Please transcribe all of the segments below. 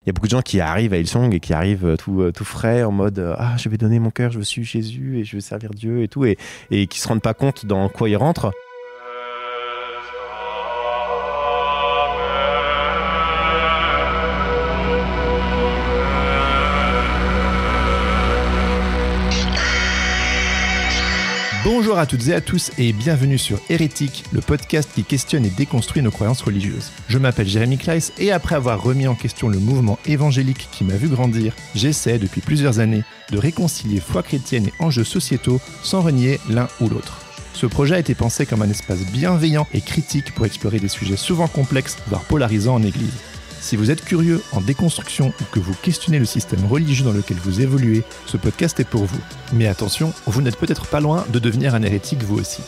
y a beaucoup de gens qui arrivent à Hillsong et qui arrivent tout frais en mode je vais donner mon cœur, je suis Jésus et je vais servir Dieu et tout, et qui se rendent pas compte dans quoi ils rentrent. Bonjour à toutes et à tous et bienvenue sur Hérétique, le podcast qui questionne et déconstruit nos croyances religieuses. Je m'appelle Jérémy Kleiss et après avoir remis en question le mouvement évangélique qui m'a vu grandir, j'essaie depuis plusieurs années de réconcilier foi chrétienne et enjeux sociétaux sans renier l'un ou l'autre. Ce projet a été pensé comme un espace bienveillant et critique pour explorer des sujets souvent complexes, voire polarisants en Église. Si vous êtes curieux en déconstruction ou que vous questionnez le système religieux dans lequel vous évoluez, ce podcast est pour vous. Mais attention, vous n'êtes peut-être pas loin de devenir un hérétique vous aussi.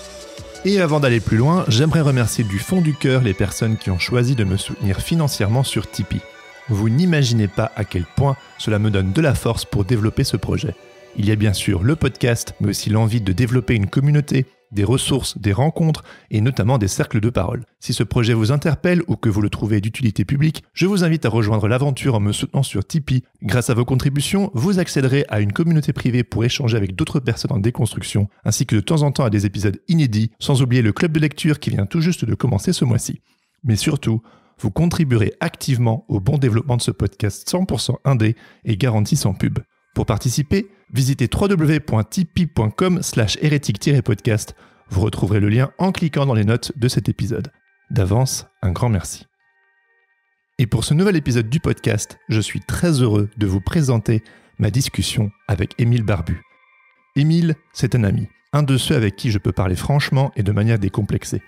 Et avant d'aller plus loin, j'aimerais remercier du fond du cœur les personnes qui ont choisi de me soutenir financièrement sur Tipeee. Vous n'imaginez pas à quel point cela me donne de la force pour développer ce projet. Il y a bien sûr le podcast, mais aussi l'envie de développer une communauté, des ressources, des rencontres et notamment des cercles de parole. Si ce projet vous interpelle ou que vous le trouvez d'utilité publique, je vous invite à rejoindre l'aventure en me soutenant sur Tipeee. Grâce à vos contributions, vous accéderez à une communauté privée pour échanger avec d'autres personnes en déconstruction, ainsi que de temps en temps à des épisodes inédits, sans oublier le club de lecture qui vient tout juste de commencer ce mois-ci. Mais surtout, vous contribuerez activement au bon développement de ce podcast 100% indé et garanti sans pub. Pour participer, visitez www.tipeee.com/hérétique-podcast. Vous retrouverez le lien en cliquant dans les notes de cet épisode. D'avance, un grand merci. Et pour ce nouvel épisode du podcast, je suis très heureux de vous présenter ma discussion avec Émile Barbu. Émile, c'est un ami, un de ceux avec qui je peux parler franchement et de manière décomplexée.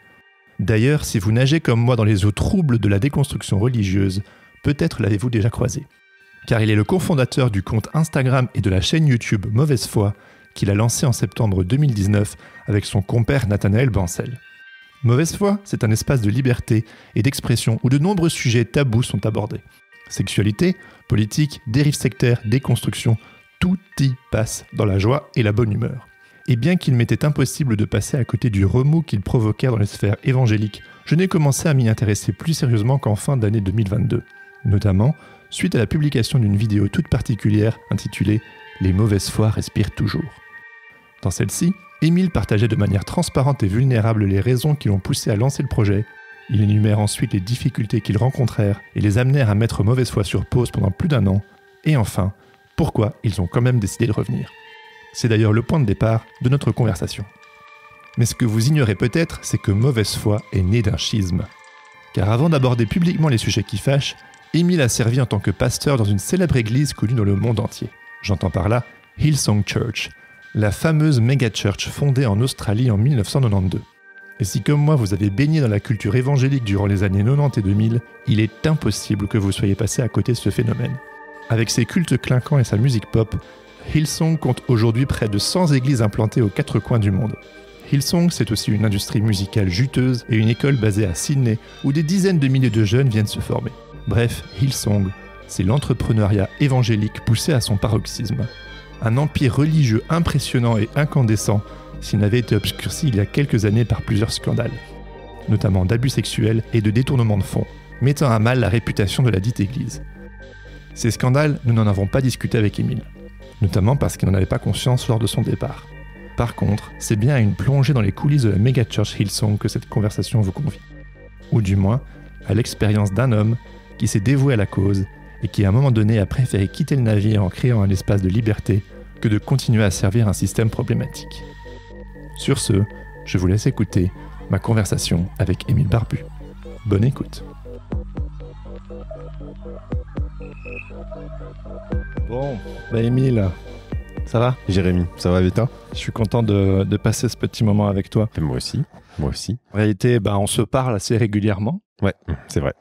D'ailleurs, si vous nagez comme moi dans les eaux troubles de la déconstruction religieuse, peut-être l'avez-vous déjà croisé. Car il est le cofondateur du compte Instagram et de la chaîne YouTube Mauvaise Foi, qu'il a lancé en septembre 2019 avec son compère Nathanaël Bancel. Mauvaise Foi, c'est un espace de liberté et d'expression où de nombreux sujets tabous sont abordés. Sexualité, politique, dérives sectaires, déconstruction, tout y passe dans la joie et la bonne humeur. Et bien qu'il m'était impossible de passer à côté du remous qu'ils provoquèrent dans les sphères évangéliques, je n'ai commencé à m'y intéresser plus sérieusement qu'en fin d'année 2022, notamment suite à la publication d'une vidéo toute particulière intitulée « Les mauvaises foi respirent toujours ». Dans celle-ci, Émile partageait de manière transparente et vulnérable les raisons qui l'ont poussé à lancer le projet. Il énumère ensuite les difficultés qu'ils rencontrèrent et les amenèrent à mettre Mauvaise Foi sur pause pendant plus d'1 an. Et enfin, pourquoi ils ont quand même décidé de revenir. C'est d'ailleurs le point de départ de notre conversation. Mais ce que vous ignorez peut-être, c'est que Mauvaise Foi est né d'un schisme. Car avant d'aborder publiquement les sujets qui fâchent, Émile a servi en tant que pasteur dans une célèbre église connue dans le monde entier. J'entends par là Hillsong Church, la fameuse méga-church fondée en Australie en 1992. Et si comme moi vous avez baigné dans la culture évangélique durant les années 90 et 2000, il est impossible que vous soyez passé à côté de ce phénomène. Avec ses cultes clinquants et sa musique pop, Hillsong compte aujourd'hui près de 100 églises implantées aux 4 coins du monde. Hillsong, c'est aussi une industrie musicale juteuse et une école basée à Sydney où des dizaines de milliers de jeunes viennent se former. Bref, Hillsong, c'est l'entrepreneuriat évangélique poussé à son paroxysme. Un empire religieux impressionnant et incandescent s'il n'avait été obscurci il y a quelques années par plusieurs scandales, notamment d'abus sexuels et de détournement de fonds, mettant à mal la réputation de la dite église. Ces scandales, nous n'en avons pas discuté avec Émile, notamment parce qu'il n'en avait pas conscience lors de son départ. Par contre, c'est bien à une plongée dans les coulisses de la méga-church Hillsong que cette conversation vous convie. Ou du moins, à l'expérience d'un homme qui s'est dévoué à la cause et qui à un moment donné a préféré quitter le navire en créant un espace de liberté que de continuer à servir un système problématique. Sur ce, je vous laisse écouter ma conversation avec Émile Barbu. Bonne écoute. Bon, Émile, ça va ? Jérémy, ça va avec toi ? Je suis content de passer ce petit moment avec toi. Et moi aussi. En réalité, on se parle assez régulièrement. Ouais, c'est vrai.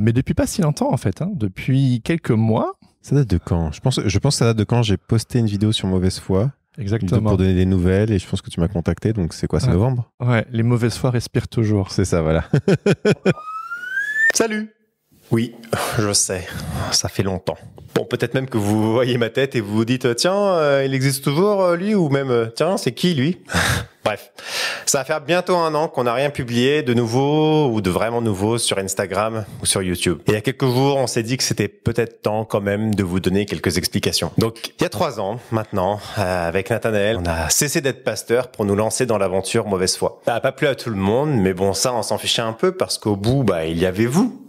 Mais depuis pas si longtemps en fait, depuis quelques mois. Ça date de quand ? Je pense que ça date de quand j'ai posté une vidéo sur Mauvaise Foi. Exactement. Pour donner des nouvelles et je pense que tu m'as contacté, donc c'est quoi, c'est novembre ? Ouais, les mauvaises foi respirent toujours. C'est ça, voilà. Salut ! Oui, je sais, ça fait longtemps. Bon, peut-être même que vous voyez ma tête et vous vous dites « Tiens, il existe toujours lui ?» ou même « Tiens, c'est qui lui ?» Bref, ça va faire bientôt 1 an qu'on n'a rien publié de nouveau ou de vraiment nouveau sur Instagram ou sur YouTube. Et il y a quelques jours, on s'est dit que c'était peut-être temps quand même de vous donner quelques explications. Donc, il y a 3 ans maintenant, avec Nathanaël, on a cessé d'être pasteur pour nous lancer dans l'aventure mauvaise foi. Ça n'a pas plu à tout le monde, mais bon, ça, on s'en fichait un peu parce qu'au bout, il y avait vous.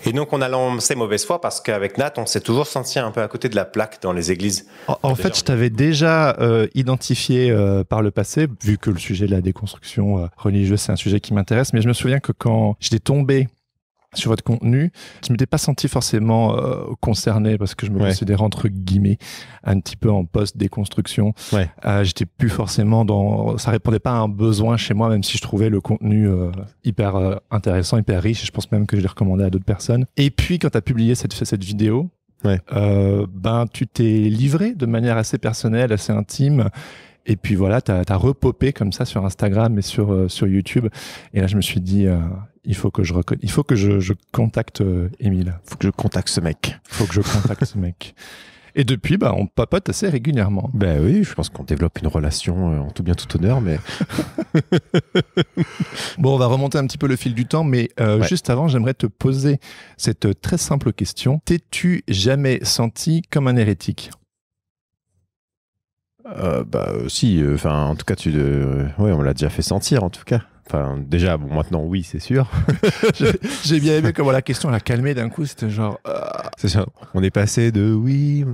Et donc, on a lancé mauvaise foi parce qu'avec Nat, on s'est toujours senti un peu à côté de la plaque dans les églises. En fait, je t'avais déjà identifié par le passé, vu que le sujet de la déconstruction religieuse, c'est un sujet qui m'intéresse. Mais je me souviens que quand j'étais tombé sur votre contenu, je m'étais pas senti forcément concerné parce que je me considérais entre guillemets un petit peu en post-déconstruction. Ouais. J'étais plus forcément ça répondait pas à un besoin chez moi, même si je trouvais le contenu hyper intéressant, hyper riche. Et je pense même que je l'ai recommandé à d'autres personnes. Et puis, quand tu as publié cette vidéo, tu t'es livré de manière assez personnelle, assez intime. Et puis voilà, t'as repopé comme ça sur Instagram et sur YouTube. Et là, je me suis dit, il faut que je contacte Émile. Faut que je contacte ce mec. Et depuis, on papote assez régulièrement. Ben oui, je pense qu'on développe une relation en tout bien, tout honneur, mais... Bon, on va remonter un petit peu le fil du temps, mais juste avant, j'aimerais te poser cette très simple question. T'es-tu jamais senti comme un hérétique ? Si, en tout cas, on me l'a déjà fait sentir, en tout cas. Enfin, déjà, maintenant, oui, c'est sûr. J'ai bien aimé comment la question l'a calmé d'un coup, c'était genre... C'est ça. On est passé de oui...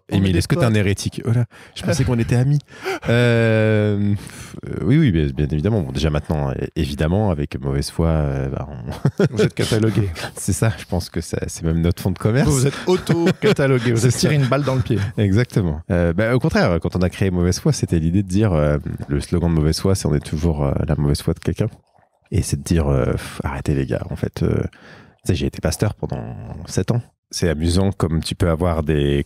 Émile, est-ce que t'es un hérétique ? Oh là, je pensais qu'on était amis. Oui, bien évidemment. Bon, déjà maintenant, évidemment, avec mauvaise foi, Vous êtes catalogué. C'est ça, je pense que c'est même notre fond de commerce. Vous êtes auto-catalogué, vous avez tiré une balle dans le pied. Exactement. Au contraire, quand on a créé Mauvaise Foi, c'était l'idée de dire, le slogan de Mauvaise Foi, c'est on est toujours la mauvaise foi de quelqu'un. Et c'est de dire, arrêtez les gars, en fait, j'ai été pasteur pendant 7 ans. C'est amusant comme tu peux avoir des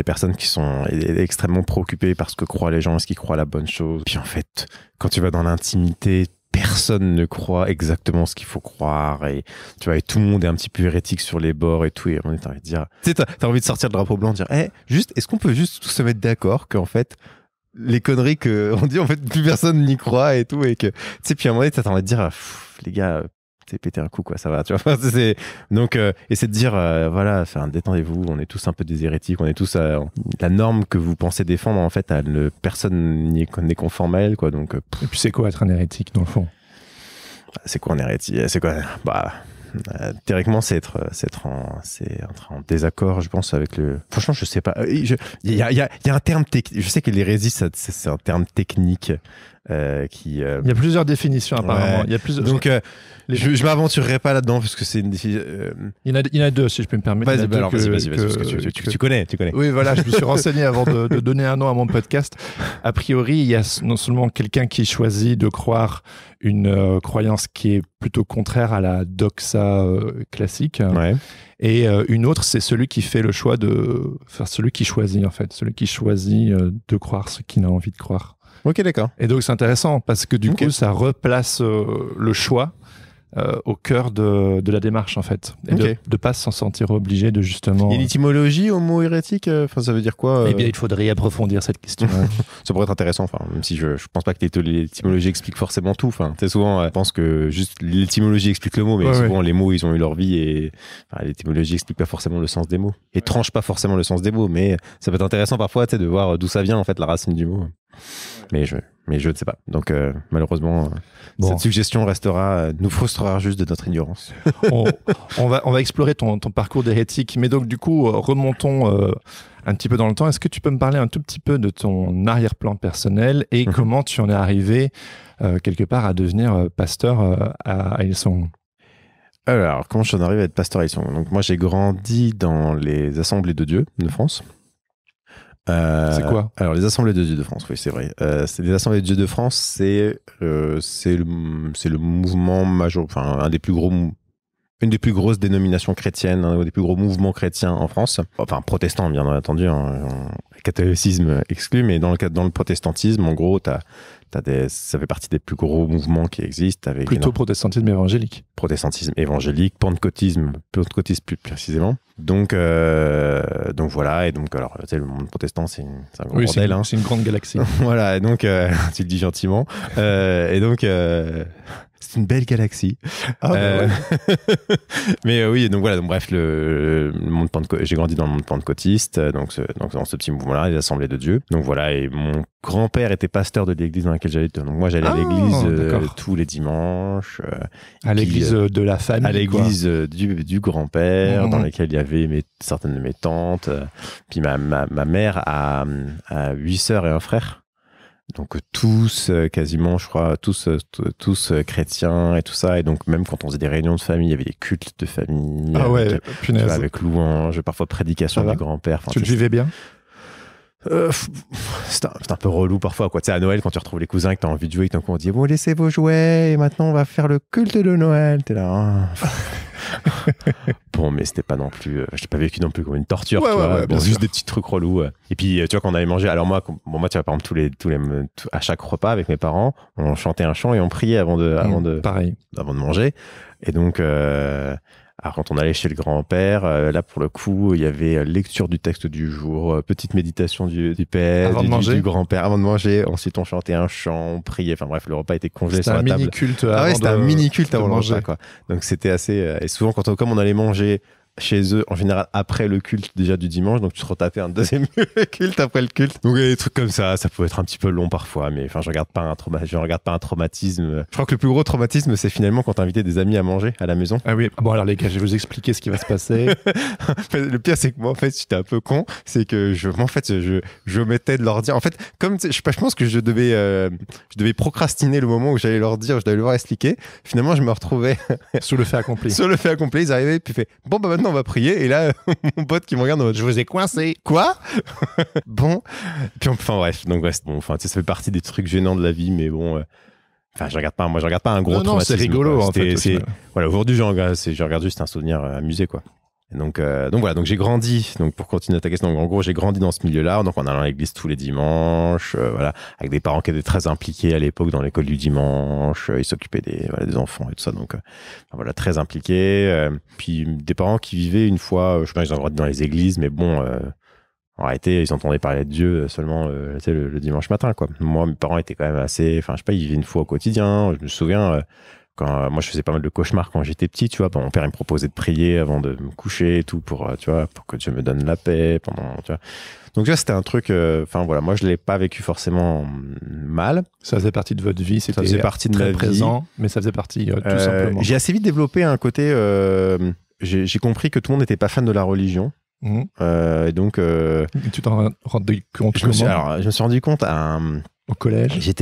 personnes qui sont extrêmement préoccupées par ce que croient les gens, est-ce qu'ils croient la bonne chose. Puis en fait, quand tu vas dans l'intimité, personne ne croit exactement ce qu'il faut croire et tu vois, et tout le monde est un petit peu hérétique sur les bords et tout, et on est envie de dire, tu sais, t'as envie de sortir le drapeau blanc, de dire, est-ce qu'on peut juste tous se mettre d'accord qu'en fait, les conneries qu'on dit, en fait, plus personne n'y croit et tout, et que, tu sais, puis à un moment donné, t'as envie de dire, les gars, t'es pété un coup, quoi, ça va, tu vois. Donc, essayer de dire, détendez-vous, on est tous un peu des hérétiques, on est tous, la norme que vous pensez défendre, en fait, personne n'est conforme à elle, quoi, donc. Et puis, c'est quoi être un hérétique, dans le fond? C'est quoi un hérétique? C'est quoi? Théoriquement, c'est être en désaccord, je pense, avec le. Franchement, je sais pas. Il y a un terme technique. Je sais que l'hérésie, c'est un terme technique qui. Il y a plusieurs définitions apparemment. Ouais. Il y a plusieurs. Donc, je m'aventurerai pas là-dedans parce que c'est une définition. Il y en a 2, si je peux me permettre. Vas-y, vas-y, parce que tu connais. Oui, voilà, je me suis renseigné avant de donner un nom à mon podcast. A priori, il y a non seulement quelqu'un qui choisit de croire une croyance qui est plutôt contraire à la doxa classique. Ouais. Et une autre, c'est celui qui fait le choix celui qui choisit en fait, celui qui choisit de croire ce qu'il a envie de croire. Ok, d'accord. Et donc c'est intéressant parce que du coup, ça replace le choix au cœur de la démarche en fait, et de pas s'en sentir obligé de justement. Il y a l'étymologie au mot hérétique, ça veut dire quoi Eh bien, il faudrait approfondir cette question. Ça pourrait être intéressant, même si je pense pas que l'étymologie explique forcément tout. Souvent, je pense que juste l'étymologie explique le mot, mais souvent les mots ils ont eu leur vie et l'étymologie explique pas forcément le sens des mots et tranche pas forcément le sens des mots, mais ça peut être intéressant parfois, de voir d'où ça vient en fait la racine du mot. Mais je ne sais pas. Donc malheureusement, cette suggestion nous frustrera juste de notre ignorance. on va explorer ton parcours d'hérétique. Mais donc du coup, remontons un petit peu dans le temps. Est-ce que tu peux me parler un tout petit peu de ton arrière-plan personnel et comment tu en es arrivé quelque part à devenir pasteur à Hillsong? Alors, comment je suis arrivé à être pasteur à Hillsong? Donc moi, j'ai grandi dans les Assemblées de Dieu de France. C'est quoi? Alors, les Assemblées de Dieu de France, oui, c'est vrai. C'est les Assemblées de Dieu de France, c'est le mouvement majeur, un des plus gros une des plus grosses dénominations chrétiennes, un des plus gros mouvements chrétiens en France. Enfin, protestant, bien entendu, catholicisme exclu, mais dans le protestantisme, en gros, ça fait partie des plus gros mouvements qui existent. Avec Plutôt protestantisme évangélique. Protestantisme évangélique, pentecôtisme plus précisément. Donc voilà, et donc, alors, tu sais, le monde protestant, c'est un gros bordel. C'est une grande galaxie. Voilà, et donc, tu le dis gentiment. Et donc, c'est une belle galaxie. Ouais. Mais oui, donc voilà, donc bref, le monde j'ai grandi dans le monde pentecôtiste, donc dans ce petit mouvement-là, les assemblées de Dieu. Donc voilà, et mon grand-père était pasteur de l'église dans laquelle j'allais. Donc moi, j'allais à l'église tous les dimanches. À l'église de la famille. À l'église du grand-père, dans laquelle il y avait certaines de mes tantes. Puis ma mère a 8 sœurs et un frère. Donc tous, quasiment, je crois, tous chrétiens et tout ça. Et donc même quand on faisait des réunions de famille, il y avait des cultes de famille. Ah ouais, punaise. Avec louange, parfois prédication du grand-père. Enfin, tu le vivais bien? C'est un peu relou parfois, quoi. Tu sais, à Noël, quand tu retrouves les cousins et que tu as envie de jouer, on dit bon, laissez vos jouets et maintenant on va faire le culte de Noël. T'es là. Bon, mais c'était pas non plus. Je l'ai pas vécu non plus comme une torture, tu vois. Bon, juste des petits trucs relous. Et puis, tu vois, quand on allait manger. Alors, moi, tu vois, par exemple, à chaque repas avec mes parents, on chantait un chant et on priait avant de manger. Et donc, alors, quand on allait chez le grand-père, là, pour le coup, il y avait lecture du texte du jour, petite méditation du père, du grand-père avant de manger. Ensuite, on chantait un chant, on priait. Enfin bref, le repas était congelé sur la table. C'était un mini-culte avant de manger, quoi. Donc, c'était assez... et souvent, comme on allait manger chez eux, en général, après le culte déjà du dimanche, donc tu te retapais un deuxième culte après le culte. Donc, il y a des trucs comme ça pouvait être un petit peu long parfois, mais enfin, je regarde pas un traumatisme. Je crois que le plus gros traumatisme, c'est finalement quand t'invitais des amis à manger à la maison. Ah oui, bon alors les gars, je vais vous expliquer ce qui va se passer. Le pire, c'est que moi, en fait, j'étais un peu con, c'est que je omettais de leur dire. En fait, comme je pense que je devais procrastiner le moment où j'allais leur dire, je devais leur expliquer. Finalement, je me retrouvais sous le fait accompli. Sur le fait accompli, ils arrivaient, puis fait bon, bah maintenant on va prier. Et là, mon pote qui me regarde en mode, je vous ai coincé. Quoi? Bon. Puis enfin bref, donc ouais, bon, enfin, ça fait partie des trucs gênants de la vie, mais bon. Enfin, je regarde pas un gros traumatisme. C'est rigolo, en fait. Voilà, aujourd'hui, je regarde juste un souvenir amusé, quoi. Et donc voilà, donc j'ai grandi, donc pour continuer ta question, donc en gros j'ai grandi dans ce milieu-là, donc en allant à l'église tous les dimanches, voilà, avec des parents qui étaient très impliqués à l'époque dans l'école du dimanche, ils s'occupaient des enfants et tout ça, donc voilà, très impliqués, puis des parents qui vivaient une fois, je sais pas, ils ont grandi dans les églises, mais bon, en réalité, ils entendaient parler de Dieu seulement le dimanche matin, quoi. Moi, mes parents étaient quand même assez, enfin je sais pas, ils vivaient une fois au quotidien, je me souviens... Quand moi je faisais pas mal de cauchemars quand j'étais petit, tu vois, mon père il me proposait de prier avant de me coucher et tout pour que Dieu me donne la paix pendant, tu vois. Donc tu vois, c'était un truc, enfin voilà, moi je l'ai pas vécu forcément mal. Ça faisait partie de votre vie, ça faisait partie de ma présent, vie, mais ça faisait partie tout simplement. J'ai assez vite développé un côté, j'ai compris que tout le monde n'était pas fan de la religion. Et donc, tu t'en rendais compte comment? Je me suis rendu compte au collège? Je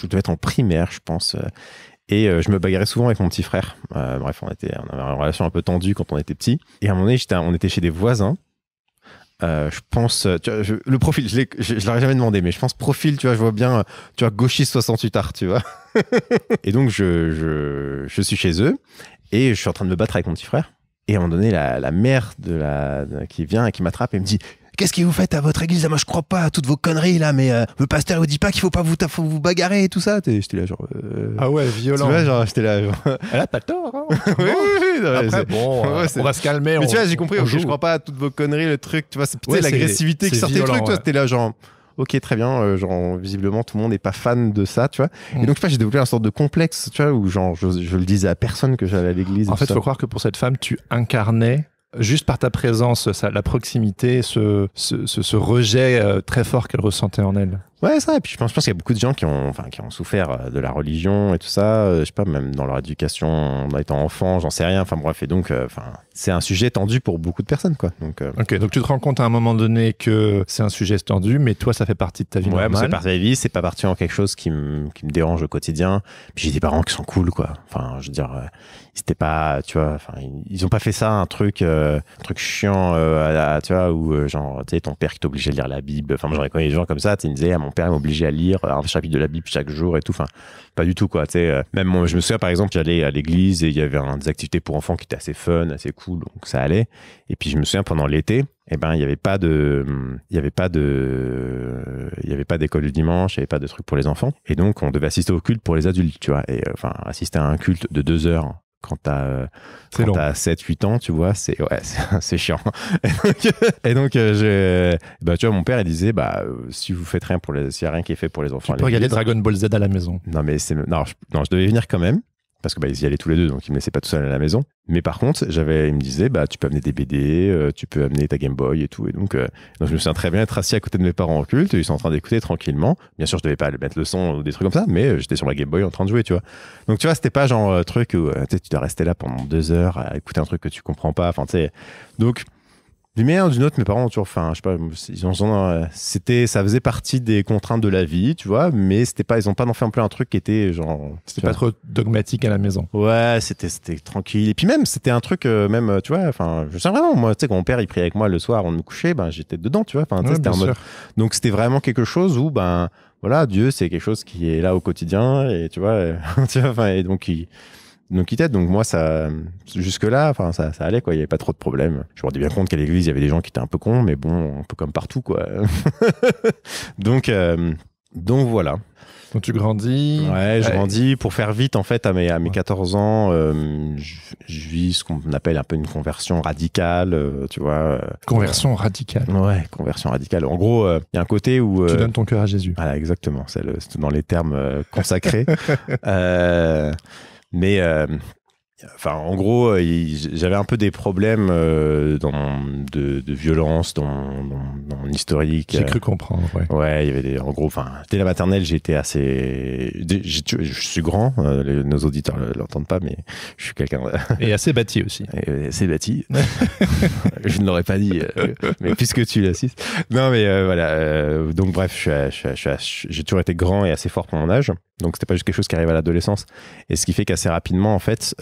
devais être en primaire, je pense. Et je me bagarrais souvent avec mon petit frère. Bref, on avait une relation un peu tendue quand on était petits. Et à un moment donné, on était chez des voisins. Je pense, tu vois, le profil, je l'aurais jamais demandé, mais je pense profil, tu vois, je vois bien, tu vois, gauchiste 68 art, tu vois. Et donc, je suis chez eux et je suis en train de me battre avec mon petit frère. Et à un moment donné, la mère qui vient et qui m'attrape et me dit: qu'est-ce que vous faites à votre église? Moi, je crois pas à toutes vos conneries là, mais le pasteur vous dit pas qu'il faut pas vous bagarrer et tout ça. J'étais là genre. Ah ouais, violent. Tu vois, genre, j'étais là. Genre... Elle a pas tort. Hein. oui. Après, bon, on va se calmer. Mais tu vois, j'ai compris. Je crois pas à toutes vos conneries, le truc. Tu vois, c'est l'agressivité qui sortait le truc. Toi, c'était là genre. Ok, très bien. Genre, visiblement, tout le monde n'est pas fan de ça, tu vois. Et donc, j'ai développé un sorte de complexe, tu vois, où genre, je le disais à personne que j'allais à l'église. En fait, il faut croire que pour cette femme, tu incarnais, juste par ta présence, la proximité, ce rejet très fort qu'elle ressentait en elle. Ouais, ça. Et puis je pense qu'il y a beaucoup de gens qui ont souffert de la religion et tout ça. Je sais pas, même dans leur éducation, en étant enfant, j'en sais rien. Enfin bref, et donc, c'est un sujet tendu pour beaucoup de personnes, quoi. Donc, Ok, donc tu te rends compte à un moment donné que c'est un sujet tendu, mais toi, ça fait partie de ta vie normale. Ouais, c'est partie de ma vie. C'est pas parti en quelque chose qui me dérange au quotidien. Puis j'ai des parents qui sont cool, quoi. Enfin, je veux dire, c'était pas, tu vois, enfin, ils ont pas fait ça un truc chiant, tu vois, où genre, tu sais, ton père qui t'obligeait à lire la Bible. Enfin, moi, j'en ai connu des gens comme ça. Tu me disais, mon père m'obligeait à lire un chapitre de la Bible chaque jour et tout. Enfin, pas du tout, quoi. Tu sais, même moi, je me souviens, par exemple, j'allais à l'église et il y avait des activités pour enfants qui étaient assez fun, assez cool, donc ça allait. Et puis, je me souviens, pendant l'été, il n'y avait pas d'école du dimanche, il n'y avait pas de truc pour les enfants. Et donc, on devait assister au culte pour les adultes, tu vois. Et assister à un culte de 2 heures quand t'as 7-8 ans, tu vois, c'est chiant. Et donc tu vois, mon père, il disait, si vous faites rien s'il n'y a rien qui est fait pour les enfants. Tu peux regarder Dragon Ball Z à la maison. Non, mais je devais venir quand même. Parce que ils y allaient tous les deux, donc ils me laissaient pas tout seul à la maison. Mais par contre, il me disait, tu peux amener des BD, tu peux amener ta Game Boy et tout. Et donc je me souviens très bien être assis à côté de mes parents en culte, ils sont en train d'écouter tranquillement. Bien sûr, je devais pas mettre le son ou des trucs comme ça, mais j'étais sur ma Game Boy en train de jouer, tu vois. Donc tu vois, c'était pas genre truc où tu dois rester là pendant 2 heures à écouter un truc que tu comprends pas. Enfin, tu sais. Donc, d'une manière ou d'une autre, mes parents ont toujours, je sais pas, ça faisait partie des contraintes de la vie, tu vois, mais ils ont pas non fait un peu un truc qui était genre. C'était pas trop dogmatique à la maison. Ouais, c'était tranquille. Et puis même, c'était un truc, même, tu vois, je sais vraiment, moi, tu sais, quand mon père, il priait avec moi le soir avant de me coucher, j'étais dedans, tu vois, c'était un mode. Donc c'était vraiment quelque chose où, voilà, Dieu, c'est quelque chose qui est là au quotidien, et tu vois, et donc il t'aide. Donc moi, jusque-là, ça allait, quoi. Il n'y avait pas trop de problèmes. Je me rendais bien compte qu'à l'église, il y avait des gens qui étaient un peu cons, mais bon, un peu comme partout, quoi. Donc voilà. Donc tu grandis. Ouais, je grandis. Pour faire vite, en fait, à mes 14 ans, je vis ce qu'on appelle un peu une conversion radicale, tu vois. Conversion radicale. Ouais, conversion radicale. En gros, il y a un côté où... tu donnes ton cœur à Jésus. Voilà, exactement. C'est dans les termes consacrés. Mais en gros, j'avais un peu des problèmes de violence dans mon historique. J'ai cru comprendre, ouais. Ouais, il y avait en gros, dès la maternelle, j'étais assez... Je suis grand, nos auditeurs ne l'entendent pas, mais je suis quelqu'un... Et assez bâti aussi. Et assez bâti. Je ne l'aurais pas dit, mais puisque tu l'assistes. Non, mais voilà. Donc bref, j'ai toujours été grand et assez fort pour mon âge. Donc c'était pas juste quelque chose qui arrive à l'adolescence. Et ce qui fait qu'assez rapidement, en fait,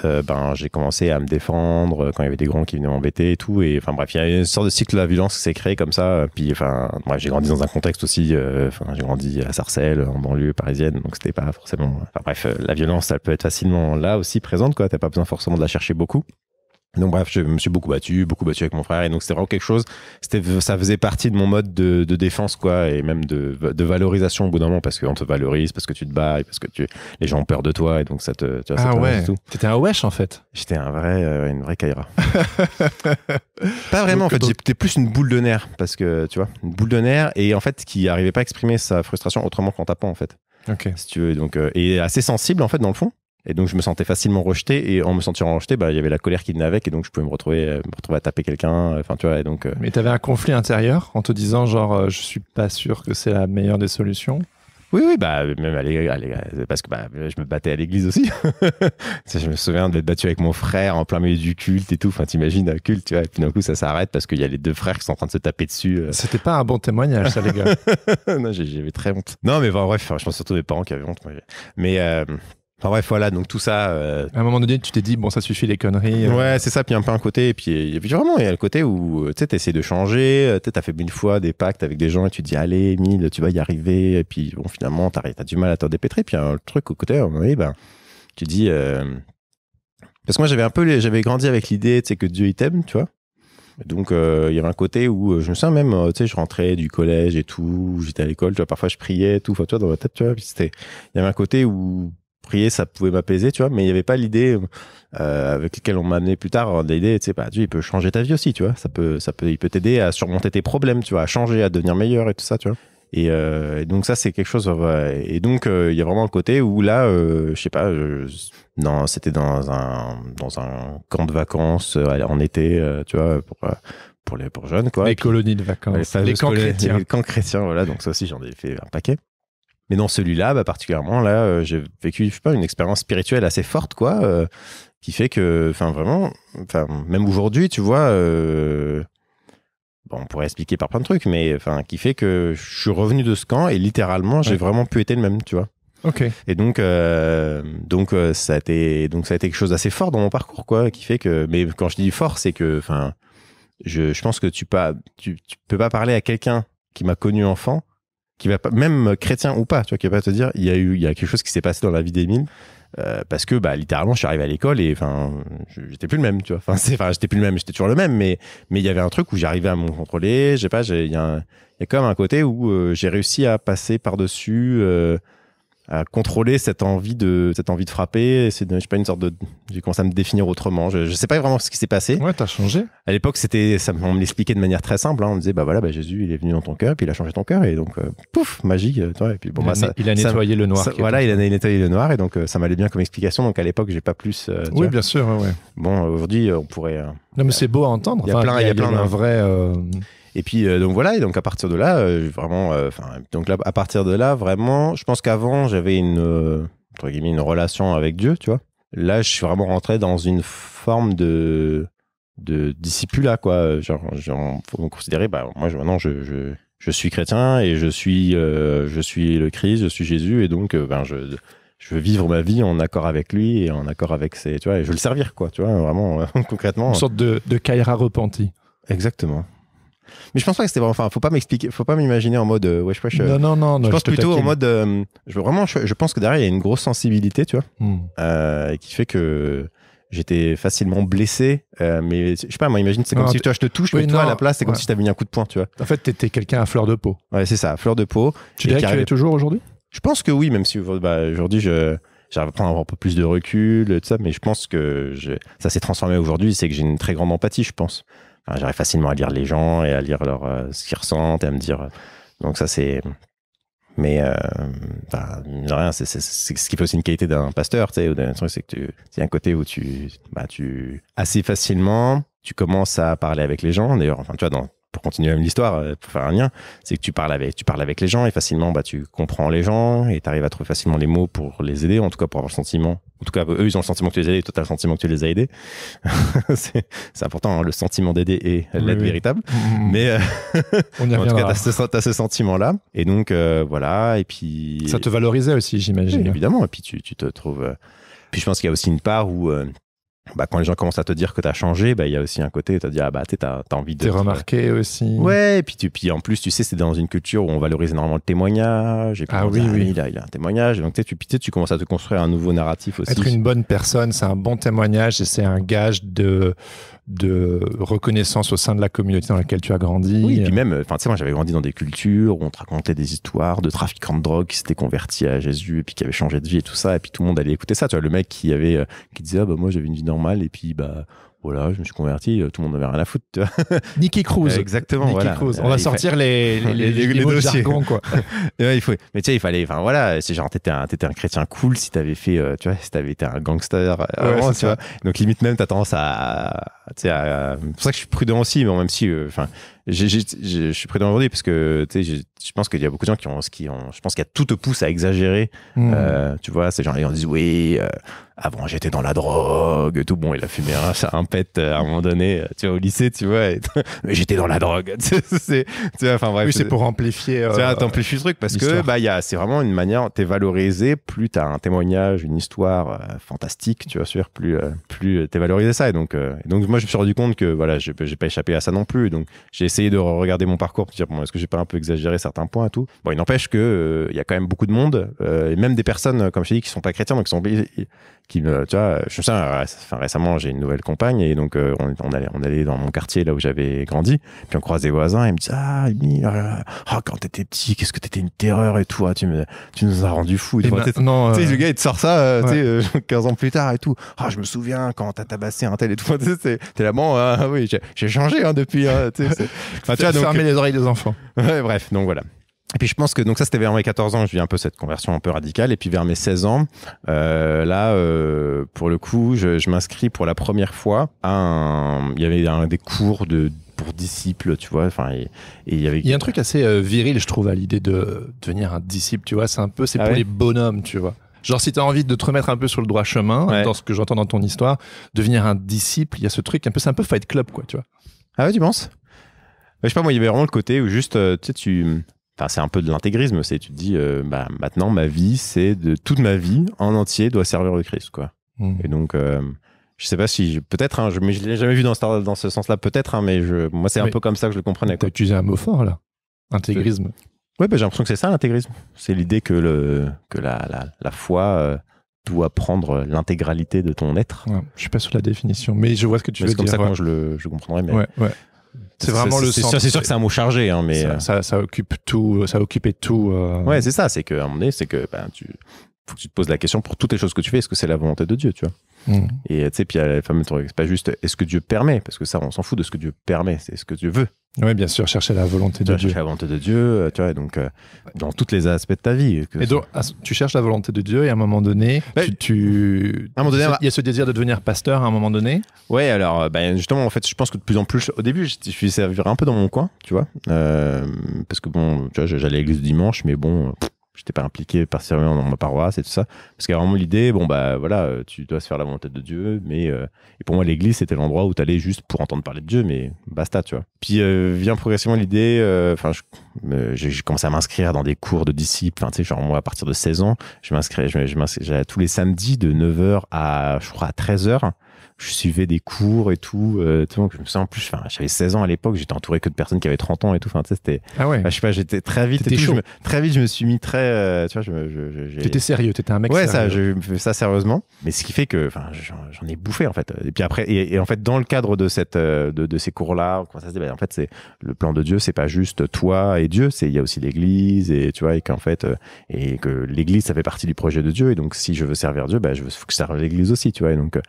j'ai commencé à me défendre quand il y avait des grands qui venaient m'embêter et tout. Et bref, il y a une sorte de cycle de la violence qui s'est créé comme ça. Puis bref, j'ai grandi dans un contexte aussi. J'ai grandi à Sarcelles, en banlieue parisienne. Donc c'était pas forcément. Bref, la violence, elle peut être facilement là aussi présente, quoi. T'as pas besoin forcément de la chercher beaucoup. Donc bref, je me suis beaucoup battu avec mon frère, et donc c'était vraiment quelque chose, ça faisait partie de mon mode de défense, quoi, et même de valorisation au bout d'un moment, parce qu'on te valorise, parce que tu te bats, et parce que les gens ont peur de toi, et donc ça te... Tu vois, ah ouais, t'étais un wesh en fait. J'étais une vraie caïra. Pas vraiment, en fait, j'étais plus une boule de nerfs, parce que, tu vois, une boule de nerfs, et en fait, qui arrivait pas à exprimer sa frustration autrement qu'en tapant, en fait. Ok. Si tu veux, donc, et assez sensible, en fait, dans le fond. Et donc, je me sentais facilement rejeté. Et en me sentant rejeté, il y avait la colère qui venait avec. Et donc, je pouvais me retrouver à taper quelqu'un. Enfin, tu vois, et donc... Mais tu avais un conflit intérieur en te disant, genre, je suis pas sûr que c'est la meilleure des solutions. Oui, même parce que je me battais à l'église aussi. Je me souviens d'être battu avec mon frère en plein milieu du culte et tout. Enfin, t'imagines un culte, tu vois. Et puis d'un coup, ça s'arrête parce qu'il y a les 2 frères qui sont en train de se taper dessus. C'était pas un bon témoignage, ça, les gars. Non, j'avais très honte. Non, mais bref, je pense surtout mes parents qui avaient honte. Mais... Enfin bref, voilà, donc tout ça... À un moment donné, tu t'es dit, bon, ça suffit les conneries. Ouais, c'est ça, puis un peu un côté, et puis vraiment, il y a le côté où, tu sais, t'essaies de changer, t'as fait une fois des pactes avec des gens, et tu te dis, allez, Emile, tu vas y arriver, et puis bon, finalement, t'as du mal à t'en dépêtrer, puis un truc au côté, à un moment donné, tu dis... Parce que moi, j'avais grandi avec l'idée, tu sais, que Dieu, il t'aime, tu vois. Donc, il y avait un côté où, je me sens même, tu sais, je rentrais du collège et tout, j'étais à l'école, tu vois, parfois je priais et tout, enfin, tu vois, dans ma tête, tu vois, puis il y avait un côté où... prier, ça pouvait m'apaiser, tu vois, mais il n'y avait pas l'idée avec laquelle on m'a amené plus tard, l'idée, tu sais, Dieu, il peut changer ta vie aussi, tu vois, il peut t'aider à surmonter tes problèmes, tu vois, à changer, à devenir meilleur et tout ça, tu vois. Et donc ça, c'est quelque chose, et donc il y a vraiment le côté où là, je sais pas, c'était dans un camp de vacances en été, tu vois, pour jeunes, quoi. Les colonies de vacances, les camps chrétiens. Les camps chrétiens, voilà, donc ça aussi, j'en ai fait un paquet. Mais dans celui-là, particulièrement, là, j'ai vécu, je sais pas, une expérience spirituelle assez forte, quoi, qui fait que, vraiment, même aujourd'hui, tu vois, on pourrait expliquer par plein de trucs, mais qui fait que je suis revenu de ce camp et littéralement, j'ai vraiment pu être le même, tu vois. Ok. Et donc, ça a été quelque chose d'assez fort dans mon parcours, quoi, qui fait que, mais quand je dis fort, c'est que, je pense que tu peux pas parler à quelqu'un qui m'a connu enfant qui va pas, même chrétien ou pas, tu vois, qui va pas te dire il y a quelque chose qui s'est passé dans la vie d'Émile. Parce que littéralement je suis arrivé à l'école et j'étais plus le même, tu vois, j'étais plus le même, j'étais toujours le même, mais il y avait un truc où j'arrivais à me contrôler, je sais pas, il y a quand même un côté où j'ai réussi à passer par-dessus, à contrôler cette envie de frapper. C'est, je sais pas, une sorte de, j'ai commencé à me définir autrement. Je sais pas vraiment ce qui s'est passé. Ouais, t'as changé. À l'époque, on me l'expliquait de manière très simple. Hein. On me disait, Jésus, il est venu dans ton cœur, puis il a changé ton cœur, et donc, pouf, magie. Tu vois, et puis bon, il a nettoyé le noir. Voilà, il a nettoyé le noir, et donc ça m'allait bien comme explication. Donc à l'époque, j'ai pas plus. Oui, bien sûr. Ouais. Bon, aujourd'hui, on pourrait. Non, mais c'est beau à entendre. Il y a plein d'un vrai. Et puis donc voilà, et donc à partir de là, à partir de là, vraiment, je pense qu'avant j'avais entre guillemets une relation avec Dieu, tu vois. Là, je suis vraiment rentré dans une forme de discipula, quoi. Genre, faut me considérer, moi, maintenant, je suis chrétien et je suis le Christ, je suis Jésus, et donc, je veux vivre ma vie en accord avec lui et en accord avec ses, tu vois, et je veux le servir, quoi, tu vois, vraiment, concrètement. Une sorte de Kaira repenti. Exactement. Mais je pense pas que c'était vraiment, faut pas m'imaginer en mode wesh. Non. Je pense plutôt en mode, je pense que derrière il y a une grosse sensibilité, tu vois, qui fait que j'étais facilement blessé, mais je sais pas, moi imagine, c'est comme si toi je te touche, mais toi à la place c'est comme si je t'avais mis un coup de poing, tu vois. En fait, t'étais quelqu'un à fleur de peau. Ouais, c'est ça, fleur de peau. Tu dirais que tu es toujours aujourd'hui? Je pense que oui, même si aujourd'hui j'arrive à prendre un peu plus de recul, tout ça, mais je pense que ça s'est transformé aujourd'hui, c'est que j'ai une très grande empathie, je pense. J'arrive facilement à lire les gens et à lire ce qu'ils ressentent et à me dire. Donc ça c'est. Mais rien, c'est ce qui fait aussi une qualité d'un pasteur, tu sais, ou d'un truc, c'est que c'est un côté où tu assez facilement tu commences à parler avec les gens. D'ailleurs, tu vois, pour continuer même l'histoire, pour faire un lien, c'est que tu parles avec les gens et facilement tu comprends les gens et tu arrives à trouver facilement les mots pour les aider, en tout cas pour avoir le sentiment. En tout cas, eux, ils ont le sentiment que tu les as aidés, toi, tu as le sentiment que tu les as aidés. c'est important, hein, le sentiment d'aider et l'aide véritable. Mais on y en tout cas, tu as ce sentiment-là. Et donc, voilà. Et puis. Ça te valorisait aussi, j'imagine. Oui, évidemment. Et puis, tu te trouves. Puis, je pense qu'il y a aussi une part où. Quand les gens commencent à te dire que t'as changé, il y a aussi un côté où tu te dis, t'as envie de. T'es remarqué aussi. Ouais, et puis en plus, tu sais, c'est dans une culture où on valorise énormément le témoignage. Et puis oui. Il a un témoignage. Et donc, tu commences à te construire un nouveau narratif aussi. Être une bonne personne, c'est un bon témoignage et c'est un gage de reconnaissance au sein de la communauté dans laquelle tu as grandi. Oui, et puis même, tu sais, moi j'avais grandi dans des cultures où on te racontait des histoires de trafiquants de drogue qui s'étaient convertis à Jésus et puis qui avaient changé de vie et tout ça, et puis tout le monde allait écouter ça. Tu vois, le mec qui disait, moi j'avais une vie normale et puis voilà, je me suis converti, tout le monde n'avait rien à foutre, tu vois. Nicky Cruz. Exactement, Nicky voilà. Cruz. On va sortir les mots de jargon, quoi. Mais tu sais, il fallait, c'est genre, t'étais un chrétien cool si t'avais fait, tu vois, si t'avais été un gangster, vraiment, tu vois. Donc, limite même, t'as tendance c'est pour ça que je suis prudent aussi, mais même si, je suis prudent aujourd'hui parce que, tu sais, je pense qu'il y a beaucoup de gens je pense qu'il y a tout te pousse à exagérer, tu vois, ces gens-là, ils disent, oui, avant j'étais dans la drogue, tout, bon, il a fumé un pet à un moment donné, tu vois, au lycée, tu vois, mais j'étais dans la drogue, tu vois, enfin bref. Oui, c'est pour amplifier. Tu vois, t'amplifies le truc parce que, c'est vraiment une manière, t'es valorisé, plus t'as un témoignage, une histoire fantastique, tu vois, plus t'es valorisé ça, et donc moi je me suis rendu compte que, voilà, j'ai pas échappé à ça non plus, donc j'ai essayé de regarder mon parcours pour dire, bon, est-ce que j'ai pas un peu exagéré certains points et tout. Bon, il n'empêche que, il y a quand même beaucoup de monde, et même des personnes, comme je t'ai dit, qui sont pas chrétiens, donc tu vois, je sais, récemment j'ai une nouvelle compagne et donc on allait dans mon quartier là où j'avais grandi, puis on croise des voisins et ils me disent quand t'étais petit, qu'est-ce que t'étais une terreur et tout, tu nous as rendu fous. Et maintenant, tu sais, le gars il te sort ça 15 ans plus tard et tout, je me souviens quand t'as tabassé un tel et tout, t'es là, bon, oui, j'ai changé depuis, tu sais, fermer les oreilles des enfants. Ouais, bref, donc voilà. Et puis je pense que, donc ça c'était vers mes 14 ans, je vis un peu cette conversion un peu radicale, et puis vers mes 16 ans, pour le coup, je m'inscris pour la première fois il y avait des cours pour disciples, tu vois, il y a un truc assez viril, je trouve, à l'idée de devenir un disciple, tu vois, c'est pour les bonhommes, tu vois. Genre, si tu as envie de te remettre un peu sur le droit chemin, dans ce que j'entends dans ton histoire, devenir un disciple, il y a ce truc, c'est un peu Fight Club, quoi, tu vois. Ah ouais, tu penses? Je sais pas, moi, il y avait vraiment le côté où juste, c'est un peu de l'intégrisme, tu te dis, maintenant, ma vie, toute ma vie, en entier, doit servir le Christ, quoi. Et donc, je sais pas si, peut-être, mais je l'ai jamais vu dans ce sens-là, peut-être, mais moi, c'est un peu comme ça que je le comprenais. T'as utilisé un mot fort, là. Intégrisme. Ouais, j'ai l'impression que c'est ça l'intégrisme. C'est l'idée que la foi doit prendre l'intégralité de ton être. Ouais, je suis pas sur la définition, mais je vois ce que tu veux dire. C'est comme ça que je comprendrais. Mais ouais. C'est vraiment le centre. C'est sûr que c'est un mot chargé, hein, mais ça occupe tout. Ça occupait tout. Ouais, c'est ça. C'est qu'à un moment donné, faut que tu te poses la question pour toutes les choses que tu fais, est-ce que c'est la volonté de Dieu, tu vois? Et tu sais, puis il y a la fameuse truc, c'est pas juste est-ce que Dieu permet, parce que ça, on s'en fout de ce que Dieu permet, c'est ce que Dieu veut. Oui, bien sûr, chercher la volonté de Dieu. Chercher la volonté de Dieu, tu vois, donc dans tous les aspects de ta vie. Et donc, tu cherches la volonté de Dieu et à un moment donné, à un moment donné, il y a ce désir de devenir pasteur à un moment donné. Ouais, alors justement, en fait, je pense que de plus en plus, au début, je suis servi un peu dans mon coin, tu vois, parce que bon, tu vois, j'allais à l'église le dimanche, mais bon. J'étais pas impliqué particulièrement dans ma paroisse et tout ça, parce qu'il y a vraiment l'idée, bon bah voilà, tu dois se faire la volonté de Dieu, mais et pour moi l'église c'était l'endroit où t'allais juste pour entendre parler de Dieu, mais basta, tu vois. Puis vient progressivement l'idée, j'ai commencé à m'inscrire dans des cours de disciples, tu sais, genre moi à partir de 16 ans, je m'inscrivais tous les samedis de 9h à, je crois, à 13h. Je suivais des cours et tout, donc je me souviens en plus, j'avais 16 ans à l'époque, j'étais entouré que de personnes qui avaient 30 ans et tout, tu sais, c'était, ah ouais. Je sais pas, j'étais très vite, très vite je me suis mis très, tu vois, t'étais sérieux, t'étais un mec ouais, sérieux. Ouais, ça, je fais ça sérieusement, mais ce qui fait que, j'en ai bouffé en fait, et puis après, et en fait, dans le cadre de de ces cours-là, comment ça se dit, en fait, c'est le plan de Dieu, c'est pas juste toi et Dieu, il y a aussi l'église, et tu vois, et qu'en fait, et que l'église, ça fait partie du projet de Dieu, et donc si je veux servir Dieu, faut que je serve l'église aussi, tu vois, et donc,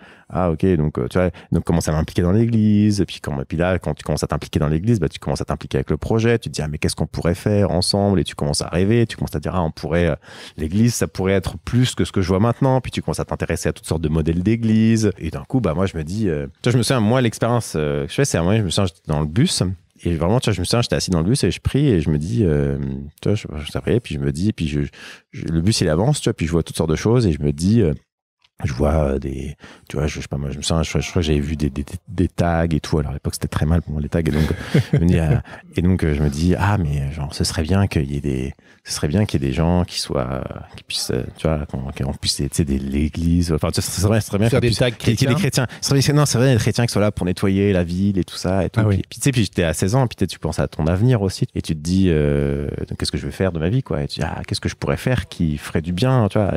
donc tu vois, donc commence à m'impliquer dans l'église, et puis là, quand tu commences à t'impliquer dans l'église, tu commences à t'impliquer avec le projet, tu te dis, mais qu'est-ce qu'on pourrait faire ensemble, et tu commences à rêver, tu commences à dire, on pourrait, l'église, ça pourrait être plus que ce que je vois maintenant, puis tu commences à t'intéresser à toutes sortes de modèles d'église, et d'un coup, moi, je me dis, tu vois, je me souviens, moi, l'expérience que je fais, c'est à un moment, je me souviens, j'étais dans le bus, et vraiment, tu vois, je me souviens, j'étais assis dans le bus et je prie et je me dis, tu vois, je priais, puis je me dis, puis le bus il avance, tu vois, puis je vois toutes sortes de choses et je me dis, je vois tu vois, je sais pas, moi, je me souviens, je crois que j'avais vu des tags et tout. Alors à l'époque, c'était très mal pour moi les tags, et donc, je me dis, mais genre, ce serait bien qu'il y ait des gens qui puissent, tu vois, qu'on puisse, tu sais, l'église, enfin, ce serait bien faire des tags chrétiens. Qu'il y ait des chrétiens. Non, c'est vrai, des chrétiens qui soient là pour nettoyer la ville et tout ça et tout. Ah oui. Puis tu sais, puis j'étais à 16 ans, puis tu penses à ton avenir aussi, et tu te dis, qu'est-ce que je vais faire de ma vie, quoi. Et tu dis, qu'est-ce que je pourrais faire qui ferait du bien, tu vois,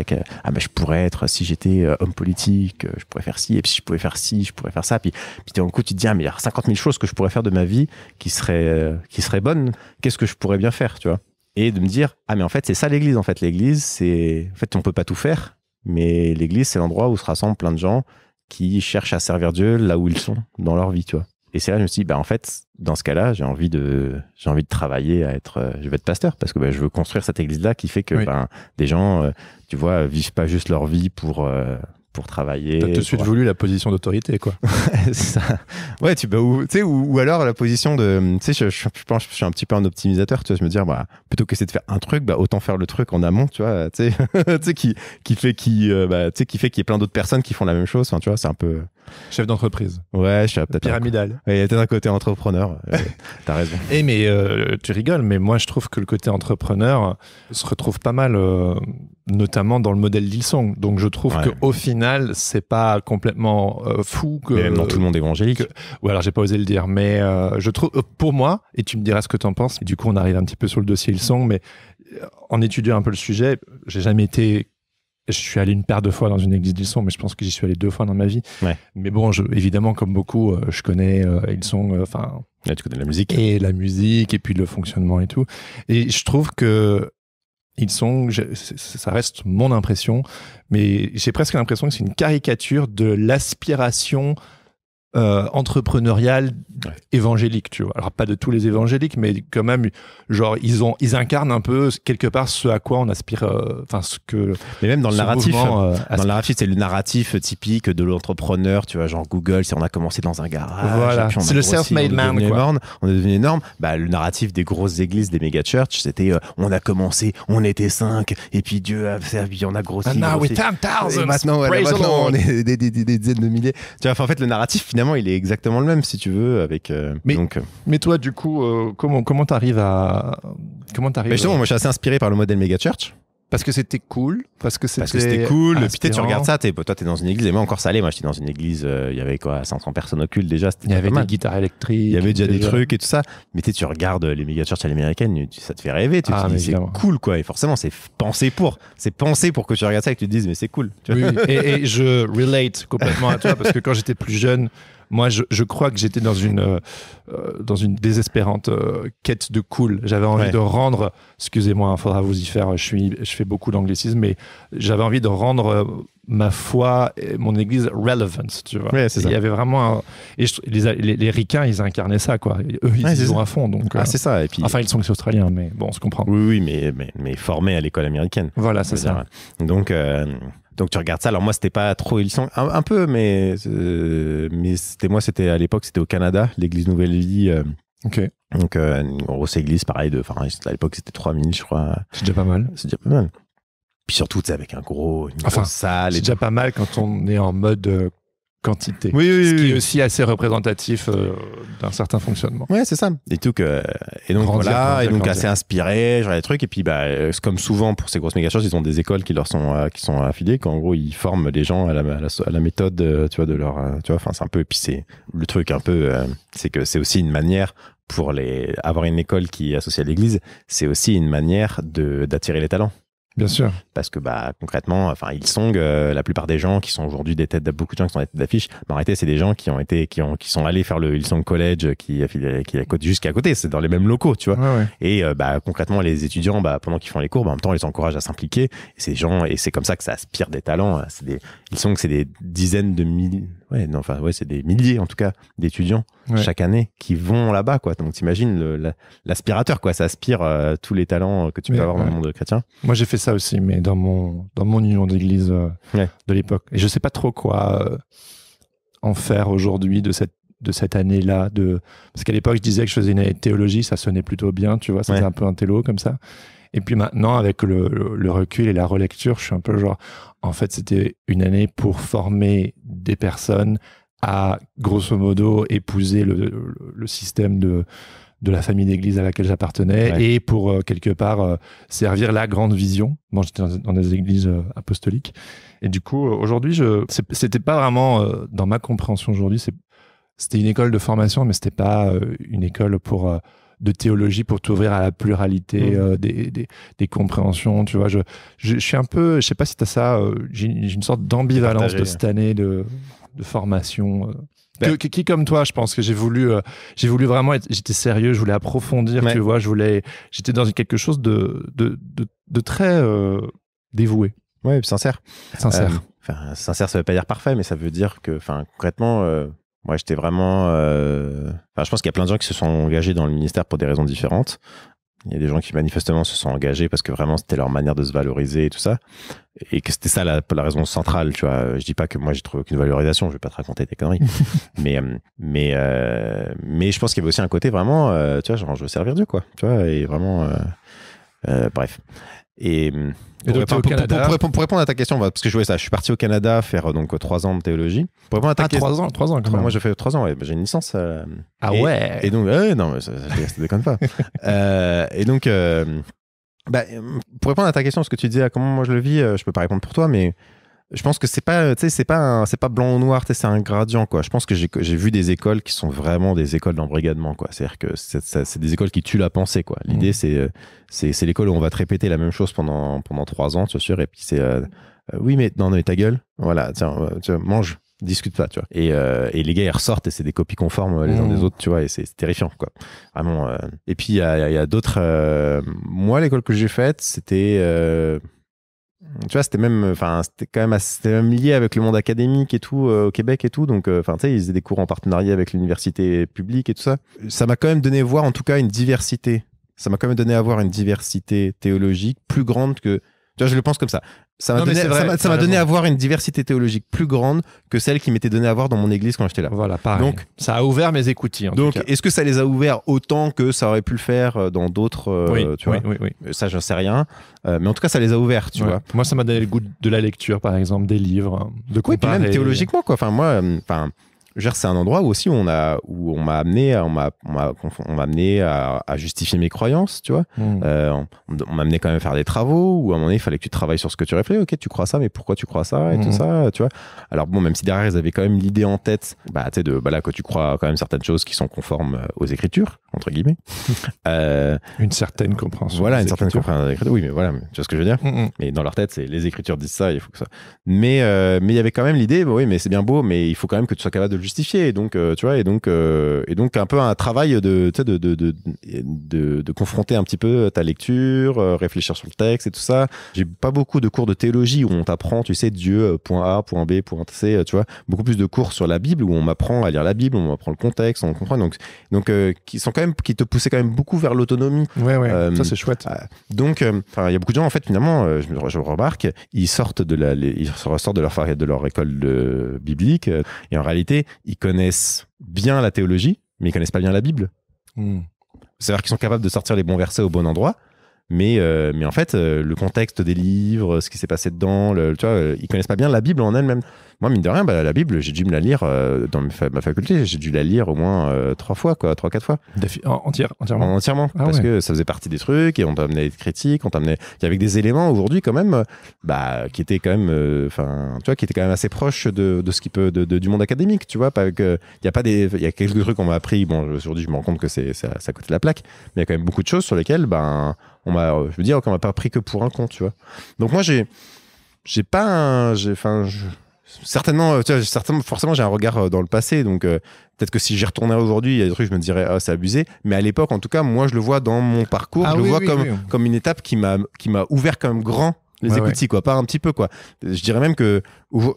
je pourrais être, si j'étais homme politique, je pourrais faire ci, et puis si je pouvais faire ci, je pourrais faire ça. Puis d'un coup, tu te dis, mais il y a 50 000 choses que je pourrais faire de ma vie qui seraient bonnes. Qu'est-ce que je pourrais bien faire, tu vois? Et de me dire, mais en fait, c'est ça l'église. En fait, l'église, en fait, on peut pas tout faire, mais l'église, c'est l'endroit où se rassemblent plein de gens qui cherchent à servir Dieu là où ils sont dans leur vie, tu vois. Et c'est là, je me suis dit, en fait, dans ce cas-là, j'ai envie de travailler je vais être pasteur, parce que je veux construire cette église-là qui fait que des gens, tu vois, vivent pas juste leur vie pour travailler. T'as tout de suite voulu la position d'autorité, quoi. Ça. Ouais, ou alors la position de, tu sais, je pense que je suis un petit peu un optimisateur, tu vois, je me dis, plutôt que c'est de faire un truc, autant faire le truc en amont, tu vois, tu sais, qui fait qu'il y ait plein d'autres personnes qui font la même chose, enfin, tu vois, c'est un peu... Chef d'entreprise. Ouais, je suis peut-être pyramidal. Il y a peut-être un côté entrepreneur. T'as raison. Mais tu rigoles, mais moi je trouve que le côté entrepreneur se retrouve pas mal, notamment dans le modèle d'Hillsong. Donc je trouve qu'au final, c'est pas complètement fou que. Mais même dans tout le monde évangélique. Ouais, alors j'ai pas osé le dire, mais je trouve, pour moi, et tu me diras ce que t'en penses. Et du coup, on arrive un petit peu sur le dossier Hillsong, mais en étudiant un peu le sujet, j'ai jamais été. Je suis allé une paire de fois dans une église d'Hillsong, mais je pense que j'y suis allé 2 fois dans ma vie. Ouais. Mais bon, évidemment, comme beaucoup, je connais Hillsong, tu connais la musique. Et la musique, et puis le fonctionnement et tout. Et je trouve que Hillsong, ça reste mon impression, mais j'ai presque l'impression que c'est une caricature de l'aspiration entrepreneuriale évangélique, tu vois. Alors pas de tous les évangéliques, mais quand même, genre ils incarnent un peu quelque part ce à quoi on aspire, ce que. Mais même dans le narratif, c'est le narratif typique de l'entrepreneur, tu vois, genre Google, si on a commencé dans un garage, voilà, c'est le self-made man, quoi. On est devenu énorme. Le narratif des grosses églises, des méga church, c'était on a commencé, on était 5, et puis Dieu a servi, on a grossi. And now we're 10,000. Maintenant, on est des dizaines de milliers. Tu vois, en fait, le narratif finalement, il est exactement le même, si tu veux, avec. Mais toi, du coup, comment t'arrives à. Justement, moi, je suis assez inspiré par le modèle méga church. Parce que c'était cool, parce que c'était cool, puis tu inspirant. regardes ça, toi t'es dans une église, et moi encore ça allait, moi j'étais dans une église, il y avait quoi, 500 personnes occultes déjà, Il y avait pas mal. des guitares électriques. Il y avait déjà des trucs et tout ça, mais tu regardes les méga churches à l'américaine, ça te fait rêver, tu te dis c'est cool quoi, et forcément c'est pensé pour que tu regardes ça et que tu te dises mais c'est cool. Tu vois. Oui, et je relate complètement à toi, parce que quand j'étais plus jeune, moi, je crois que j'étais dans une désespérante quête de cool. J'avais envie de rendre, excusez-moi, il faudra vous y faire, je fais beaucoup d'anglicisme, mais j'avais envie de rendre ma foi et mon église relevant, tu vois. Ouais, c'est ça. Il y avait vraiment les ricains, ils incarnaient ça, quoi. Et eux, ils y vont à fond. Donc, c'est ça. Et puis, enfin, ils sont aussi australiens, mais bon, on se comprend. Oui, mais formés à l'école américaine. Voilà, c'est ça. Donc tu regardes ça. Alors moi c'était pas trop Hillsong, un peu, mais c'était à l'époque c'était au Canada, l'église Nouvelle Vie. Ok. Donc une grosse église, pareil à l'époque c'était 3000 je crois. C'est déjà pas mal. Puis surtout avec une grosse salle. C'est déjà pas mal quand on est en mode quantité. Oui, ce qui est aussi assez représentatif d'un certain fonctionnement. Ouais, c'est ça. Et donc grandir, assez inspiré, genre les trucs. Et puis comme souvent pour ces grosses méga churches, ils ont des écoles qui sont affiliées, qu'en gros ils forment les gens à la méthode, tu vois, de leur, tu vois. Enfin c'est un peu. Et puis c'est le truc un peu, c'est que c'est aussi une manière pour avoir une école qui est associée à l'église, c'est aussi une manière d'attirer les talents. Bien sûr. Parce que concrètement, enfin Hillsong, la plupart des gens qui sont aujourd'hui beaucoup de gens qui sont des têtes d'affiche, mais en réalité c'est des gens qui sont allés faire le Hillsong College qui est juste à côté, c'est dans les mêmes locaux, tu vois. Ouais. Et concrètement les étudiants, pendant qu'ils font les cours, en même temps on les encourage à s'impliquer. Et ces gens, et c'est comme ça que ça aspire des talents. Hillsong, c'est des dizaines de milliers, c'est des milliers en tout cas d'étudiants chaque année qui vont là-bas, quoi. Donc t'imagines l'aspirateur, quoi. Ça aspire tous les talents que tu peux avoir dans le monde chrétien. Moi j'ai fait ça aussi, mais dans mon union d'église de l'époque. Et je sais pas trop quoi en faire aujourd'hui de cette année-là. Parce qu'à l'époque, je disais que je faisais une année de théologie, ça sonnait plutôt bien, tu vois, c'était un peu un télo comme ça. Et puis maintenant, avec le recul et la relecture, je suis un peu genre, en fait, c'était une année pour former des personnes à, grosso modo, épouser le système de la famille d'église à laquelle j'appartenais et pour, quelque part, servir la grande vision. Moi, j'étais dans des églises apostoliques. Et du coup, aujourd'hui, c'était pas vraiment, dans ma compréhension aujourd'hui, c'était une école de formation, mais c'était pas une école de théologie pour t'ouvrir à la pluralité des compréhensions, tu vois. Je suis un peu, je sais pas si t'as ça, j'ai une sorte d'ambivalence de cette année de formation. Qui comme toi, je pense que j'ai voulu vraiment j'étais sérieux, je voulais approfondir, tu vois, j'étais dans quelque chose de très dévoué. Ouais, et puis sincère. Sincère, ça veut pas dire parfait, mais ça veut dire que, concrètement, moi, j'étais vraiment. Je pense qu'il y a plein de gens qui se sont engagés dans le ministère pour des raisons différentes. Il y a des gens qui manifestement se sont engagés parce que vraiment c'était leur manière de se valoriser et tout ça. Et que c'était ça la raison centrale, tu vois. Je dis pas que moi j'ai trouvé aucune valorisation, je vais pas te raconter des conneries. mais je pense qu'il y avait aussi un côté vraiment, tu vois, genre je veux servir Dieu, quoi. Tu vois, et vraiment. Bref. Et pour répondre à ta question, parce que je suis parti au Canada faire donc 3 ans de théologie. Pour répondre à ta question, 3 ans quand même. Moi j'ai fait 3 ans, j'ai une licence. Ouais. Et donc, non, mais ça déconne pas. Et donc, pour répondre à ta question, ce que tu disais, comment moi je le vis, je peux pas répondre pour toi, mais je pense que c'est pas blanc ou noir, c'est un gradient, quoi. Je pense que j'ai vu des écoles qui sont vraiment des écoles d'embrigadement, quoi. C'est-à-dire que c'est des écoles qui tuent la pensée, quoi. L'idée, c'est l'école où on va te répéter la même chose pendant 3 ans, tu vois, et puis c'est oui, mais non, mais ta gueule, voilà, tiens, mange, discute pas, tu vois. Et les gars, ils ressortent et c'est des copies conformes les uns des autres, tu vois, et c'est terrifiant, quoi. Vraiment. Et puis il y a d'autres. Moi, l'école que j'ai faite, c'était tu vois, c'était quand même lié avec le monde académique et tout, au Québec et tout. Donc, tu sais, ils faisaient des cours en partenariat avec l'université publique et tout ça. Ça m'a quand même donné à voir, en tout cas, une diversité. Ça m'a quand même donné à voir une diversité théologique plus grande que. Tu vois, je le pense comme ça. Ça m'a donné à voir une diversité théologique plus grande que celle qui m'était donnée à voir dans mon église quand j'étais là. Voilà, pareil. Donc, ça a ouvert mes écoutilles. Donc, est-ce que ça les a ouverts autant que ça aurait pu le faire dans d'autres oui, tu vois. Ça, j'en sais rien. Mais en tout cas, ça les a ouverts, tu vois. Moi, ça m'a donné le goût de la lecture, par exemple, des livres, de comparer. Oui, puis même théologiquement, quoi. Enfin, moi, c'est un endroit où aussi où on m'a amené à justifier mes croyances, tu vois. On m'a amené quand même à faire des travaux où à un moment donné, il fallait que tu travailles sur ce que tu réfléchis. Ok, tu crois ça, mais pourquoi tu crois ça et tout ça, tu vois. Alors bon, même si derrière ils avaient quand même l'idée en tête, tu sais, là, que tu crois quand même certaines choses qui sont conformes aux Écritures, entre guillemets. Une certaine compréhension. Voilà, une certaine compréhension des Écritures. Oui, mais voilà, tu vois ce que je veux dire. Mais dans leur tête, c'est les Écritures disent ça, il faut que ça. Mais il y avait quand même l'idée, oui, mais c'est bien beau, mais il faut quand même que tu sois capable de le justifier. Et donc, tu vois, et donc un peu un travail de confronter un petit peu ta lecture, réfléchir sur le texte et tout ça. J'ai pas beaucoup de cours de théologie où on t'apprend, tu sais, Dieu, point A, point B, point C, tu vois. Beaucoup plus de cours sur la Bible où on m'apprend à lire la Bible, on m'apprend le contexte, on comprend. Donc qui te poussaient quand même beaucoup vers l'autonomie. Ouais, ça c'est chouette. Donc, il y a beaucoup de gens, en fait, finalement, je remarque, ils ressortent de leur école biblique et en réalité, ils connaissent bien la théologie, mais ils connaissent pas bien la Bible. C'est-à-dire qu'ils sont capables de sortir les bons versets au bon endroit, mais en fait, le contexte des livres, ce qui s'est passé dedans, tu vois, ils connaissent pas bien la Bible en elle-même. Moi, mine de rien, la Bible, j'ai dû me la lire dans ma faculté, j'ai dû la lire au moins 3-4 fois. Entièrement. Parce que ça faisait partie des trucs et on t'amenait des critiques, il y avait des éléments aujourd'hui quand même, qui étaient quand même, tu vois, qui étaient quand même assez proches de ce qui peut, du monde académique, tu vois, pas que, il y a quelques trucs qu'on m'a appris, bon, aujourd'hui, je me rends compte que c'est à côté de la plaque, mais il y a quand même beaucoup de choses sur lesquelles, qu'on m'a pas pris que pour un con, tu vois. Donc moi, certainement, forcément, j'ai un regard dans le passé, donc peut-être que si j'y retournais aujourd'hui, il y a des trucs, je me dirais, c'est abusé. Mais à l'époque, en tout cas, moi, je le vois dans mon parcours, comme une étape qui m'a ouvert quand même grand les écoutilles, quoi, pas un petit peu, quoi. Je dirais même que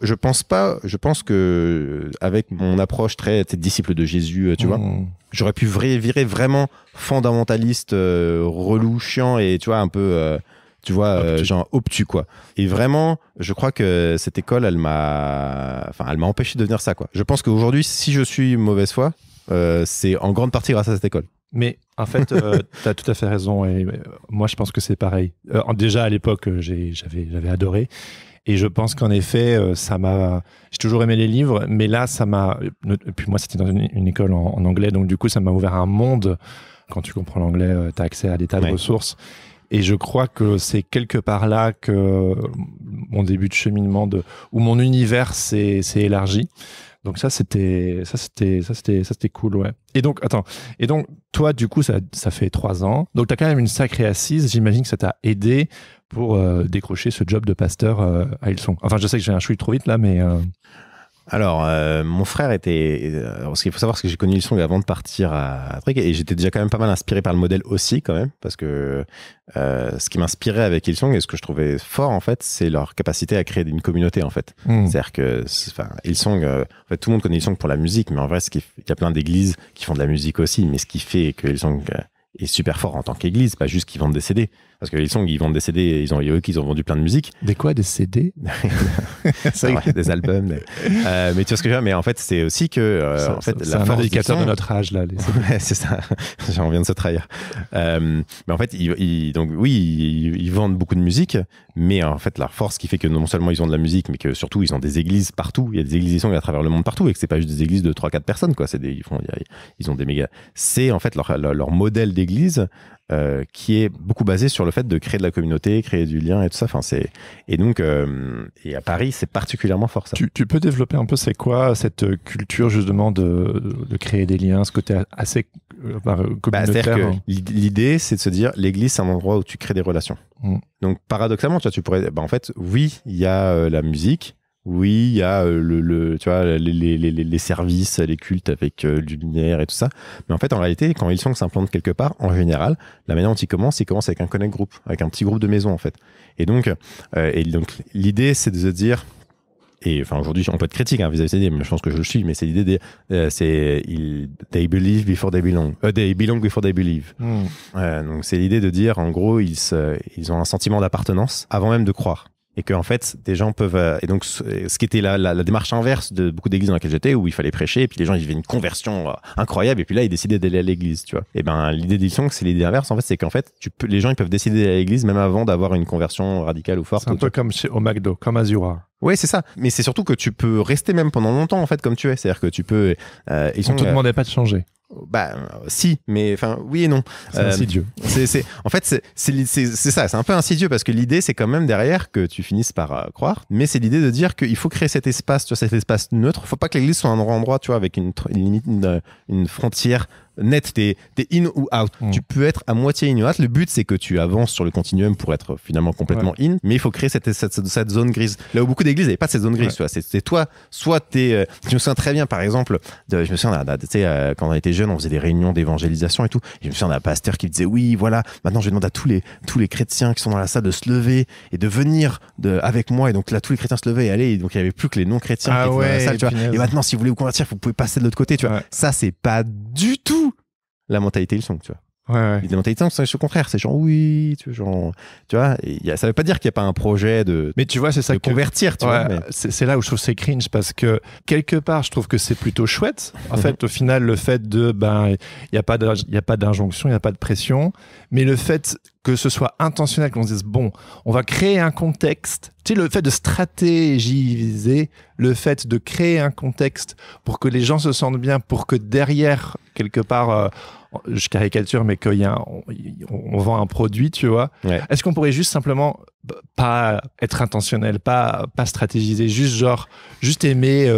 je pense que avec mon approche très disciple de Jésus, tu vois, j'aurais pu virer vraiment fondamentaliste, relou, chiant et tu vois un peu. Tu vois, genre obtus, quoi. Et vraiment, je crois que cette école, elle m'a empêché de devenir ça, quoi. Je pense qu'aujourd'hui, si je suis mauvaise foi, c'est en grande partie grâce à cette école. Mais en fait, tu as tout à fait raison. Et moi, je pense que c'est pareil. Déjà, à l'époque, j'avais adoré. Et je pense qu'en effet, j'ai toujours aimé les livres, mais là, et puis moi, c'était dans une école en anglais, donc du coup, ça m'a ouvert un monde. Quand tu comprends l'anglais, tu as accès à des tas de ressources. Et je crois que c'est quelque part là que mon début de cheminement où mon univers s'est élargi. Donc ça c'était cool, ouais. Et donc toi du coup ça fait 3 ans. Donc tu as quand même une sacrée assise, j'imagine que ça t'a aidé pour décrocher ce job de pasteur à Hillsong. Enfin, je sais que j'ai un chouï trop vite là, mais Alors, mon frère ce qu'il faut savoir, c'est que j'ai connu Hillsong avant de partir à Truc, et j'étais déjà quand même pas mal inspiré par le modèle aussi, quand même, parce que ce qui m'inspirait avec Hillsong et ce que je trouvais fort, en fait, c'est leur capacité à créer une communauté, en fait. C'est-à-dire que, Hillsong, en fait, tout le monde connaît Hillsong pour la musique, mais en vrai, il y a plein d'églises qui font de la musique aussi, mais ce qui fait que Hillsong est super fort en tant qu'église, pas juste qu'ils vendent des CD. Parce que Hillsong, ils vendent des CD, ils ont vendu plein de musique. Des quoi, des CD? C'est vrai, des albums. Mais tu vois ce que je veux dire? Mais en fait, c'est aussi que c'est un indicateur de notre âge, là. Ouais, c'est ça. J'en viens de se trahir. Mais en fait, ils vendent beaucoup de musique, mais en fait, leur force qui fait que non seulement ils ont de la musique, mais que surtout, ils ont des églises partout. Il y a des églises Hillsong à travers le monde partout, et que c'est pas juste des églises de 3-4 personnes, quoi. Ils ont des méga. C'est en fait leur modèle d'église. Qui est beaucoup basé sur le fait de créer de la communauté, créer du lien et tout ça. Et donc, et à Paris, c'est particulièrement fort ça. Tu peux développer un peu, c'est quoi cette culture justement de créer des liens, ce côté assez communautaire? L'idée, c'est de se dire, l'église, c'est un endroit où tu crées des relations. Donc, paradoxalement, tu pourrais, en fait, oui, il y a la musique. Oui, il y a tu vois, les services, les cultes avec du luminaire et tout ça. Mais en fait, en réalité, quand Hillsong s'implantent quelque part, en général, la manière dont ils commencent avec un connect group, avec un petit groupe de maison, en fait. Et donc l'idée, c'est de se dire, et enfin, aujourd'hui, on peut être critique vis-à-vis de ça, mais je pense que je le suis, mais c'est l'idée they believe before they belong. They belong before they believe. Donc, c'est l'idée de dire, en gros, ils ont un sentiment d'appartenance avant même de croire. Et que en fait des gens peuvent et donc ce qui était la démarche inverse de beaucoup d'églises dans lesquelles j'étais, où il fallait prêcher et puis les gens ils vivaient une conversion incroyable et puis là ils décidaient d'aller à l'église, tu vois. Et l'idée d'Hillsong, c'est l'idée inverse, en fait, c'est qu'en fait les gens ils peuvent décider d'aller à l'église même avant d'avoir une conversion radicale ou forte. C'est un peu comme au McDo, comme Azura. Oui, c'est ça. Mais c'est surtout que tu peux rester même pendant longtemps, en fait, comme tu es. C'est-à-dire que tu peux. On te demandait pas de changer. Bah, si, mais enfin, oui et non. C'est insidieux. En fait, c'est ça, c'est un peu insidieux parce que l'idée, c'est quand même derrière que tu finisses par croire. Mais c'est l'idée de dire qu'il faut créer cet espace, tu vois, cet espace neutre. Faut pas que l'église soit un endroit, tu vois, avec une limite, une frontière nette. T'es in ou out. Tu peux être à moitié in ou out. Le but, c'est que tu avances sur le continuum pour être finalement complètement in. Mais il faut créer cette zone grise. Là où beaucoup d'églises n'avaient pas cette zone grise, tu vois. C'est toi, soit t'es. Je me souviens très bien, par exemple, je me souviens, tu sais, quand on était jeunes, on faisait des réunions d'évangélisation et tout. Et je me souviens d'un pasteur qui disait, oui, voilà, maintenant je demande à tous les chrétiens qui sont dans la salle de se lever et de venir avec moi. Et donc là, tous les chrétiens se levaient et allaient. Et donc il n'y avait plus que les non-chrétiens qui étaient dans la salle, tu vois. Et maintenant, si vous voulez vous convertir, vous pouvez passer de l'autre côté, tu vois. Ça, c'est pas du tout la mentalité Hillsong, tu vois. Ouais. La mentalité, c'est au contraire, c'est genre oui, tu vois, ça veut pas dire qu'il n'y a pas un projet de. Mais tu vois, c'est ça de convertir, tu vois. Mais... C'est là où je trouve c'est cringe parce que quelque part, je trouve que c'est plutôt chouette. En fait, au final, le fait de il y a pas d'injonction, il y a pas de pression, mais le fait que ce soit intentionnel, qu'on se dise bon, on va créer un contexte. Tu sais, le fait de stratégiser, le fait de créer un contexte pour que les gens se sentent bien, pour que derrière, quelque part, je caricature, mais on vend un produit, tu vois. Ouais. Est-ce qu'on pourrait juste simplement pas être intentionnel, pas stratégiser, juste aimer,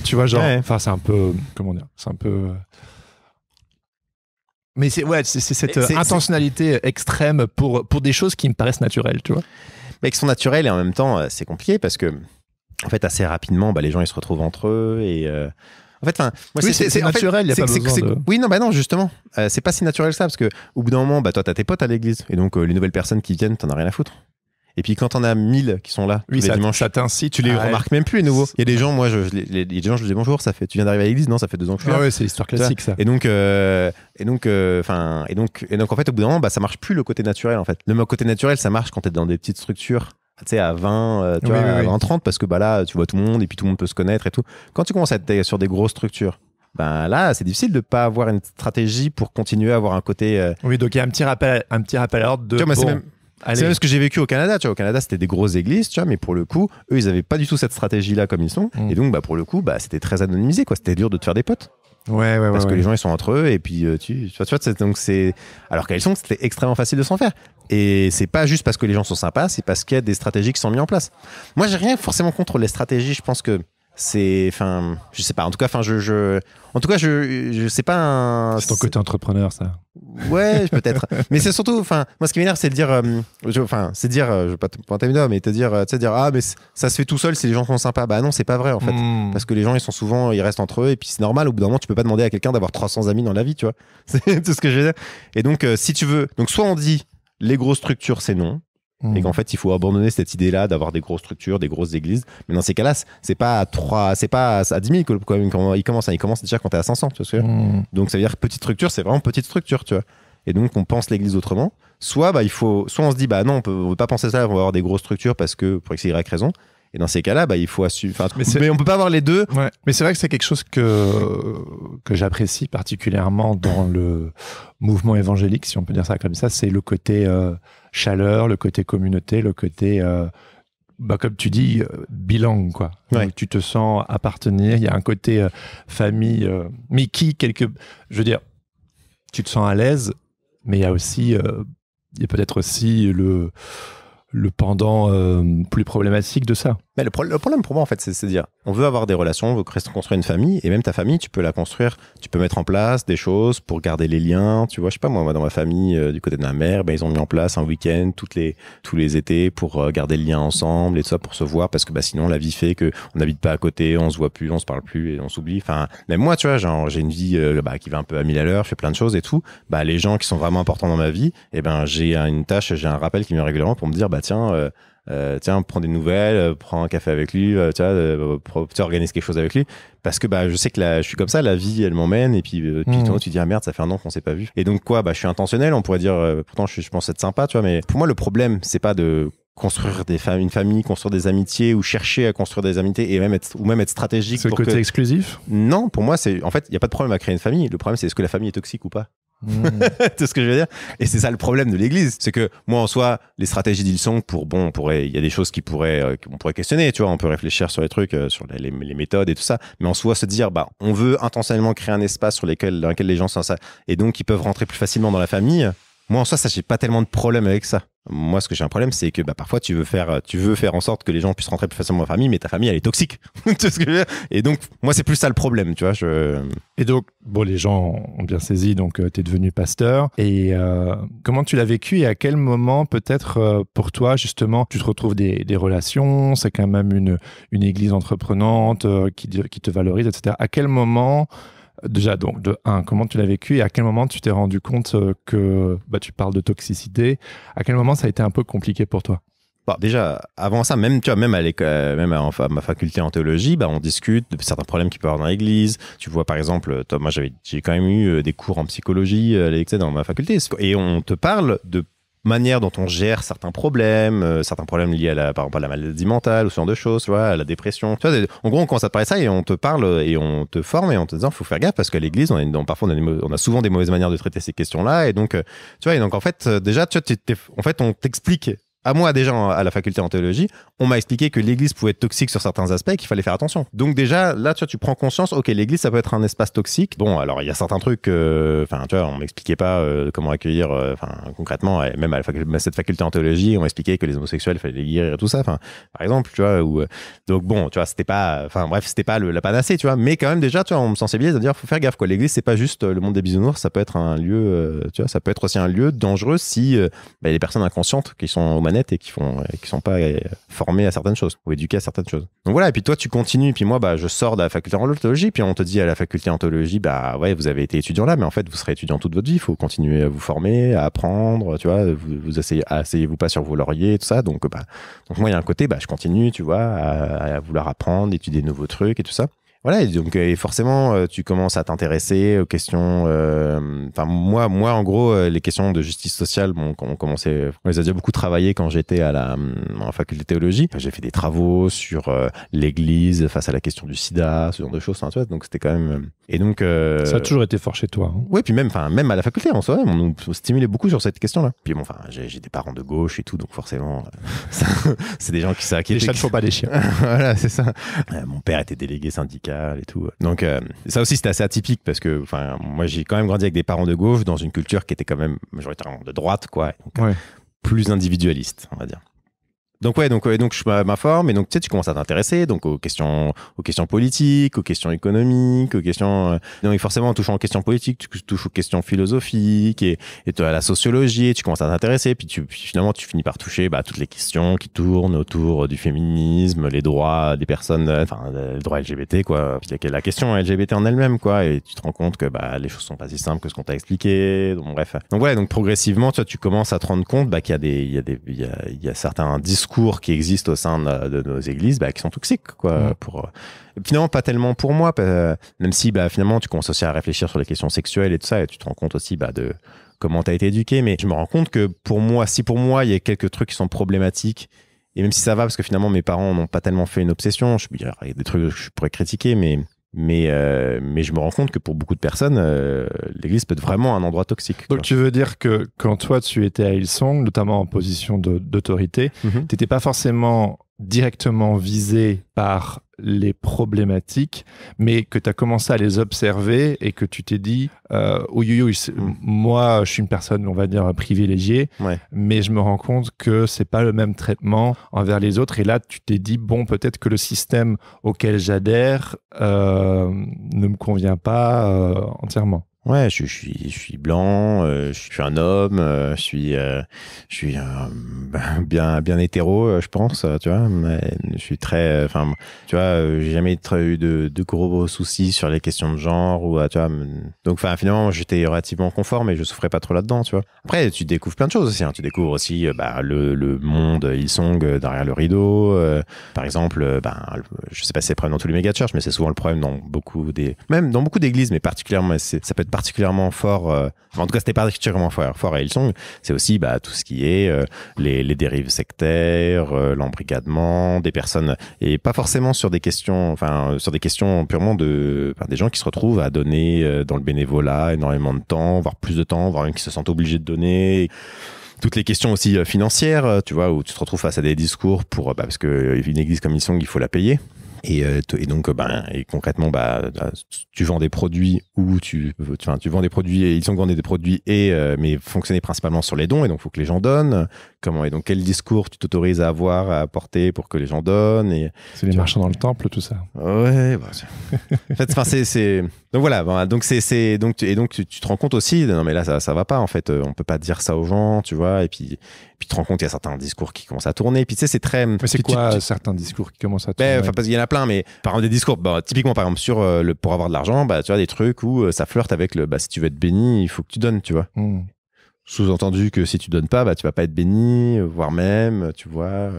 tu vois, c'est un peu, comment dire, c'est un peu. Mais c'est cette intentionnalité extrême pour des choses qui me paraissent naturelles, tu vois. Mais qui sont naturelles et en même temps, c'est compliqué parce que, en fait, assez rapidement, les gens ils se retrouvent entre eux et. En fait, moi, c'est naturel, il n'y a pas besoin de... Oui, non, justement. C'est pas si naturel que ça, parce qu'au bout d'un moment, toi, t'as tes potes à l'église. Et donc, les nouvelles personnes qui viennent, t'en as rien à foutre. Et puis, quand t'en as 1000 qui sont là, tous les dimanches, ça t'incite. Tu les remarques même plus, les nouveaux. Il y a des gens, moi, je dis bonjour, tu viens d'arriver à l'église? Non, ça fait 2 ans que je suis là. Ouais, c'est l'histoire classique, ça. Et donc, en fait, au bout d'un moment, ça marche plus le côté naturel, en fait. Le côté naturel, ça marche quand t'es dans des petites structures. Tu sais, à 20, à 20, 30, parce que là, tu vois tout le monde et puis tout le monde peut se connaître et tout. Quand tu commences à être sur des grosses structures, là, c'est difficile de ne pas avoir une stratégie pour continuer à avoir un côté. Oui, donc il y a un petit rappel à l'ordre de. C'est même ce que j'ai vécu au Canada. Tu vois, au Canada, c'était des grosses églises, tu vois, mais pour le coup, eux, ils n'avaient pas du tout cette stratégie-là comme ils sont. Et donc, pour le coup, c'était très anonymisé, quoi. C'était dur de te faire des potes. Parce que les gens, ils sont entre eux et puis tu vois, donc c'est. Alors qu'à Hillsong, c'était extrêmement facile de s'en faire. Et c'est pas juste parce que les gens sont sympas, c'est parce qu'il y a des stratégies qui sont mises en place. Moi, j'ai rien forcément contre les stratégies. Je pense que c'est, je sais pas. En tout cas, je sais pas. C'est ton côté entrepreneur, ça. Ouais, peut-être. Mais c'est surtout, moi, ce qui m'énerve, c'est de dire, je vais pas te pointer une mais te dire, ah, mais ça se fait tout seul si les gens sont sympas. Bah non, c'est pas vrai, en fait. Parce que les gens, ils restent entre eux, et puis c'est normal, au bout d'un moment, tu peux pas demander à quelqu'un d'avoir 300 amis dans la vie, tu vois. C'est tout ce que je veux dire. Et donc, si tu veux, soit on dit, les grosses structures, c'est non. Et qu'en fait, il faut abandonner cette idée-là d'avoir des grosses structures, des grosses églises. Mais dans ces cas-là, c'est pas à 10 000 quand il commence déjà quand t'es à 500, tu vois. Donc, ça veut dire petite structure, c'est vraiment petite structure, tu vois. Et donc, on pense l'église autrement. Soit on se dit, non, on peut pas penser ça, on va avoir des grosses structures parce que, pour X, Y raison. Et dans ces cas-là, il faut assumer. Mais on peut pas avoir les deux. Ouais. Mais c'est vrai que c'est quelque chose que j'apprécie particulièrement dans le mouvement évangélique, si on peut dire ça comme ça. C'est le côté chaleur, le côté communauté, le côté, comme tu dis, bilingue, quoi. Ouais. Donc, tu te sens appartenir. Il y a un côté famille, mais je veux dire, tu te sens à l'aise, mais il y a aussi, il y a peut-être aussi le pendant plus problématique de ça. Mais le problème pour moi, en fait, c'est de dire, on veut avoir des relations, on veut construire une famille, et même ta famille, tu peux la construire, tu peux mettre en place des choses pour garder les liens, tu vois, je sais pas, moi dans ma famille, du côté de ma mère, ils ont mis en place un week-end tous les étés pour garder le lien ensemble et tout ça, pour se voir, parce que sinon la vie fait que on n'habite pas à côté, on se voit plus, on se parle plus et on s'oublie. Même moi, tu vois, j'ai une vie qui va un peu à 1000 à l'heure, je fais plein de choses et tout. Les gens qui sont vraiment importants dans ma vie, j'ai une tâche, j'ai un rappel qui me vient régulièrement pour me dire, tiens, prends des nouvelles, prends un café avec lui, tu organises quelque chose avec lui, parce que je sais que je suis comme ça, la vie elle m'emmène, et puis tu dis, ah merde, ça fait 1 an qu'on s'est pas vu, et donc je suis intentionnel, on pourrait dire, pourtant je pense être sympa, tu vois, mais pour moi le problème c'est pas de construire une famille, construire des amitiés, ou chercher à construire des amitiés, et même être stratégique. C'est le côté exclusif. Non, pour moi, en fait, il n'y a pas de problème à créer une famille. Le problème, c'est est-ce que la famille est toxique ou pas. C'est ce que je veux dire. Et c'est ça le problème de l'église. C'est que moi, en soi, les stratégies d'Hillsong, il y a des choses qu'on pourrait questionner, tu vois, on peut réfléchir sur les trucs, sur les méthodes et tout ça. Mais en soi, se dire, on veut intentionnellement créer un espace dans lequel les gens sont ça, et donc ils peuvent rentrer plus facilement dans la famille. Moi, en soi, ça, j'ai pas tellement de problème avec ça. Moi, ce que j'ai un problème, c'est que parfois, tu veux faire en sorte que les gens puissent rentrer plus facilement dans la famille, mais ta famille, elle est toxique. Tu sais ce que je veux dire ? Et donc, moi, c'est plus ça le problème, tu vois. Et donc, les gens ont bien saisi, donc tu es devenu pasteur. Et comment tu l'as vécu et à quel moment, peut-être, pour toi, justement, tu te retrouves des relations, c'est quand même une église entreprenante qui te valorise, etc. À quel moment... Déjà, donc, comment tu l'as vécu et à quel moment tu t'es rendu compte que tu parles de toxicité? À quel moment ça a été un peu compliqué pour toi? Déjà, avant ça, même à ma faculté en théologie, on discute de certains problèmes qu'il peut y avoir dans l'église. Tu vois, par exemple, moi, j'ai quand même eu des cours en psychologie dans ma faculté. Et on te parle de manière dont on gère certains problèmes liés par exemple à la maladie mentale ou ce genre de choses, tu vois, à la dépression. Tu vois, en gros, on commence à te parler de ça et on te parle et on te forme et on te dit, faut faire gaffe parce qu'à l'église, parfois, on a souvent des mauvaises manières de traiter ces questions-là. Et donc, tu vois, en fait, déjà, on t'explique. À moi, déjà, à la faculté en théologie, on m'a expliqué que l'église pouvait être toxique sur certains aspects et qu'il fallait faire attention. Donc déjà, là, tu prends conscience, ok, l'église, ça peut être un espace toxique. Bon, alors, il y a certains trucs, tu vois, on m'expliquait pas comment accueillir, concrètement, et même à cette faculté en théologie, on m'expliquait que les homosexuels, il fallait les guérir et tout ça, par exemple, tu vois, donc bon, tu vois, c'était pas la panacée, tu vois, mais quand même, déjà, tu vois, on me sensibilise à dire, faut faire gaffe, quoi. L'église, c'est pas juste le monde des bisounours, ça peut être un lieu, tu vois, ça peut être aussi un lieu dangereux si, il y a des personnes inconscientes qui sont aux manettes et qui sont pas formés à certaines choses ou éduqués à certaines choses. Donc voilà, et puis toi tu continues, puis moi je sors de la faculté en théologie, puis on te dit à la faculté en théologie, ouais, vous avez été étudiant là, mais en fait vous serez étudiant toute votre vie, il faut continuer à vous former, à apprendre, tu vois, vous asseyez-vous pas sur vos lauriers, tout ça. Donc moi il y a un côté, je continue, tu vois, à vouloir apprendre, étudier de nouveaux trucs et tout ça. Voilà, et donc forcément, tu commences à t'intéresser aux questions. Moi, en gros, les questions de justice sociale, on les a déjà beaucoup travaillé quand j'étais en faculté de théologie. J'ai fait des travaux sur l'Église face à la question du SIDA, ce genre de choses. Tu vois, donc c'était quand même. Et donc. Ça a toujours été fort chez toi. Hein. Oui, puis même à la faculté, en soi, on nous stimulait beaucoup sur cette question-là. Puis bon, j'ai des parents de gauche et tout, donc forcément, c'est des gens qui les chats ne font pas des chiens. Voilà, c'est ça. Mon père était délégué syndical et tout. Donc ça aussi c'était assez atypique parce que moi j'ai quand même grandi avec des parents de gauche dans une culture qui était quand même majoritairement de droite, quoi. Donc, plus individualiste, on va dire. Donc je m'informe et donc tu sais, tu commences à t'intéresser donc aux questions politiques, aux questions économiques, aux questions donc forcément en touchant aux questions politiques, tu touches aux questions philosophiques et à la sociologie, et tu commences à t'intéresser, puis finalement tu finis par toucher toutes les questions qui tournent autour du féminisme, les droits des personnes, les droits LGBT, quoi. Puis il y a la question LGBT en elle-même, quoi, et tu te rends compte que les choses sont pas si simples que ce qu'on t'a expliqué. Donc bref. Donc voilà, donc progressivement tu commences à te rendre compte qu'il y a certains discours qui existent au sein de nos églises qui sont toxiques, quoi. Finalement pas tellement pour moi, même si finalement tu commences aussi à réfléchir sur les questions sexuelles et tout ça, et tu te rends compte aussi de comment tu as été éduqué, mais je me rends compte que pour moi il y a quelques trucs qui sont problématiques, et même si ça va parce que finalement mes parents n'ont pas tellement fait une obsession, il y a des trucs que je pourrais critiquer, mais je me rends compte que pour beaucoup de personnes, l'église peut être vraiment un endroit toxique. Donc tu veux dire que quand toi tu étais à Hillsong, notamment en position d'autorité, tu n'étais pas forcément directement visé par les problématiques, mais que tu as commencé à les observer et que tu t'es dit moi je suis une personne, on va dire, privilégiée, mais je me rends compte que c'est pas le même traitement envers les autres, et là tu t'es dit peut-être que le système auquel j'adhère ne me convient pas entièrement. Ouais, je suis blanc, je suis un homme, je suis bien hétéro, je pense, tu vois. Mais je suis très, tu vois, j'ai jamais eu de gros soucis sur les questions de genre ou, tu vois. Donc, finalement, j'étais relativement conforme et je souffrais pas trop là-dedans, tu vois. Après, tu découvres plein de choses aussi. Hein. Tu découvres aussi, le monde Hillsong derrière le rideau. Par exemple, je sais pas si c'est le problème dans tous les méga church, mais c'est souvent le problème dans beaucoup d'églises, mais particulièrement, ça peut être particulièrement fort, en tout cas c'était particulièrement fort à Hillsong, c'est aussi tout ce qui est les dérives sectaires, l'embrigadement des personnes, et pas forcément sur des questions purement des gens qui se retrouvent à donner dans le bénévolat énormément de temps, voire plus de temps, voire même qui se sentent obligés de donner. Toutes les questions aussi financières, tu vois, où tu te retrouves face à des discours parce que une église comme Hillsong, il faut la payer. Et donc, et concrètement, tu vends des produits ou tu vends des produits et ils sont vendés des produits mais fonctionner principalement sur les dons, et donc il faut que les gens donnent. Et donc quel discours tu t'autorises à avoir, à apporter pour que les gens donnent, et c'est les marchands dans le temple, tout ça. Ouais, en fait, c'est donc voilà, donc tu te rends compte aussi, non mais là ça va pas en fait, on peut pas dire ça aux gens, tu vois, et puis tu te rends compte qu'il y a certains discours qui commencent à tourner, et puis tu sais c'est très. Mais c'est quoi certains discours qui commencent à tourner? Parce qu'il y en a plein, mais par exemple des discours, typiquement par exemple sur pour avoir de l'argent, tu vois, des trucs où ça flirte avec si tu veux être béni, il faut que tu donnes, tu vois. Sous-entendu que si tu donnes pas, tu vas pas être béni, voire même, tu vois.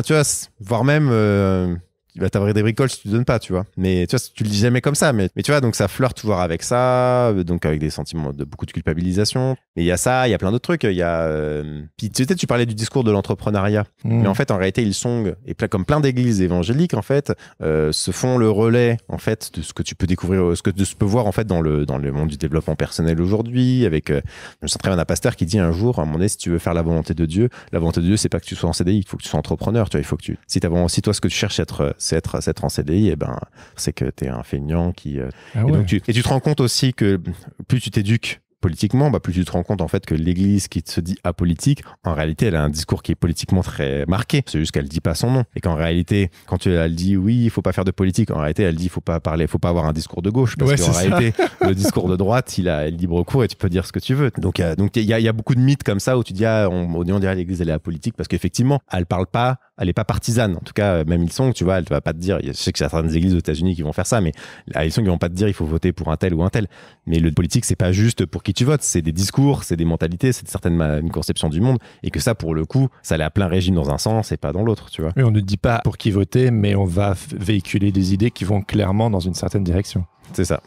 Tu vois, voire même, il va t'avoir des bricoles si tu donnes pas, tu vois. Mais tu vois, tu le dis jamais comme ça, mais tu vois, donc ça flirte toujours avec ça, donc avec des sentiments de beaucoup de culpabilisation. Mais il y a ça, il y a plein d'autres trucs. Il y a, puis tu parlais du discours de l'entrepreneuriat, mais en fait, en réalité, Hillsong, et comme plein d'églises évangéliques, en fait, se font le relais, en fait, de ce que tu peux découvrir, ce que tu peux voir, en fait, dans le monde du développement personnel aujourd'hui, avec, je me sens très bien un pasteur qui dit un jour, à un moment donné, si tu veux faire la volonté de Dieu, c'est pas que tu sois en CDI, il faut que tu sois entrepreneur, tu vois, il faut que si toi, ce que tu cherches c'est être en CDI, c'est que t'es un feignant qui. Et tu te rends compte aussi que plus tu t'éduques politiquement, plus tu te rends compte en fait que l'église qui se dit apolitique, en réalité, elle a un discours qui est politiquement très marqué. C'est juste qu'elle dit pas son nom. Et qu'en réalité, quand elle dit oui, il faut pas faire de politique, en réalité, elle dit faut pas avoir un discours de gauche, parce qu'en réalité, le discours de droite, il a libre cours et tu peux dire ce que tu veux. Donc il y a beaucoup de mythes comme ça où tu dis on dirait l'église elle est apolitique parce qu'effectivement, elle est pas partisane. En tout cas, même Hillsong, tu vois, elle va pas te dire. Je sais que y a certaines églises aux États-Unis qui vont faire ça, mais à Hillsong, ils vont pas te dire il faut voter pour un tel ou un tel. Mais le politique, c'est pas juste pour qui tu votes, c'est des discours, c'est des mentalités, c'est une conception du monde, et que ça, pour le coup, ça allait à plein régime dans un sens et pas dans l'autre, tu vois. Mais on ne dit pas pour qui voter, mais on va véhiculer des idées qui vont clairement dans une certaine direction. C'est ça.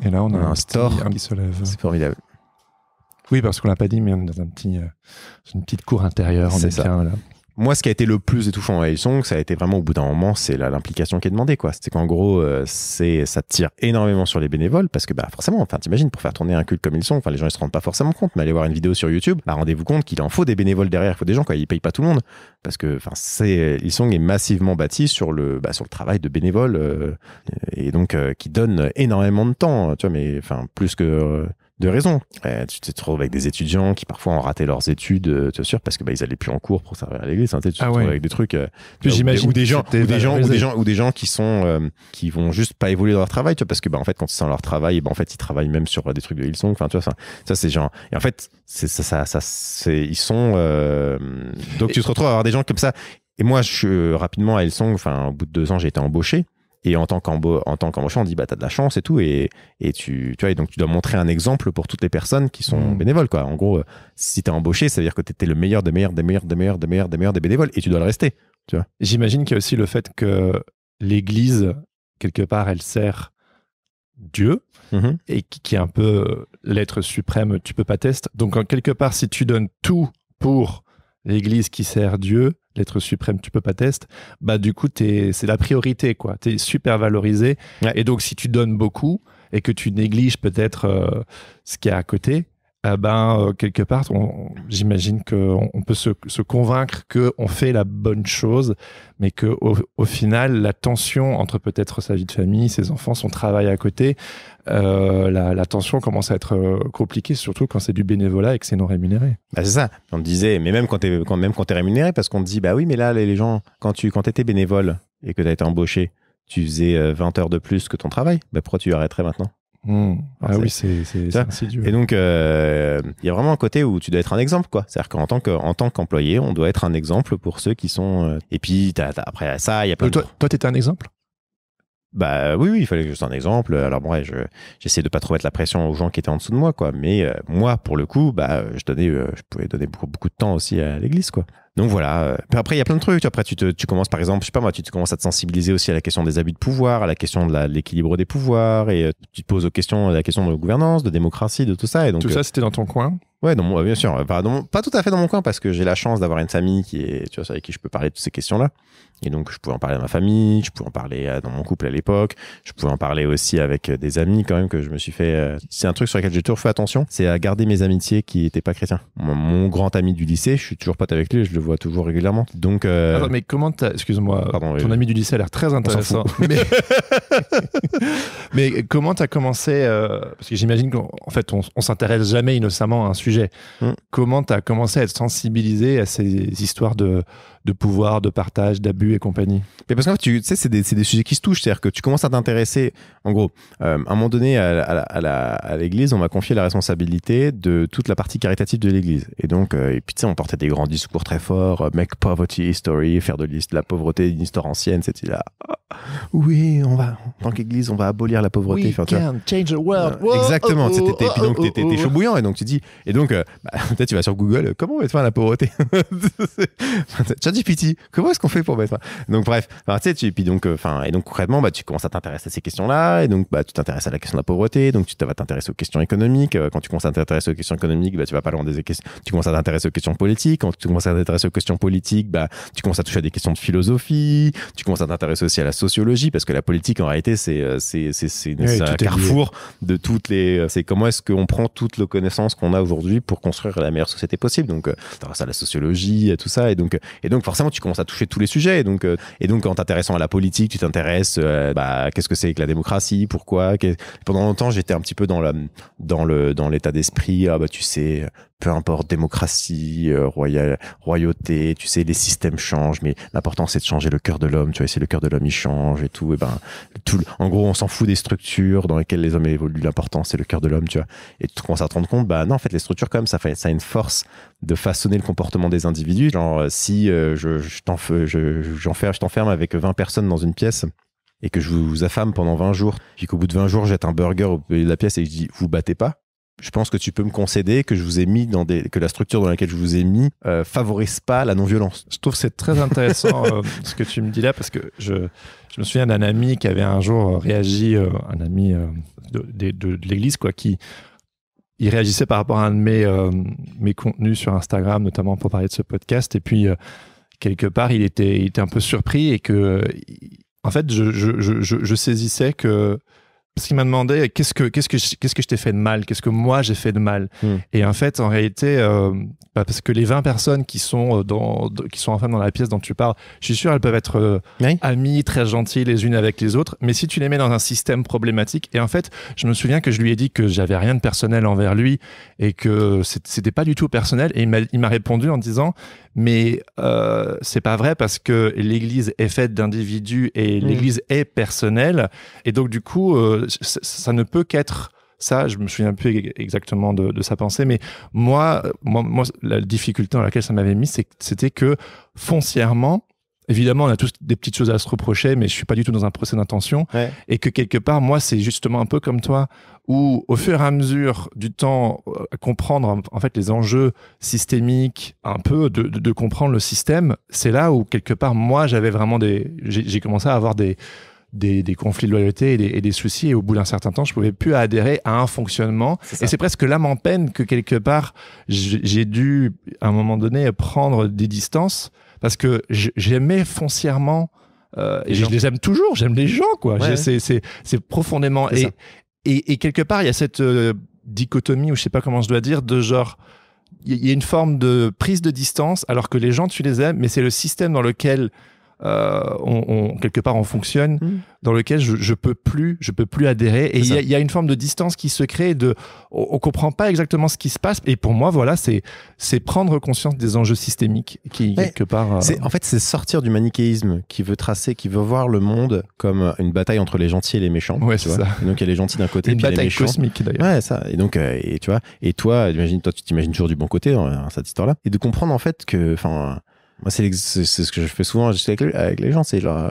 Et là, on a un store qui se lève. C'est formidable. Oui, parce qu'on l'a pas dit, mais on est dans une petite cour intérieure. C'est ça. Là. Moi, ce qui a été le plus étouffant à Hillsong, ça a été vraiment au bout d'un moment, c'est l'implication qui est demandée, quoi. C'est qu'en gros, ça tire énormément sur les bénévoles, parce que forcément, t'imagines, pour faire tourner un culte comme Hillsong, les gens ils se rendent pas forcément compte, mais allez voir une vidéo sur YouTube, rendez-vous compte qu'il en faut des bénévoles derrière, il faut des gens, quoi. Ils payent pas tout le monde, parce que Hillsong est massivement bâti sur le travail de bénévoles, et donc qui donne énormément de temps, tu vois, mais plus que de raison. Tu te retrouves avec des étudiants qui parfois ont raté leurs études, tu es sûr, parce que ils allaient plus en cours pour servir à l'église. Tu te retrouves avec des trucs. J'imagine ou des gens qui vont juste pas évoluer dans leur travail, tu vois, parce que en fait quand ils sont dans leur travail, en fait ils travaillent même sur des trucs de Hillsong. Tu vois, ça c'est genre. Et en fait ils sont. Donc tu te retrouves à avoir des gens comme ça. Et moi je suis rapidement à Hillsong. Au bout de 2 ans j'ai été embauché. Et en tant qu'embauché, on dit t'as de la chance et tout, et tu vois, et donc tu dois montrer un exemple pour toutes les personnes qui sont bénévoles, quoi. En gros, si t'es embauché, ça veut dire que t'étais le meilleur des bénévoles, et tu dois le rester, tu vois. J'imagine qu'il y a aussi le fait que l'Église, quelque part, elle sert Dieu, et qui est un peu l'être suprême, tu peux pas tester. Donc quelque part, si tu donnes tout pour l'Église qui sert Dieu, l'être suprême, tu peux pas tester, du coup, c'est la priorité, quoi. T'es super valorisé. Ouais. Et donc, si tu donnes beaucoup et que tu négliges peut-être ce qu'il y a à côté, quelque part, j'imagine qu'on peut se convaincre qu'on fait la bonne chose, mais qu'au final, la tension entre peut-être sa vie de famille, ses enfants, son travail à côté, la tension commence à être compliquée, surtout quand c'est du bénévolat et que c'est non rémunéré. C'est ça. On te disait, mais même quand t'es rémunéré, parce qu'on te dit, oui, mais là, les gens, quand t'étais bénévole et que t'as été embauché, tu faisais 20 heures de plus que ton travail, pourquoi tu arrêterais maintenant ? Oui, c'est insidieux. Et donc, il y a vraiment un côté où tu dois être un exemple, quoi. C'est-à-dire qu'en tant qu'employé, on doit être un exemple pour ceux qui sont. Et puis, après ça, il y a plein Toi, t'étais un exemple ? Bah oui, il fallait que je donne un exemple. Alors bon, ouais, j'essayais de pas trop mettre la pression aux gens qui étaient en dessous de moi, quoi. Mais moi, pour le coup, bah, je pouvais donner beaucoup de temps aussi à l'église, quoi. Donc voilà. Puis après, il y a plein de trucs. Après, tu commences, par exemple, je sais pas moi, tu commences à te sensibiliser aussi à la question des abus de pouvoir, à la question de l'équilibre des pouvoirs, et tu te poses la question de gouvernance, de démocratie, de tout ça. Et donc, tout ça, c'était dans ton coin? Ouais, bien sûr. Pas tout à fait dans mon coin parce que j'ai la chance d'avoir une famille tu vois, avec qui je peux parler de toutes ces questions-là. Et donc, je pouvais en parler à ma famille, je pouvais en parler dans mon couple à l'époque, je pouvais en parler aussi avec des amis quand même que je me suis fait. C'est un truc sur lequel j'ai toujours fait attention, c'est à garder mes amitiés qui n'étaient pas chrétiens. Mon grand ami du lycée, je suis toujours pote avec lui, je le vois toujours régulièrement. Donc, Attends, mais excuse-moi, ton ami du lycée a l'air très intéressant. Mais comment tu as commencé, parce que j'imagine qu'en fait, on s'intéresse jamais innocemment à un sujet. Comment tu as commencé à être sensibilisé à ces histoires de pouvoir, de partage, d'abus et compagnie? Mais parce qu'en fait, tu sais, c'est des sujets qui se touchent. C'est-à-dire que tu commences à t'intéresser, en gros, à un moment donné, à l'église, on m'a confié la responsabilité de toute la partie caritative de l'église. Et donc, et puis tu sais, on portait des grands discours très forts, Make Poverty History, faire de la pauvreté une histoire ancienne. C'était là, oui, en tant qu'église, on va abolir la pauvreté. We can change the world. Exactement. Puis donc, t'es chaud bouillant. Et donc, tu dis, peut-être tu vas sur Google, comment mettre fin à la pauvreté? ChatGPT, comment est-ce qu'on fait pour mettre? Donc bref, tu sais, puis donc, et donc concrètement, bah, tu commences à t'intéresser à ces questions-là, et donc bah, tu t'intéresses à la question de la pauvreté, donc tu vas t'intéresser aux questions économiques. Quand tu commences à t'intéresser aux questions économiques, bah, tu vas pas loin des questions. Tu commences à t'intéresser aux questions politiques. Quand tu commences à t'intéresser aux questions politiques, bah, tu commences à toucher à des questions de philosophie. Tu commences à t'intéresser aussi à la sociologie, parce que la politique en réalité, c'est un carrefour de toutes les. C'est comment est-ce qu'on prend toutes les connaissances qu'on a aujourd'hui pour construire la meilleure société possible. Donc, tu t'intéresses à la sociologie, à tout ça, et donc forcément, tu commences à toucher tous les sujets. Et donc en t'intéressant à la politique, tu t'intéresses qu'est-ce que c'est que la démocratie, pourquoi. Pendant longtemps, j'étais un petit peu dans l'état d'esprit, tu sais, peu importe, démocratie, royauté, tu sais, les systèmes changent, mais l'important c'est de changer le cœur de l'homme, tu vois, si le cœur de l'homme il change et tout, en gros, on s'en fout des structures dans lesquelles les hommes évoluent, l'important c'est le cœur de l'homme, tu vois. Et tu commences à te rendre compte, non, en fait, les structures quand même, ça a une force de façonner le comportement des individus. Genre, si je t'enferme avec 20 personnes dans une pièce et que je vous affame pendant 20 jours, puis qu'au bout de 20 jours, jette un burger au milieu de la pièce et je dis, vous battez pas, je pense que tu peux me concéder que je vous ai mis que la structure dans laquelle je vous ai mis favorise pas la non-violence. Je trouve que c'est très intéressant ce que tu me dis là, parce que je me souviens d'un ami qui avait un jour réagi, un ami de l'église, quoi, il réagissait par rapport à un de mes contenus sur Instagram, notamment pour parler de ce podcast, et puis quelque part il était un peu surpris, et que en fait je saisissais que, parce qu'il m'a demandé qu'est-ce que je t'ai fait de mal, qu'est-ce que moi j'ai fait de mal. Et en fait, en réalité, parce que les 20 personnes qui sont enfin dans la pièce dont tu parles, je suis sûr elles peuvent être amies, très gentilles les unes avec les autres, mais si tu les mets dans un système problématique, et en fait, je me souviens que je lui ai dit que j'avais rien de personnel envers lui et que c'était pas du tout personnel, et il m'a répondu en disant, mais c'est pas vrai, parce que l'église est faite d'individus et l'église est personnelle, et donc du coup ça ne peut qu'être ça. Je me souviens plus exactement de sa pensée, mais moi la difficulté dans laquelle ça m'avait mis, c'était que foncièrement, évidemment, on a tous des petites choses à se reprocher, mais je suis pas du tout dans un procès d'intention. Ouais. Et que quelque part, moi, c'est justement un peu comme toi, où au fur et à mesure du temps, comprendre en fait les enjeux systémiques, un peu de comprendre le système, c'est là où quelque part, moi, j'avais vraiment j'ai commencé à avoir des conflits de loyauté et des soucis, et au bout d'un certain temps, je pouvais plus adhérer à un fonctionnement. Et c'est presque l'âme en peine que quelque part, j'ai dû, à un moment donné, prendre des distances, parce que j'aimais foncièrement, et je les aime toujours, j'aime les gens, quoi. Ouais. C'est profondément... Et quelque part, il y a cette dichotomie, ou je sais pas comment je dois dire, de genre, il y a une forme de prise de distance, alors que les gens, tu les aimes, mais c'est le système dans lequel quelque part on fonctionne, dans lequel je peux plus adhérer, et il y a une forme de distance qui se crée, on comprend pas exactement ce qui se passe, et pour moi voilà, c'est prendre conscience des enjeux systémiques qui quelque part en fait c'est sortir du manichéisme qui veut voir le monde comme une bataille entre les gentils et les méchants, tu vois. Et donc il y a les gentils d'un côté, une puis bataille les méchants, cosmique d'ailleurs. Ouais, ça. Et donc et tu vois, et toi tu t'imagines toujours du bon côté dans cette histoire là, et de comprendre en fait que moi, c'est ce que je fais souvent avec les gens, c'est genre,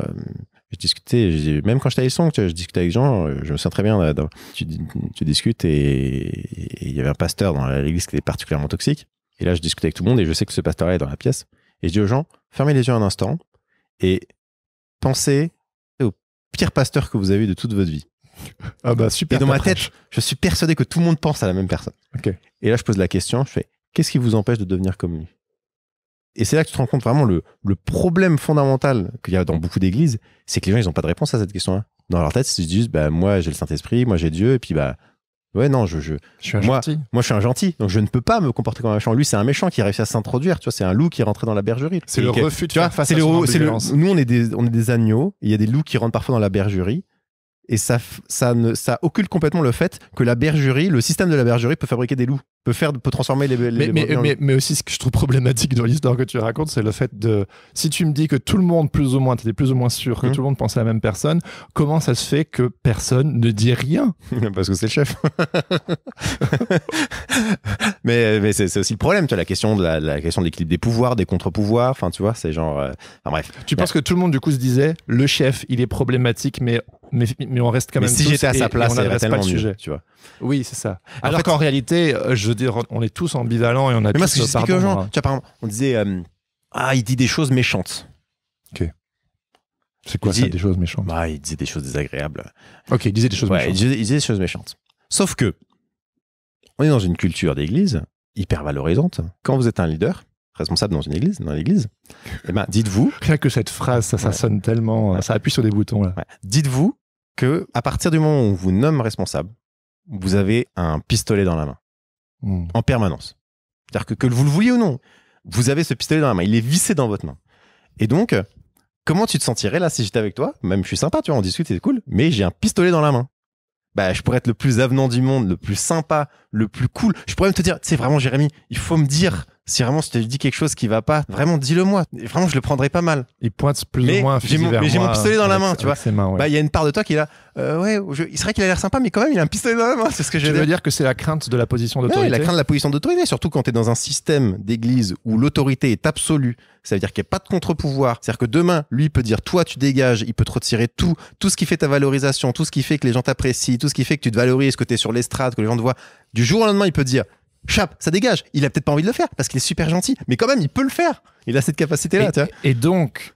même quand j'étais à Hillsong, je discutais avec Jean, je me souviens très bien, tu discutes et il y avait un pasteur dans l'église qui était particulièrement toxique. Et là, je discutais avec tout le monde et je sais que ce pasteur-là est dans la pièce. Et je dis aux gens, fermez les yeux un instant et pensez au pire pasteur que vous avez eu de toute votre vie. Ah bah super. Et dans ma tête, je suis persuadé que tout le monde pense à la même personne. Okay. Et là, je pose la question, je fais, qu'est-ce qui vous empêche de devenir comme lui? Et c'est là que tu te rends compte vraiment le problème fondamental qu'il y a dans beaucoup d'églises, c'est que les gens, ils n'ont pas de réponse à cette question-là. Dans leur tête, ils se disent, bah, moi, j'ai le Saint-Esprit, moi, j'ai Dieu, et puis, bah, ouais, non, je suis un gentil. Moi, je suis un gentil, donc je ne peux pas me comporter comme un méchant. Lui, c'est un méchant qui a réussi à s'introduire, tu vois, c'est un loup qui est rentré dans la bergerie. C'est le refus de faire face à son ambivalence. Nous, on est des agneaux, et il y a des loups qui rentrent parfois dans la bergerie, et ça occulte complètement le fait que la bergerie, le système de la bergerie peut fabriquer des loups, peut transformer les mais aussi ce que je trouve problématique dans l'histoire que tu racontes, c'est le fait de, si tu me dis que tout le monde plus ou moins, tu es plus ou moins sûr que tout le monde pense à la même personne, comment ça se fait que personne ne dit rien? Parce que c'est le chef. mais c'est aussi le problème, tu vois, la question de l'équilibre des pouvoirs, des contre-pouvoirs, enfin tu vois, c'est genre enfin bref. Tu penses que tout le monde du coup se disait le chef, il est problématique, mais on reste quand même. Mais si j'étais à sa place, on n'adresse pas le sujet, tu vois. Oui, c'est ça. Alors qu'en réalité, je veux dire, on est tous ambivalents et on a tous. Moi, ce que j'explique aux gens, tu vois, par exemple, on disait il dit des choses méchantes. Ok. C'est quoi ça, des choses méchantes? Bah, il disait des choses désagréables. Ok, il disait des choses méchantes. Il disait des choses méchantes. Sauf que on est dans une culture d'église hyper valorisante. Quand vous êtes un leader responsable dans l'église, eh ben, dites-vous. Rien que cette phrase, ça sonne tellement, ça appuie sur des boutons là. Ouais. Dites-vous que à partir du moment où on vous nomme responsable, vous avez un pistolet dans la main en permanence. C'est-à-dire que vous le vouliez ou non, vous avez ce pistolet dans la main. Il est vissé dans votre main. Et donc, comment tu te sentirais là si j'étais avec toi? Même je suis sympa, tu vois, on discute, c'est cool, mais j'ai un pistolet dans la main. Bah, je pourrais être le plus avenant du monde, le plus sympa, le plus cool. Je pourrais même te dire, tu sais, vraiment, Jérémy, il faut me dire si vraiment je te dis quelque chose qui va pas, vraiment, dis-le moi. Et vraiment, je le prendrais pas mal. Il pointe plus ou moins un fusil vers moi. Mais j'ai mon pistolet dans la main, tu vois. Ouais. Bah, il y a une part de toi qui est là. C'est vrai qu'il a l'air sympa, mais quand même, il a un pistolet dans la main. C'est ce que je veux dire que c'est la crainte de la position d'autorité. Ouais, la crainte de la position d'autorité, surtout quand tu es dans un système d'église où l'autorité est absolue. Ça veut dire qu'il n'y a pas de contre-pouvoir. C'est-à-dire que demain, lui, il peut dire, toi, tu dégages, il peut te retirer tout ce qui fait ta valorisation, tout ce qui fait que les gens t'apprécient, tout ce qui fait que tu te valorises, que tu es sur l'estrade, que les gens te voient. Du jour au lendemain, il peut te dire, Chap, ça dégage. Il a peut-être pas envie de le faire parce qu'il est super gentil, mais quand même, il peut le faire. Il a cette capacité-là, tu vois. Et donc,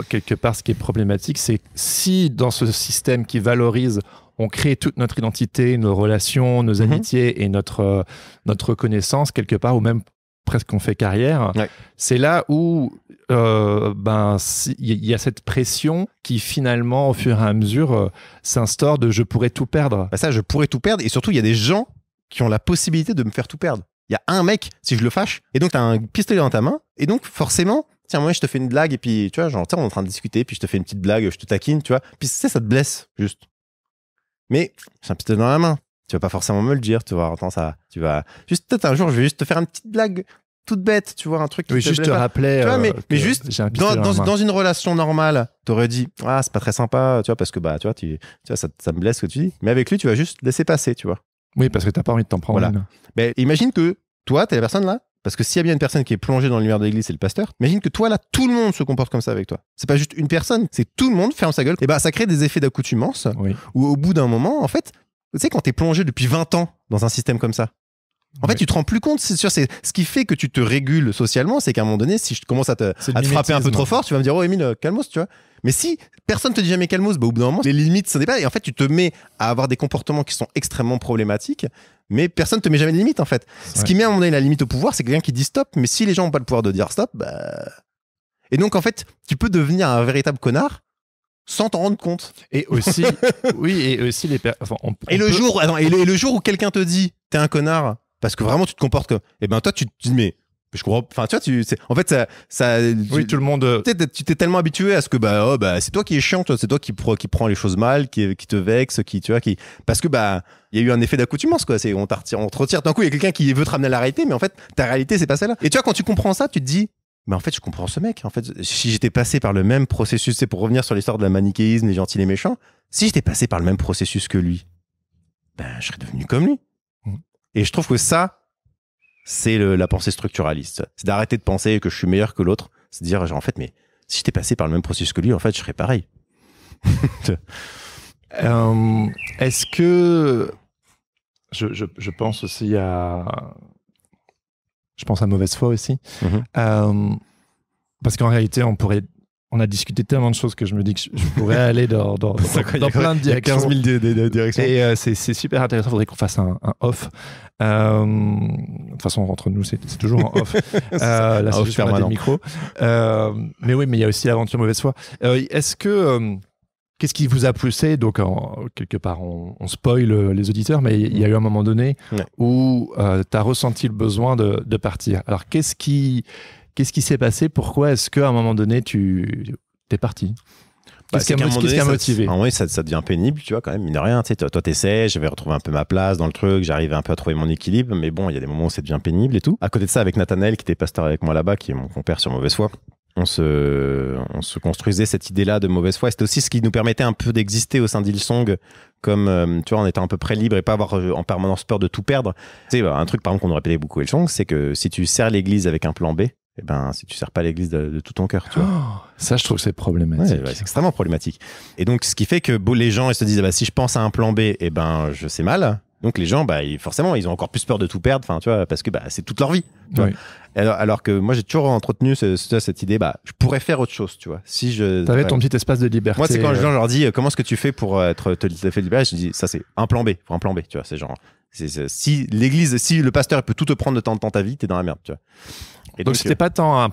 quelque part, ce qui est problématique, c'est si dans ce système qui valorise, on crée toute notre identité, nos relations, nos amitiés et notre reconnaissance, quelque part, ou même presque on fait carrière, c'est là où il y a cette pression qui finalement, au fur et à mesure, s'instaure de « je pourrais tout perdre ». Bah ça, je pourrais tout perdre. Et surtout, il y a des gens qui ont la possibilité de me faire tout perdre. Il y a un mec, si je le fâche, et donc tu as un pistolet dans ta main, et donc forcément, tiens, moi je te fais une blague, et puis tu vois, genre, on est en train de discuter, puis je te fais une petite blague, je te taquine, tu vois, puis ça te blesse, juste. Mais j'ai un pistolet dans la main, tu vas pas forcément me le dire, tu vois, tu vas juste, peut-être un jour, je vais juste te faire une petite blague toute bête, tu vois, un truc qui juste te rappeler. Tu vois, mais juste, dans une relation normale, t'aurais dit, c'est pas très sympa, tu vois, parce que, bah, tu vois, ça me blesse ce que tu dis. Mais avec lui, tu vas juste laisser passer, tu vois. Oui, parce que t'as pas envie de t'en prendre une. Mais imagine que toi, t'es la personne là, parce que s'il y a bien une personne qui est plongée dans l'univers de l'église, c'est le pasteur. Imagine que toi là, tout le monde se comporte comme ça avec toi. C'est pas juste une personne, c'est tout le monde ferme sa gueule. Et bah, ça crée des effets d'accoutumance où au bout d'un moment, en fait, tu sais, quand t'es plongé depuis 20 ans dans un système comme ça, en fait, tu te rends plus compte, c'est sûr, c'est ce qui fait que tu te régules socialement, c'est qu'à un moment donné, si je commence à te frapper un peu trop fort, tu vas me dire, oh Émile, calmos, tu vois. Mais si personne te dit jamais calmos, bah, au bout d'un moment, les limites se dépassent et en fait, tu te mets à avoir des comportements qui sont extrêmement problématiques, mais personne te met jamais de limite, en fait. Ce qui met à un moment donné la limite au pouvoir, c'est quelqu'un qui dit stop, mais si les gens n'ont pas le pouvoir de dire stop, bah. Et donc, en fait, tu peux devenir un véritable connard sans t'en rendre compte. Et aussi, le jour où quelqu'un te dit, t'es un connard, parce que vraiment tu te comportes comme, et ben toi tu te dis mais je comprends, enfin tu vois, en fait tout le monde, tu t'es tellement habitué à ce que c'est toi qui es chiant, c'est toi qui prend les choses mal, qui te vexe, parce que il y a eu un effet d'accoutumance, quoi. On te retire d'un coup, il y a quelqu'un qui veut te ramener à la réalité, mais en fait ta réalité c'est pas celle-là. Et tu vois, quand tu comprends ça, tu te dis mais en fait je comprends ce mec, en fait si j'étais passé par le même processus, c'est pour revenir sur l'histoire de la manichéisme, les gentils, les méchants, si j'étais passé par le même processus que lui, je serais devenu comme lui. Et je trouve que ça, c'est la pensée structuraliste. C'est d'arrêter de penser que je suis meilleur que l'autre. C'est de dire, genre, en fait, mais si j'étais passé par le même processus que lui, en fait, je serais pareil. Est-ce que je pense aussi je pense à mauvaise foi aussi, parce qu'en réalité on a discuté tellement de choses que je me dis que je pourrais aller dans plein de directions. 15 000 directions. Et c'est super intéressant. Il faudrait qu'on fasse un off. De toute façon, entre nous, c'est toujours en off. Là, c'est juste permanent. Des micros. Mais oui, mais il y a aussi l'aventure mauvaise foi. Est-ce que... Qu'est-ce qui vous a poussé? Donc, quelque part, on spoil les auditeurs, mais il y a eu un moment donné où tu as ressenti le besoin de partir. Alors, qu'est-ce qui s'est passé? Pourquoi est-ce qu'à un moment donné, tu es parti? Qu'est-ce qui a motivé? En vrai, ça devient pénible, tu vois, quand même, mine de rien. Tu sais, toi, t'essaies, j'avais retrouvé un peu ma place dans le truc, j'arrivais un peu à trouver mon équilibre, mais bon, il y a des moments où ça devient pénible et tout. À côté de ça, avec Nathanaël, qui était pasteur avec moi là-bas, qui est mon compère sur mauvaise foi, on se construisait cette idée-là de mauvaise foi. C'était aussi ce qui nous permettait un peu d'exister au sein d'Hillsong, comme, tu vois, en étant un peu près libre et pas avoir en permanence peur de tout perdre. Tu sais, un truc, par exemple, qu'on nous répétait beaucoup à Hillsong, c'est que si tu sers l'église avec un plan B, eh ben, si tu sers pas l'église de tout ton cœur, tu vois. Ça, je trouve que c'est problématique. Ouais, c'est extrêmement problématique. Et donc, ce qui fait que les gens, ils se disent, si je pense à un plan B, eh ben, je sais mal. Donc, les gens, forcément, ils ont encore plus peur de tout perdre, tu vois, parce que, c'est toute leur vie. Tu vois. Alors que moi, j'ai toujours entretenu cette idée, je pourrais faire autre chose, tu vois. Si t'avais ton petit espace de liberté. Moi, c'est quand les gens leur dis, comment est-ce que tu fais pour te fait libérer? Je dis, ça, c'est un plan B, pour un plan B, tu vois. C'est genre, si l'église, si le pasteur, il peut tout te prendre de temps dans ta vie, t'es dans la merde, tu vois. Et donc c'était pas tant un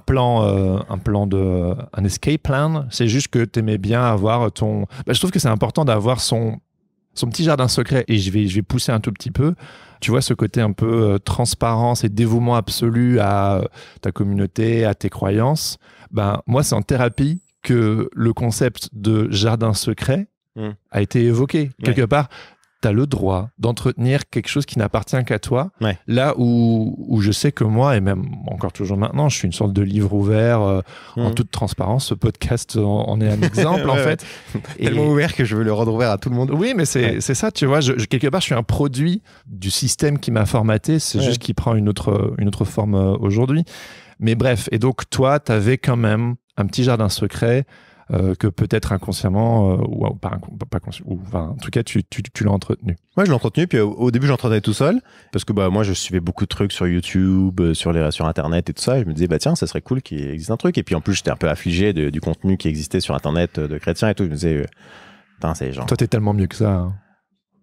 escape plan, c'est juste que t'aimais bien avoir ton... je trouve que c'est important d'avoir son petit jardin secret, et je vais pousser un tout petit peu. Tu vois, ce côté un peu transparence et dévouement absolu à ta communauté, à tes croyances. Moi, c'est en thérapie que le concept de jardin secret a été évoqué. Quelque part, tu as le droit d'entretenir quelque chose qui n'appartient qu'à toi. Là où je sais que moi, et même encore toujours maintenant, je suis une sorte de livre ouvert en toute transparence. Ce podcast en est un exemple, en fait. Tellement ouvert que je veux le rendre ouvert à tout le monde. Oui, mais c'est ça, tu vois. Quelque part, je suis un produit du système qui m'a formaté. C'est juste qu'il prend une autre forme aujourd'hui. Mais bref, et donc toi, tu avais quand même un petit jardin secret que peut-être inconsciemment ou pas consciemment, en tout cas tu l'as entretenu. Ouais, je l'ai entretenu, puis au début j'entretenais tout seul parce que moi je suivais beaucoup de trucs sur YouTube, sur internet et tout ça, et je me disais tiens, ça serait cool qu'il existe un truc, et puis en plus j'étais un peu affligé du contenu qui existait sur internet de chrétiens et tout. Je me disais putain, c'est genre, toi t'es tellement mieux que ça, hein.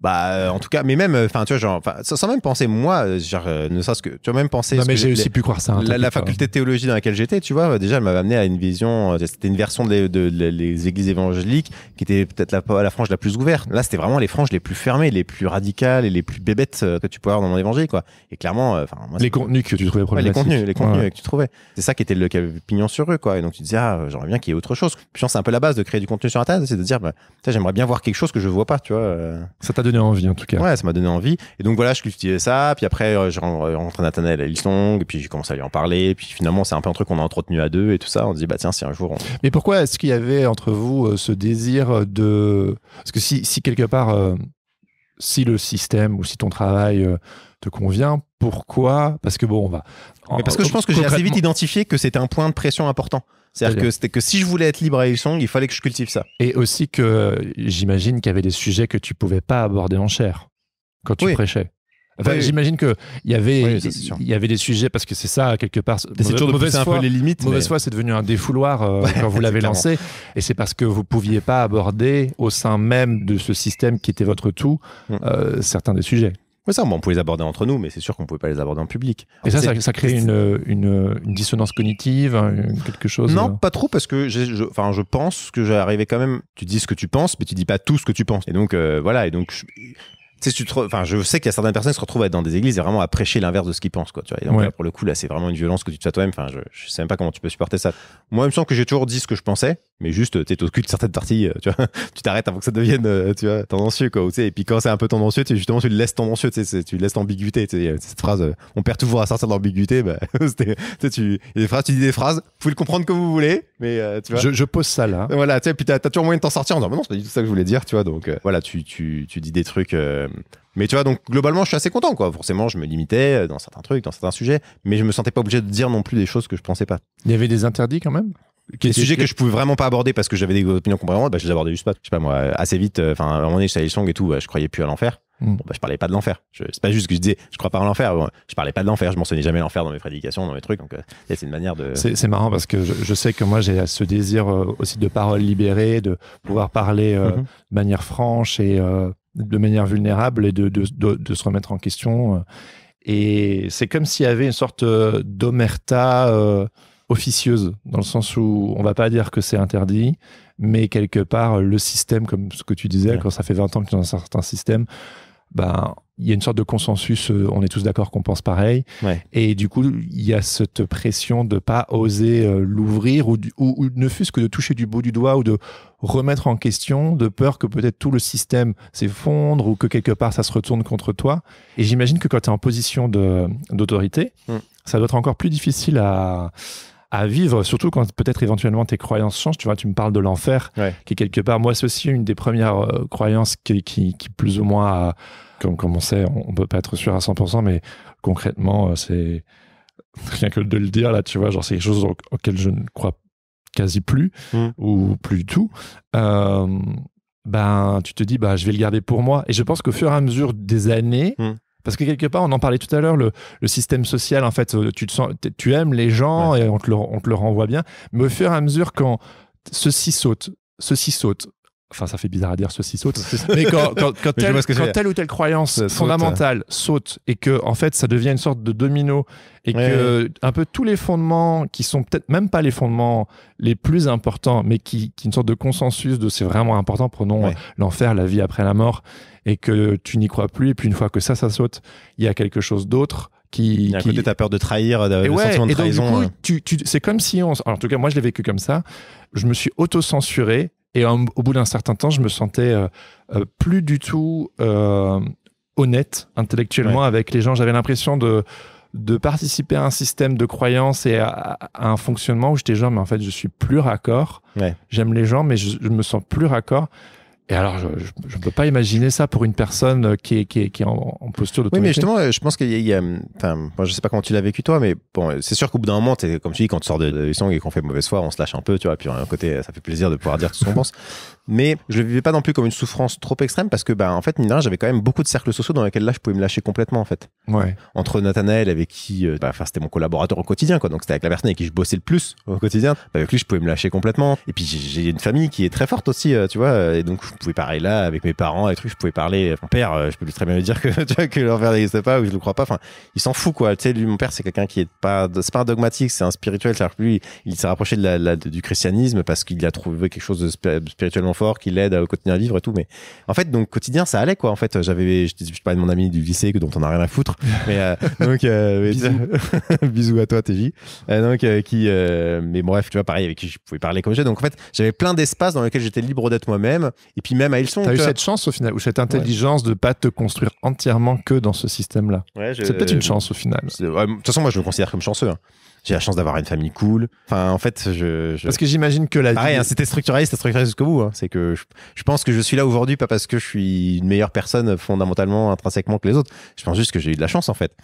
En tout cas, mais même, tu vois, genre, sans même penser, moi, ne serait-ce que, tu vois, même penser. Non, mais j'ai aussi pu croire ça. La faculté de théologie dans laquelle j'étais, tu vois, déjà, elle m'avait amené à une vision, c'était une version des églises évangéliques qui était peut-être la frange la plus ouverte. Là, c'était vraiment les franges les plus fermées, les plus radicales et les plus bébêtes que tu peux avoir dans mon évangile, quoi. Et clairement, moi, les contenus que tu trouvais problématiques. Les contenus que tu trouvais. C'est ça qui était le pignon sur rue, quoi. Et donc, tu disais, j'aimerais bien qu'il y ait autre chose. Puis, je pense, c'est un peu la base de créer du contenu sur Internet, c'est de dire, j'aimerais bien voir quelque chose que je vois pas, tu vois. Ça t'a donné envie, en tout cas. Ouais, ça m'a donné envie. Et donc voilà, je cultivais ça. Puis après, j'ai rencontré Nathanaël à Hillsong. Et puis j'ai commencé à lui en parler. Puis finalement, c'est un peu un truc qu'on a entretenu à deux et tout ça. On se dit, tiens, si un jour. Mais pourquoi est-ce qu'il y avait entre vous ce désir de. Parce que si quelque part, si le système ou si ton travail te convient, pourquoi? Parce que bon, on va. Mais parce que je pense que j'ai assez vite identifié que c'était un point de pression important. C'est-à-dire que c'était que si je voulais être libre à Hillsong, il fallait que je cultive ça. Et aussi que j'imagine qu'il y avait des sujets que tu pouvais pas aborder en chair quand tu prêchais. Enfin, j'imagine qu'il y avait des sujets, parce que c'est ça, quelque part. C'est toujours de pousser un peu les limites. Mauvaise foi, c'est devenu un défouloir quand vous l'avez lancé. Et c'est parce que vous pouviez pas aborder au sein même de ce système qui était votre tout certains des sujets. Oui, ça, on pouvait les aborder entre nous, mais c'est sûr qu'on pouvait pas les aborder en public. Et ça crée une dissonance cognitive, quelque chose. Non, pas trop, parce que je pense que j'arrivais quand même. Tu dis ce que tu penses, mais tu dis pas tout ce que tu penses. Et donc voilà. Et donc je sais qu'il y a certaines personnes qui se retrouvent à être dans des églises et vraiment à prêcher l'inverse de ce qu'ils pensent, quoi. Tu vois. Et donc là, pour le coup, là, c'est vraiment une violence que tu te fais toi-même. Enfin, je sais même pas comment tu peux supporter ça. Moi, il me semble que j'ai toujours dit ce que je pensais, mais juste, t'es au cul de certaines parties, tu vois. Tu t'arrêtes avant que ça devienne, tu vois, tendancieux, quoi. Tu sais. Et puis quand c'est un peu tendancieux, justement, tu le laisses tendancieux, tu sais, tu laisses l'ambiguïté. Tu sais, cette phrase, on perd toujours à sortir de l'ambiguïté. Il y a des phrases, tu dis des phrases, vous pouvez le comprendre comme vous voulez, mais tu vois. Je pose ça là. Voilà, tu sais, puis t'as toujours moyen de t'en sortir en disant, non, c'est pas du tout ça que je voulais dire, tu vois. Donc voilà, tu dis des trucs. Mais tu vois, donc globalement, je suis assez content, quoi. Forcément, je me limitais dans certains trucs, dans certains sujets, mais je me sentais pas obligé de dire non plus des choses que je pensais pas. Il y avait des interdits quand même? Les sujets que je pouvais vraiment pas aborder parce que j'avais des opinions compréhensibles, je les abordais juste pas. Je sais pas moi, assez vite. Enfin, à un moment donné, j'étais à Hillsong et tout, je croyais plus à l'enfer. Bon, je parlais pas de l'enfer. C'est pas juste que je disais, je crois pas à l'enfer. Je parlais pas de l'enfer. Je mentionnais jamais l'enfer dans mes prédications, dans mes trucs. Donc, c'est une manière de. C'est marrant parce que je sais que moi j'ai ce désir aussi de parole libérée, de pouvoir parler de manière franche et de manière vulnérable et de se remettre en question. Et c'est comme s'il y avait une sorte d'omerta officieuse, dans le sens où on va pas dire que c'est interdit, mais quelque part, le système, comme ce que tu disais, quand ça fait 20 ans que tu es dans un certain système, ben, il y a une sorte de consensus, on est tous d'accord qu'on pense pareil. Ouais. Et du coup, il y a cette pression de pas oser l'ouvrir ou ne fût-ce que de toucher du bout du doigt ou de remettre en question, de peur que peut-être tout le système s'effondre ou que quelque part ça se retourne contre toi. Et j'imagine que quand tu es en position d'autorité, ça doit être encore plus difficile à vivre, surtout quand peut-être éventuellement tes croyances changent. Tu vois, tu me parles de l'enfer, qui est quelque part, moi c'est aussi une des premières croyances qui plus ou moins, comme on sait, on peut pas être sûr à 100%, mais concrètement, c'est rien que de le dire là, tu vois, genre c'est quelque chose auquel je ne crois quasi plus, ou plus du tout. Ben, tu te dis, je vais le garder pour moi. Et je pense qu'au fur et à mesure des années, parce que quelque part, on en parlait tout à l'heure, le système social, en fait, tu aimes les gens et on te le renvoie bien. Mais au fur et à mesure, quand ceci saute, enfin, ça fait bizarre à dire ceci saute, mais quand telle ou telle croyance fondamentale saute et que, en fait, ça devient une sorte de domino et que un peu tous les fondements qui sont peut-être même pas les fondements les plus importants, mais qui une sorte de consensus de c'est vraiment important, prenons l'enfer, la vie après la mort, et que tu n'y crois plus, et puis une fois que ça saute, il y a quelque chose d'autre qui... À côté, t'as peur de trahir, le sentiment de trahison. Donc, du coup, c'est comme si alors, en tout cas, moi, je l'ai vécu comme ça. Je me suis auto-censuré, et au bout d'un certain temps, je me sentais plus du tout honnête intellectuellement avec les gens. J'avais l'impression de participer à un système de croyances et à un fonctionnement où j'étais genre, mais en fait, je suis plus raccord. J'aime les gens, mais je me sens plus raccord. Et alors, je ne peux pas imaginer ça pour une personne qui est en posture d'autorité. Oui, mais justement, je pense qu'il y a enfin, moi, je sais pas comment tu l'as vécu toi, mais bon, c'est sûr qu'au bout d'un moment, comme tu dis, quand tu sors de Hillsong et qu'on fait mauvaise foi, on se lâche un peu, tu vois, et puis d'un côté, ça fait plaisir de pouvoir dire tout ce qu'on pense. Mais je le vivais pas non plus comme une souffrance trop extrême parce que, en fait, mine de rien, j'avais quand même beaucoup de cercles sociaux dans lesquels là, je pouvais me lâcher complètement, en fait. Entre Nathanaël, avec qui, c'était mon collaborateur au quotidien, quoi. Donc, c'était avec la personne avec qui je bossais le plus au quotidien. Avec lui, je pouvais me lâcher complètement. Et puis, j'ai une famille qui est très forte aussi, tu vois. Et donc, je pouvais parler là, avec mes parents, et trucs, je pouvais parler. Mon père, je peux lui très bien lui dire que, tu vois, que l'enfer n'existe pas ou que je le crois pas. Enfin, il s'en fout, quoi. Tu sais, lui, mon père, c'est quelqu'un qui c'est pas un dogmatique, c'est un spirituel. C'est-à-dire que lui, il s'est rapproché du christianisme parce qu'il a trouvé quelque chose de spirituellement fort qui l'aide au quotidien à vivre et tout. Mais en fait, donc, quotidien, ça allait, quoi. En fait, je parlais de mon ami du lycée dont on a rien à foutre. Mais, donc, bisous à toi, TJ. Mais bref, tu vois, pareil, avec qui je pouvais parler comme j'ai. Donc, en fait, j'avais plein d'espaces dans lesquels j'étais libre d'être moi-même. Et puis, même à Hillsong. T'as eu cette chance au final, ou cette intelligence de pas te construire entièrement que dans ce système-là. C'est peut-être une chance au final. De toute façon, moi, je me considère comme chanceux. J'ai la chance d'avoir une famille cool. Enfin, en fait, parce que j'imagine que la pareil, vie... c'était structuré jusqu'au bout. C'est que je pense que je suis là aujourd'hui, pas parce que je suis une meilleure personne fondamentalement, intrinsèquement que les autres. Je pense juste que j'ai eu de la chance, en fait.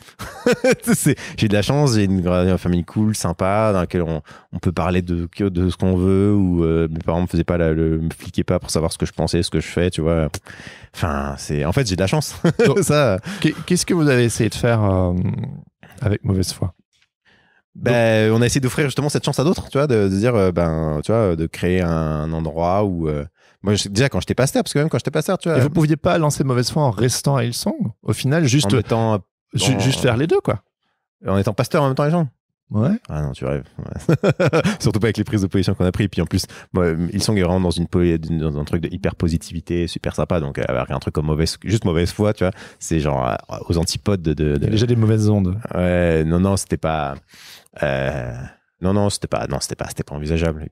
J'ai eu de la chance, j'ai une famille cool, sympa, dans laquelle on peut parler de ce qu'on veut, ou mes parents me faisaient pas me fliquaient pas pour savoir ce que je pensais, ce que je fais, tu vois. Enfin, en fait, j'ai de la chance. Donc, ça. Qu'est-ce que vous avez essayé de faire avec mauvaise foi? On a essayé d'offrir justement cette chance à d'autres, tu vois, de dire, tu vois, de créer un endroit où, moi, déjà quand j'étais pasteur, parce que même quand j'étais pasteur, tu vois. Et vous pouviez pas lancer mauvaise foi en restant à Hillsong? Au final, juste faire les deux, quoi. En étant pasteur en même temps, les gens. Ouais. Ah non, tu rêves. Surtout pas avec les prises de position qu'on a prises. Et puis en plus, Hillsong est vraiment dans un truc de hyper positivité, super sympa. Donc, avoir un truc comme juste mauvaise foi, tu vois, c'est genre aux antipodes de... Il y a déjà des mauvaises ondes. Ouais, non, c'était pas... c'était pas envisageable.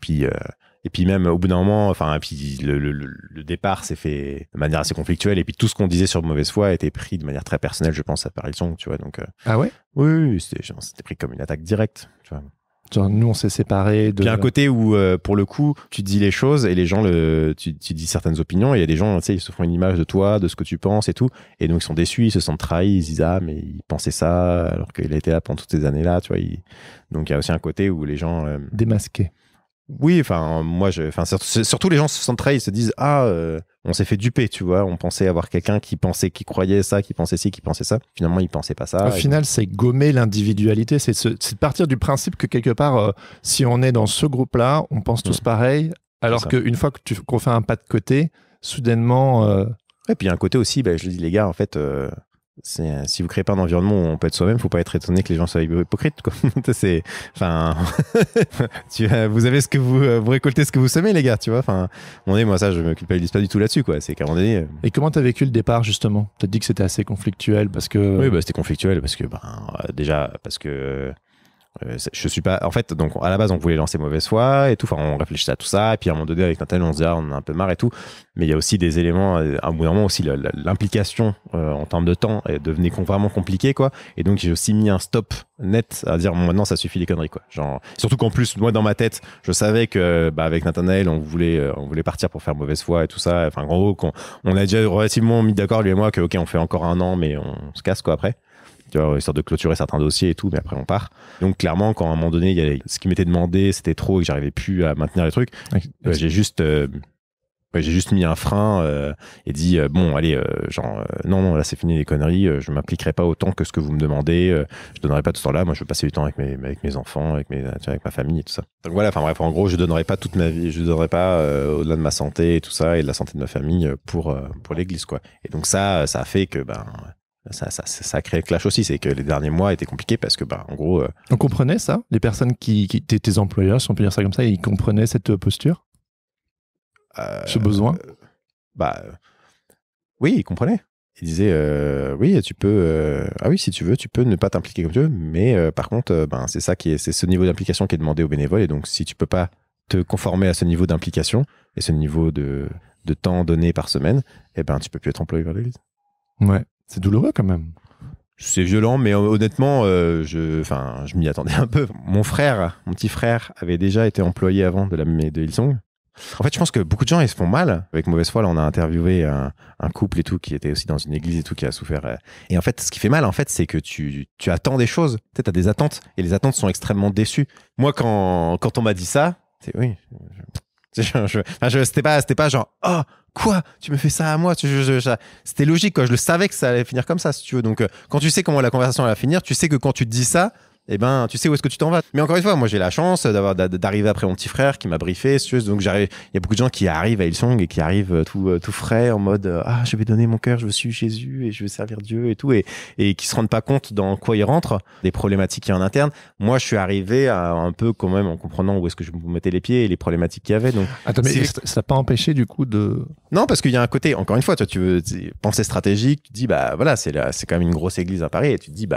Et puis même au bout d'un moment, enfin, et puis le départ s'est fait de manière assez conflictuelle. Et puis tout ce qu'on disait sur mauvaise foi a été pris de manière très personnelle, je pense, à Hillsong, tu vois. Donc, ah ouais? Oui, c'était pris comme une attaque directe, tu vois. Genre, nous, on s'est séparés de... Il y a un côté où, pour le coup, tu dis les choses et les gens, tu dis certaines opinions et il y a des gens, tu sais, ils se font une image de toi, de ce que tu penses et tout. Et donc, ils sont déçus, ils se sentent trahis, ils se disent, ah, mais il pensait ça alors qu'il a été là pendant toutes ces années-là, tu vois. Donc, il y a aussi un côté où les gens... Démasqués. Oui, enfin, moi, surtout les gens se sentent trahis, ils se disent, on s'est fait duper, tu vois. On pensait avoir quelqu'un qui croyait ça, qui pensait ci, qui pensait ça. Finalement, il pensait pas ça. Au final, c'est gommer l'individualité. C'est de partir du principe que quelque part, si on est dans ce groupe-là, on pense tous pareil. Alors qu'une fois qu'on fait un pas de côté, soudainement. Et puis il y a un côté aussi, je dis, les gars, en fait, si vous créez pas un environnement où on peut être soi-même, faut pas être étonné que les gens soient hypocrites, quoi. Vous avez vous récoltez ce que vous semez, les gars, tu vois. Enfin, moi, ça, je me culpabilise pas du tout là-dessus, quoi. C'est qu'à un moment donné. Et comment t'as vécu le départ, justement? T'as dit que c'était assez conflictuel parce que. Oui, c'était conflictuel parce que, déjà, parce que. Je suis pas. En fait, donc à la base, on voulait lancer Mauvaise Foi et tout. Enfin, on réfléchissait à tout ça. Et puis à un moment donné, avec Nathalie, on se dit, on en a un peu marre et tout. Mais il y a aussi des éléments. À un bout d'un moment aussi, l'implication en termes de temps devenait vraiment compliquée, quoi. Et donc, j'ai aussi mis un stop net à dire, maintenant, ça suffit les conneries, quoi. Genre, surtout qu'en plus, moi, dans ma tête, je savais que, avec Nathanaël, on voulait partir pour faire Mauvaise Foi et tout ça. Enfin, en gros, on a déjà relativement mis d'accord, lui et moi, que, ok, on fait encore un an, mais on se casse, quoi, après. Tu vois, histoire de clôturer certains dossiers et tout, mais après on part. Donc clairement, quand à un moment donné, ce qui m'était demandé, c'était trop et que j'arrivais plus à maintenir les trucs, j'ai juste mis un frein et dit bon, allez, non, là c'est fini les conneries, je m'impliquerai pas autant que ce que vous me demandez, je donnerai pas tout ce temps-là. Moi, je veux passer du temps avec mes enfants, avec ma famille et tout ça. Donc voilà, enfin bref, en gros, je donnerai pas toute ma vie, je donnerai pas au-delà de ma santé et tout ça et de la santé de ma famille pour l'église, quoi. Et donc ça a fait que ça a créé le clash aussi, c'est que les derniers mois étaient compliqués parce que, en gros... On comprenait ça? Les personnes qui étaient tes employeurs, si on peut dire ça comme ça, ils comprenaient cette posture? Ce besoin? Oui, ils comprenaient. Ils disaient, oui, tu peux... oui, si tu veux, tu peux ne pas t'impliquer comme tu veux, mais par contre, c'est ce niveau d'implication qui est demandé aux bénévoles, et donc si tu peux pas te conformer à ce niveau d'implication et ce niveau de temps donné par semaine, tu peux plus être employé par l'église. Ouais. C'est douloureux quand même. C'est violent, mais honnêtement, je m'y attendais un peu. Mon petit frère, avait déjà été employé avant de Hillsong. En fait, je pense que beaucoup de gens, ils se font mal. Avec Mauvaise Foi, là, on a interviewé un couple et tout, qui était aussi dans une église et tout, qui a souffert. Et en fait, ce qui fait mal, en fait, c'est que tu attends des choses. Tu sais, t'as des attentes, et les attentes sont extrêmement déçues. Moi, quand on m'a dit ça, c'est oui. C'était pas genre, oh, quoi, tu me fais ça à moi? C'était logique, quoi. Je le savais que ça allait finir comme ça, si tu veux. Donc, quand tu sais comment la conversation va finir, tu sais que quand tu te dis ça, tu sais où est-ce que tu t'en vas. Mais encore une fois, moi, j'ai la chance d'arriver après mon petit frère qui m'a briefé, si tu veux. Donc, il y a beaucoup de gens qui arrivent à Hillsong et qui arrivent tout frais en mode, je vais donner mon cœur, je suis Jésus et je veux servir Dieu et tout. Et qui se rendent pas compte dans quoi ils rentrent, des problématiques qu'il y a en interne. Moi, je suis arrivé un peu quand même en comprenant où est-ce que je me mettais les pieds et les problématiques qu'il y avait. Donc, attends, mais ça n'a pas empêché du coup de... Non, parce qu'il y a un côté, encore une fois, toi, tu veux penser stratégique, tu te dis, voilà, c'est quand même une grosse église à Paris, et tu te dis,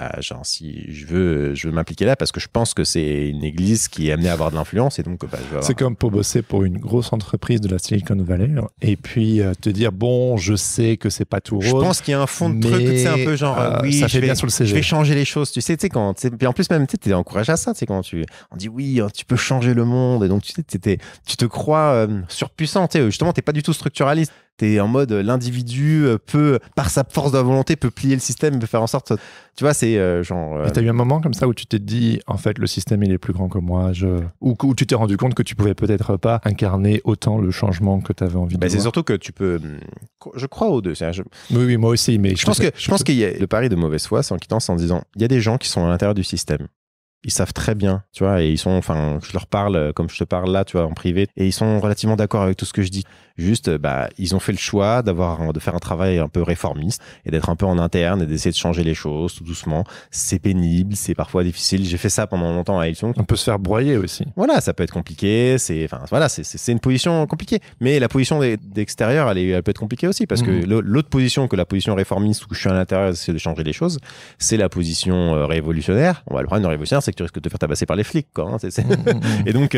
si je veux m'impliquer là, parce que je pense que c'est une église qui est amenée à avoir de l'influence, et donc, C'est comme pour bosser pour une grosse entreprise de la Silicon Valley, et puis te dire, bon, je sais que c'est pas tout rose. Je pense qu'il y a un fond de truc, c'est un peu genre, oui, ça fait bien sur le CV. Je vais changer les choses, tu sais, puis en plus, même, tu es encouragé à ça, tu sais, quand on dit, oui, tu peux changer le monde, et donc, tu te crois surpuissant, tu sais, justement, t'es pas du tout structuraliste. T'es en mode l'individu peut, par sa force de la volonté, peut plier le système, peut faire en sorte, tu vois, c'est genre. Et t'as eu un moment comme ça où tu t'es dit, en fait, le système il est plus grand que moi, ou tu t'es rendu compte que tu pouvais peut-être pas incarner autant le changement que t'avais envie de voir. C'est surtout que tu peux, je crois aux deux. Oui, moi aussi, mais je pense qu'il y a le pari de Mauvaise Foi, c'est en quittant, c'est en disant, il y a des gens qui sont à l'intérieur du système. Ils savent très bien, tu vois, et je leur parle comme je te parle là, tu vois, en privé, et ils sont relativement d'accord avec tout ce que je dis. Juste, ils ont fait le choix de faire un travail un peu réformiste et d'être un peu en interne et d'essayer de changer les choses tout doucement. C'est pénible, c'est parfois difficile. J'ai fait ça pendant longtemps à Hillsong. On peut se faire broyer aussi. Voilà, ça peut être compliqué. C'est une position compliquée. Mais la position d'extérieur, elle peut être compliquée aussi parce que l'autre position que la position réformiste où je suis à l'intérieur, c'est de changer les choses. C'est la position révolutionnaire. Le problème de révolutionnaire, c'est que tu risques de te faire tabasser par les flics, quoi. Hein, Et donc, tu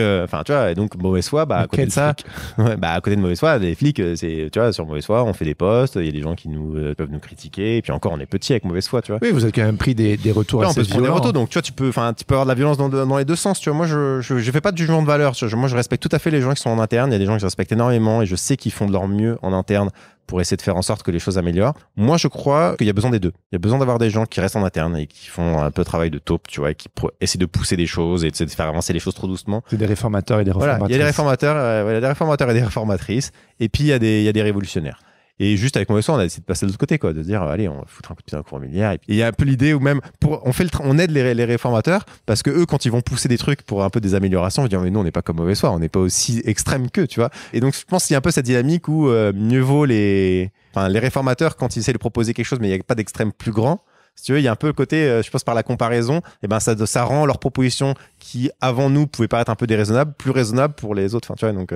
vois, Mauvaise Foi, à côté de ça, à côté de Mauvaise Foi, les flics, c'est, tu vois, sur Mauvaise Foi, on fait des posts, il y a des gens qui peuvent nous critiquer, et puis encore, on est petit avec Mauvaise Foi, tu vois. Oui, vous avez quand même pris des retours assez violents. Des retours, donc tu vois, tu peux avoir de la violence dans les deux sens, tu vois. Moi, je fais pas de jugement de valeur, moi, je respecte tout à fait les gens qui sont en interne, il y a des gens que je respecte énormément, et je sais qu'ils font de leur mieux en interne pour essayer de faire en sorte que les choses améliorent. Moi, je crois qu'il y a besoin des deux. Il y a besoin d'avoir des gens qui restent en interne et qui font un peu travail de taupe, tu vois, et qui essaient de pousser des choses et de faire avancer les choses trop doucement. C'est des réformateurs et des réformatrices. Voilà, il y a des réformateurs, des réformateurs et des réformatrices. Et puis, il y a des révolutionnaires. Et juste avec Mauvaise Foi, on a décidé de passer de l'autre côté, quoi, de dire, allez, on va foutre un coup de pied dans la fourmilière. Et il y a un peu l'idée où même, on aide les réformateurs parce que eux, quand ils vont pousser des trucs pour un peu des améliorations, ils vont dire, mais nous, on n'est pas comme Mauvaise Foi, on n'est pas aussi extrême qu'eux, tu vois. Et donc, je pense qu'il y a un peu cette dynamique où mieux vaut les réformateurs quand ils essaient de proposer quelque chose, mais il n'y a pas d'extrême plus grand. Si tu veux, il y a un peu le côté, je pense par la comparaison, et ben ça rend leurs propositions qui avant nous pouvaient paraître un peu déraisonnables, plus raisonnables pour les autres. Enfin, tu vois, donc.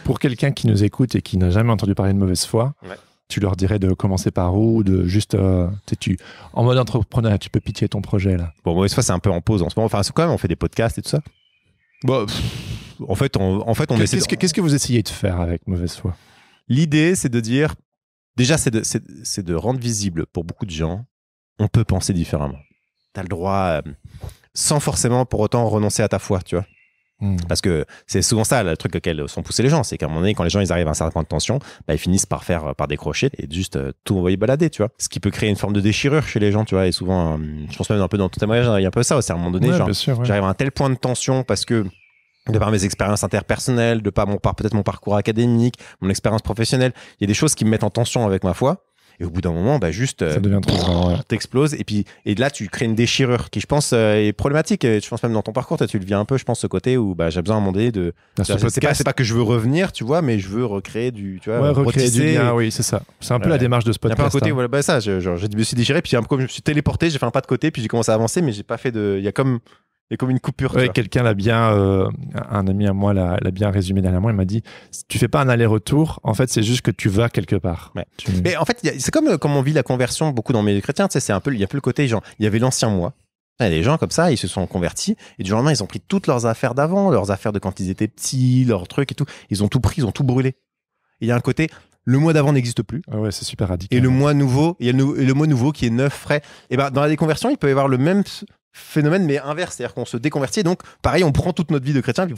Pour quelqu'un qui nous écoute et qui n'a jamais entendu parler de Mauvaise Foi, tu leur dirais de commencer par où, de juste, en mode entrepreneur, tu peux pitcher ton projet là. Bon, Mauvaise Foi, c'est un peu en pause en ce moment. Enfin, c'est quand même, on fait des podcasts et tout ça. Bon, en fait, on essaie. Qu'est-ce que vous essayez de faire avec Mauvaise Foi? L'idée, c'est de dire. Déjà, c'est de rendre visible pour beaucoup de gens, on peut penser différemment. Tu as le droit, sans forcément pour autant renoncer à ta foi, tu vois. Parce que c'est souvent ça le truc auquel sont poussés les gens, c'est qu'à un moment donné, quand les gens ils arrivent à un certain point de tension, ils finissent par décrocher et juste tout envoyer balader, tu vois. Ce qui peut créer une forme de déchirure chez les gens, tu vois. Et souvent, je pense même un peu dans tout témoignage, il y a un peu ça aussi, à un moment donné, genre, j'arrive à un tel point de tension parce que de par mes expériences interpersonnelles, de par peut-être mon parcours académique, mon expérience professionnelle, il y a des choses qui me mettent en tension avec ma foi. Et au bout d'un moment, juste ça devient trop grand, t'exploses. Et là, tu crées une déchirure qui, je pense, est problématique. Et je pense même dans ton parcours, tu le vis un peu, je pense, ce côté où j'ai besoin à un moment donné de. C'est pas que je veux revenir, tu vois, mais je veux recréer du. Tu vois, recréer du lien, oui, c'est ça. C'est un peu la démarche de ce podcast. Il y a pas un côté, voilà, ça, je me suis déchiré, puis comme je me suis téléporté, j'ai fait un pas de côté, puis j'ai commencé à avancer, mais j'ai pas fait de. Il y a comme une coupure. Ouais, quelqu'un l'a bien, un ami à moi l'a bien résumé dernièrement. Il m'a dit, tu fais pas un aller-retour. En fait, c'est juste que tu vas quelque part. Ouais. Mais en fait, c'est comme on vit la conversion beaucoup dans mes chrétiens. Tu sais, il y a un peu le côté, genre, il y avait l'ancien moi. Il y a des gens comme ça, ils se sont convertis et du jour au lendemain, ils ont pris toutes leurs affaires d'avant, leurs affaires de quand ils étaient petits, leurs trucs et tout. Ils ont tout pris, ils ont tout brûlé. Et il y a un côté, le moi d'avant n'existe plus. Ah ouais, c'est super radical. Et le moi nouveau, il y a le moi nouveau qui est neuf, frais. Et dans la déconversion, il peut y avoir le même phénomène mais inverse, c'est-à-dire qu'on se déconvertit, donc pareil, on prend toute notre vie de chrétien puis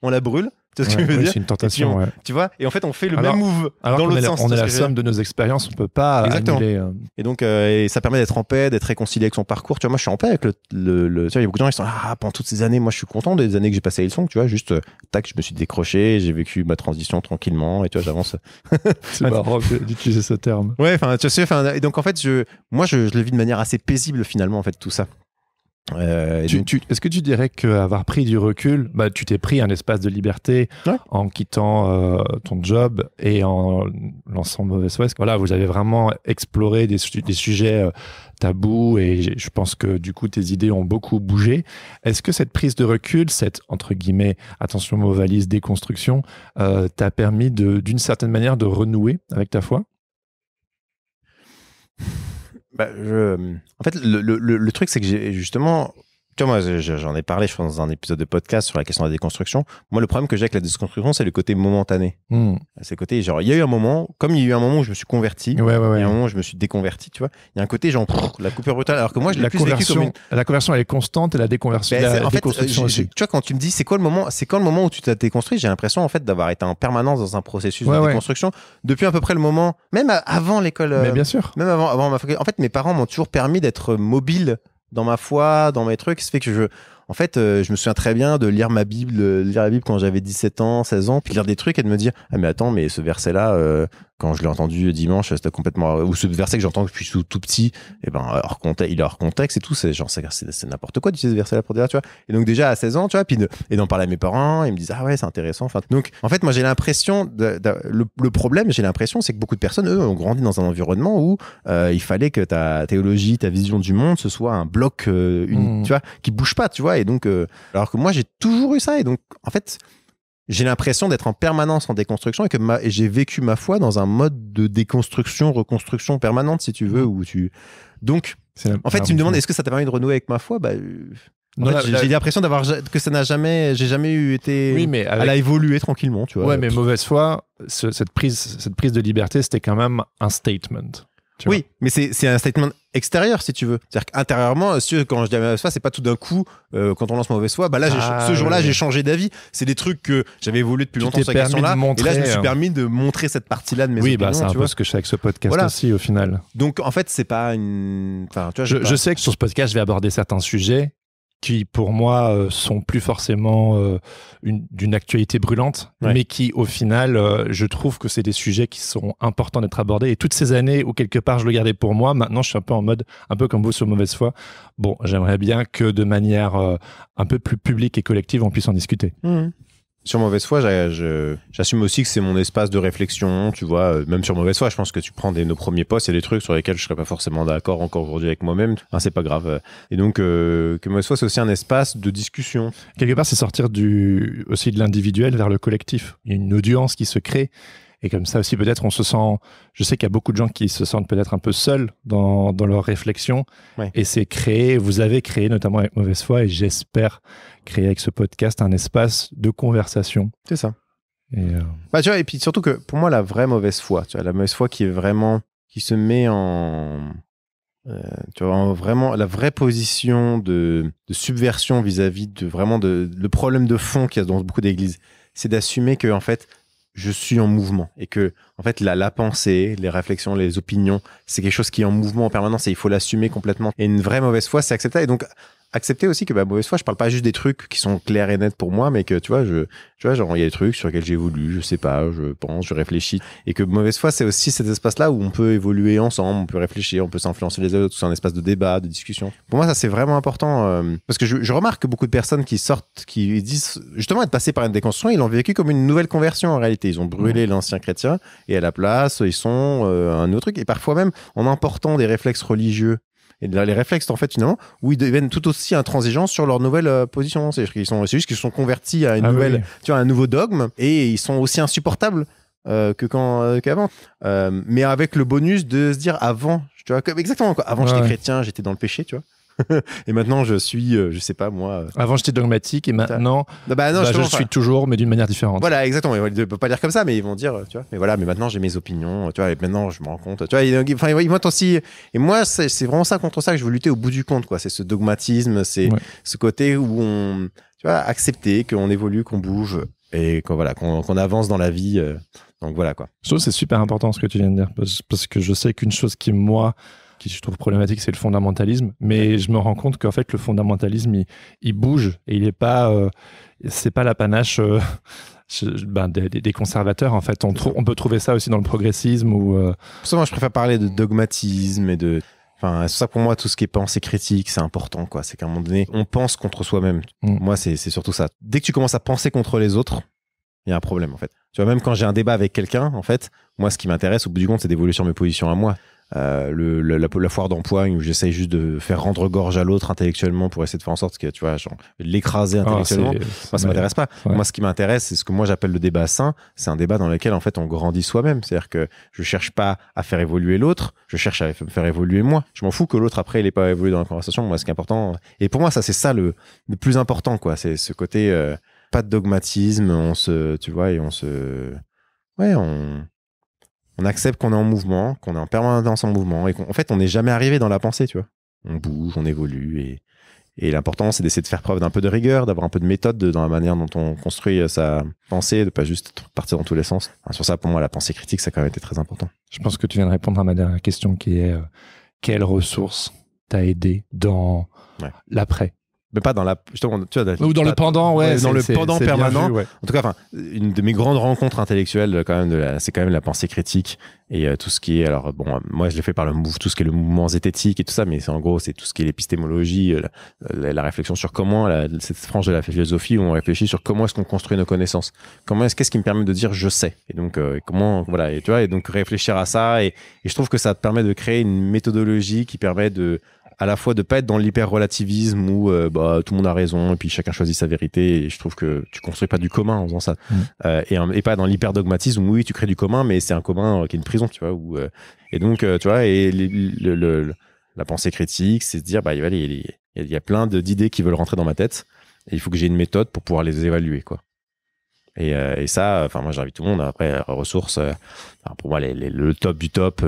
on la brûle. Tu vois ce que je veux dire? C'est une tentation. Tu vois, et en fait on fait le même move dans l'autre sens. On est la somme de nos expériences, on peut pas annuler. Et donc et ça permet d'être en paix, d'être réconcilié avec son parcours. Tu vois, moi je suis en paix avec tu vois, il y a beaucoup de gens qui sont là, pendant toutes ces années, moi je suis content des années que j'ai passées à Hillsong, tu vois, juste tac, je me suis décroché, j'ai vécu ma transition tranquillement et tu vois, j'avance. C'est marrant d'utiliser ce terme. Ouais, enfin tu sais, et donc en fait je le vis de manière assez paisible finalement en fait tout ça. Est-ce que tu dirais qu'avoir pris du recul, tu t'es pris un espace de liberté en quittant ton job et en lançant Mauvaise Foi? Voilà, vous avez vraiment exploré des sujets tabous et je pense que du coup tes idées ont beaucoup bougé. Est-ce que cette prise de recul, cette entre guillemets, attention mot valise, déconstruction, t'a permis d'une certaine manière de renouer avec ta foi? En fait, le truc, c'est que j'ai justement. Tu vois, moi, j'en ai parlé, je pense, dans un épisode de podcast sur la question de la déconstruction. Moi, le problème que j'ai avec la déconstruction, c'est le côté momentané. C'est le côté, genre, il y a eu un moment, comme il y a eu un moment où je me suis converti, il y a un moment où je me suis déconverti, tu vois. Il y a un côté, genre, la coupure brutale. Alors que moi, je l'ai plus vécu comme la conversion, elle est constante et la déconversion, déconstruction aussi. Tu vois, quand tu me dis, c'est quand le moment où tu t'as déconstruit, j'ai l'impression, en fait, d'avoir été en permanence dans un processus de déconstruction depuis à peu près le moment, même avant l'école. Mais bien sûr. Même avant ma faculté. En fait, mes parents m'ont toujours permis d'être mobile dans ma foi, dans mes trucs, ce qui fait que je me souviens très bien de lire la Bible quand j'avais 17 ans, 16 ans, puis lire des trucs et de me dire, ah mais attends, mais ce verset-là, quand je l'ai entendu dimanche, c'était complètement, ou ce verset que j'entends depuis tout petit, et il est hors contexte et tout, c'est genre, c'est n'importe quoi d'utiliser ce verset-là pour dire, tu vois. Et donc déjà à 16 ans, tu vois, puis et d'en parler à mes parents, ils me disent, ah ouais, c'est intéressant. Enfin, donc, en fait, moi, j'ai l'impression, le problème, j'ai l'impression, c'est que beaucoup de personnes, eux, ont grandi dans un environnement où il fallait que ta théologie, ta vision du monde, ce soit un bloc, tu vois, qui bouge pas, tu vois. Et donc, alors que moi, j'ai toujours eu ça. Et donc, en fait, j'ai l'impression d'être en permanence en déconstruction et j'ai vécu ma foi dans un mode de déconstruction, reconstruction permanente, si tu veux. Donc, en fait, tu me demandes, est-ce que ça t'a permis de renouer avec ma foi? J'ai l'impression que j'ai jamais été. Oui, mais elle a évolué tranquillement, tu vois. Ouais, mais Mauvaise Foi, cette prise de liberté, c'était quand même un statement. tu vois. Oui, mais c'est un statement extérieur, si tu veux. C'est-à-dire qu'intérieurement, quand je dis mauvaise foi, c'est pas tout d'un coup, quand on lance mauvaise foi, bah là, ce jour-là, j'ai changé d'avis. C'est des trucs que j'avais évolué depuis longtemps sur cette question-là. Et là, je me suis permis de montrer cette partie-là de mes opinions. Oui, c'est un peu ce que je fais avec ce podcast aussi, au final. Donc, en fait, c'est pas une... Enfin, tu vois, je sais que sur ce podcast, je vais aborder certains sujets qui, pour moi, sont plus forcément d'une actualité brûlante, mais qui, au final, je trouve que c'est des sujets qui sont importants d'être abordés. Et toutes ces années où, quelque part, je le gardais pour moi, maintenant, je suis un peu en mode, un peu comme vous sur mauvaise foi. Bon, j'aimerais bien que de manière un peu plus publique et collective, on puisse en discuter. Sur mauvaise foi, j'assume aussi que c'est mon espace de réflexion, tu vois. Même sur mauvaise foi, je pense que tu prends nos premiers posts, il y a des trucs sur lesquels je serais pas forcément d'accord encore aujourd'hui avec moi-même. C'est pas grave. Et donc, que mauvaise foi, c'est aussi un espace de discussion. Quelque part, c'est sortir aussi de l'individuel vers le collectif. Il y a une audience qui se crée. Et comme ça aussi, peut-être, on se sent... Je sais qu'il y a beaucoup de gens qui se sentent peut-être un peu seuls dans leur réflexion. Et c'est vous avez créé, notamment avec Mauvaise Foi, et j'espère créer avec ce podcast un espace de conversation. C'est ça. Et tu vois, et puis surtout que, pour moi, la vraie mauvaise foi, tu vois, la mauvaise foi qui est vraiment... qui se met en... tu vois, vraiment la vraie position de subversion vis-à-vis de vraiment le problème de fond qu'il y a dans beaucoup d'églises, c'est d'assumer que, en fait, je suis en mouvement et que, en fait, la pensée, les réflexions, les opinions, c'est quelque chose qui est en mouvement en permanence et il faut l'assumer complètement. Et une vraie mauvaise foi, c'est accepter. Et donc, accepter aussi que, mauvaise foi, je parle pas juste des trucs qui sont clairs et nets pour moi, mais que, tu vois, genre, il y a des trucs sur lesquels j'ai évolué, je sais pas, je pense, je réfléchis. Et que mauvaise foi, c'est aussi cet espace-là où on peut évoluer ensemble, on peut réfléchir, on peut s'influencer les autres, c'est un espace de débat, de discussion. Pour moi, ça, c'est vraiment important, parce que je remarque que beaucoup de personnes qui disent, justement, être passées par une déconstruction, ils l'ont vécu comme une nouvelle conversion, en réalité. Ils ont brûlé l'ancien chrétien, et à la place, ils sont un nouveau truc. Et parfois même, en important des réflexes religieux, et les réflexes, en fait, finalement, où ils deviennent tout aussi intransigeants sur leur nouvelle position. C'est juste qu'ils se sont convertis à tu vois, un nouveau dogme, et ils sont aussi insupportables qu'avant. Mais avec le bonus de se dire avant, tu vois, exactement, quoi. Avant, j'étais chrétien, j'étais dans le péché, tu vois. Et maintenant, je suis, je sais pas moi. Avant, j'étais dogmatique et maintenant, je suis toujours, mais d'une manière différente. Voilà, exactement. Ils ne peuvent pas dire comme ça, mais ils vont dire, tu vois. Mais voilà, mais maintenant, j'ai mes opinions, tu vois. Et maintenant, je me rends compte, tu vois. Ils vont aussi. Et moi, c'est vraiment ça contre ça que je veux lutter au bout du compte, quoi. C'est ce dogmatisme, c'est ce côté où tu vois, accepter qu'on évolue, qu'on bouge et qu'on avance dans la vie. Donc voilà, quoi. Je trouve que c'est super important ce que tu viens de dire, parce que je sais qu'une chose qui je trouve problématique, c'est le fondamentalisme. Mais je me rends compte qu'en fait, le fondamentalisme, il bouge et il n'est pas, c'est pas l'apanage des conservateurs. En fait, on peut trouver ça aussi dans le progressisme ou. Pour ça, moi, je préfère parler de dogmatisme et de. Enfin, c'est ça pour moi, tout ce qui est pensée critique, c'est important, quoi. C'est qu'à un moment donné, on pense contre soi-même. Moi, c'est surtout ça. Dès que tu commences à penser contre les autres, il y a un problème, en fait. Tu vois, même quand j'ai un débat avec quelqu'un, en fait, moi, ce qui m'intéresse, au bout du compte, c'est d'évoluer sur mes positions à moi. La foire d'empoigne où j'essaye juste de faire rendre gorge à l'autre intellectuellement pour essayer de faire en sorte que, tu vois, genre, l'écraser intellectuellement. Moi, ça m'intéresse pas. Moi, ce qui m'intéresse, c'est ce que moi j'appelle le débat sain. C'est un débat dans lequel, en fait, on grandit soi-même. C'est-à-dire que je cherche pas à faire évoluer l'autre, je cherche à me faire évoluer moi. Je m'en fous que l'autre, après, il ait pas évolué dans la conversation. Moi, ce qui est important. Et pour moi, ça, c'est ça le plus important, quoi. C'est ce côté, pas de dogmatisme, tu vois, et on accepte qu'on est en mouvement, qu'on est en permanence en mouvement et qu'en fait, on n'est jamais arrivé dans la pensée, tu vois. On bouge, on évolue et l'important, c'est d'essayer de faire preuve d'un peu de rigueur, d'avoir un peu de méthode dans la manière dont on construit sa pensée, de pas juste partir dans tous les sens. Enfin, sur ça, pour moi, la pensée critique, ça a quand même été très important. Je pense que tu viens de répondre à ma dernière question qui est quelle ressource t'a aidé dans l'après? Mais pas dans justement, tu vois, ou dans le pendant, dans le pendant permanent. Vu, En tout cas, une de mes grandes rencontres intellectuelles, quand même, c'est quand même la pensée critique et tout ce qui est, alors bon, moi je l'ai fait par tout ce qui est le mouvement zététique et tout ça, mais en gros, c'est tout ce qui est l'épistémologie, la réflexion sur comment, cette frange de la philosophie où on réfléchit sur comment est-ce qu'on construit nos connaissances, qu'est-ce qui me permet de dire je sais, et donc comment, voilà, et tu vois, et donc réfléchir à ça, et je trouve que ça te permet de créer une méthodologie qui permet à la fois de pas être dans l'hyper-relativisme où tout le monde a raison et puis chacun choisit sa vérité, et je trouve que tu construis pas du commun en faisant ça. Et pas dans l'hyper-dogmatisme où oui, tu crées du commun, mais c'est un commun qui est une prison, tu vois. Et donc, tu vois, et la pensée critique, c'est de dire, il y a plein d'idées qui veulent rentrer dans ma tête et il faut que j'ai une méthode pour pouvoir les évaluer, quoi. Et ça, enfin, moi, j'invite tout le monde. Après, ressources, pour moi, le top du top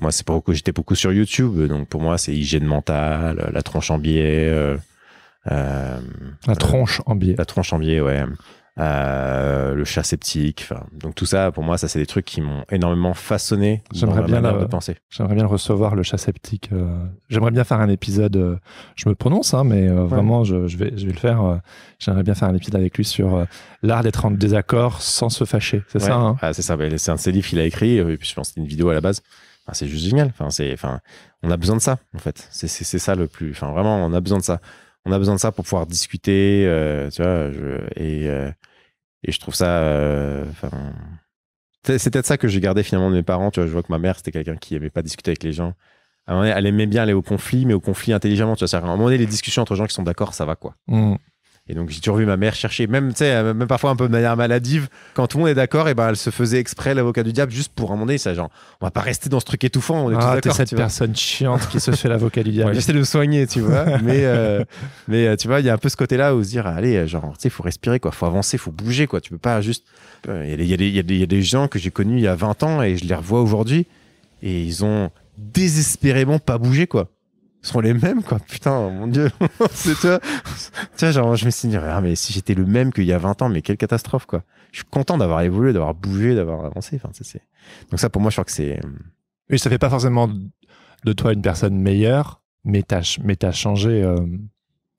moi, j'étais beaucoup sur YouTube. Donc, pour moi, c'est hygiène mentale, la tronche en biais. La tronche en biais. La tronche en biais, ouais. Le chat sceptique. Donc, tout ça, pour moi, ça, c'est des trucs qui m'ont énormément façonné dans ma manière de penser. J'aimerais bien le recevoir, le chat sceptique. J'aimerais bien faire un épisode. Je me prononce, hein, mais vraiment, je vais le faire. J'aimerais bien faire un épisode avec lui sur l'art d'être en désaccord sans se fâcher. C'est ça, hein? C'est ça. C'est un de ses livres qu'il a écrit. Et puis, je pense que c'était une vidéo à la base. C'est juste génial. On a besoin de ça, en fait. C'est ça le plus. Vraiment, on a besoin de ça. On a besoin de ça pour pouvoir discuter, tu vois. Et je trouve ça. C'est peut-être ça que j'ai gardé finalement de mes parents. Tu vois, je vois que ma mère, c'était quelqu'un qui aimait pas discuter avec les gens. À un moment donné, elle aimait bien aller au conflit, mais au conflit intelligemment. Tu vois, à un moment donné, les discussions entre gens qui sont d'accord, ça va quoi. Et donc, j'ai toujours vu ma mère chercher, même parfois un peu de manière maladive, quand tout le monde est d'accord, et ben elle se faisait exprès l'avocat du diable juste pour un moment donné, ça, genre, on va pas rester dans ce truc étouffant. On est tous d'accord. T'es cette personne chiante qui se fait l'avocat du diable. Ouais, j'essaie de me soigner, tu vois. mais tu vois, il y a un peu ce côté-là où se dire, allez, genre, tu sais, faut respirer, quoi. Faut avancer, faut bouger, quoi. Tu peux pas juste. Il y a des gens que j'ai connus il y a 20 ans et je les revois aujourd'hui et ils ont désespérément pas bougé, quoi. Ils sont les mêmes, quoi. Putain, mon Dieu. C'est toi. Tu vois, genre, je me suis dit, mais si j'étais le même qu'il y a 20 ans, mais quelle catastrophe, quoi. Je suis content d'avoir évolué, d'avoir bougé, d'avoir avancé. Donc ça, pour moi, je crois que c'est... Oui, ça fait pas forcément de toi une personne meilleure, mais t'as changé...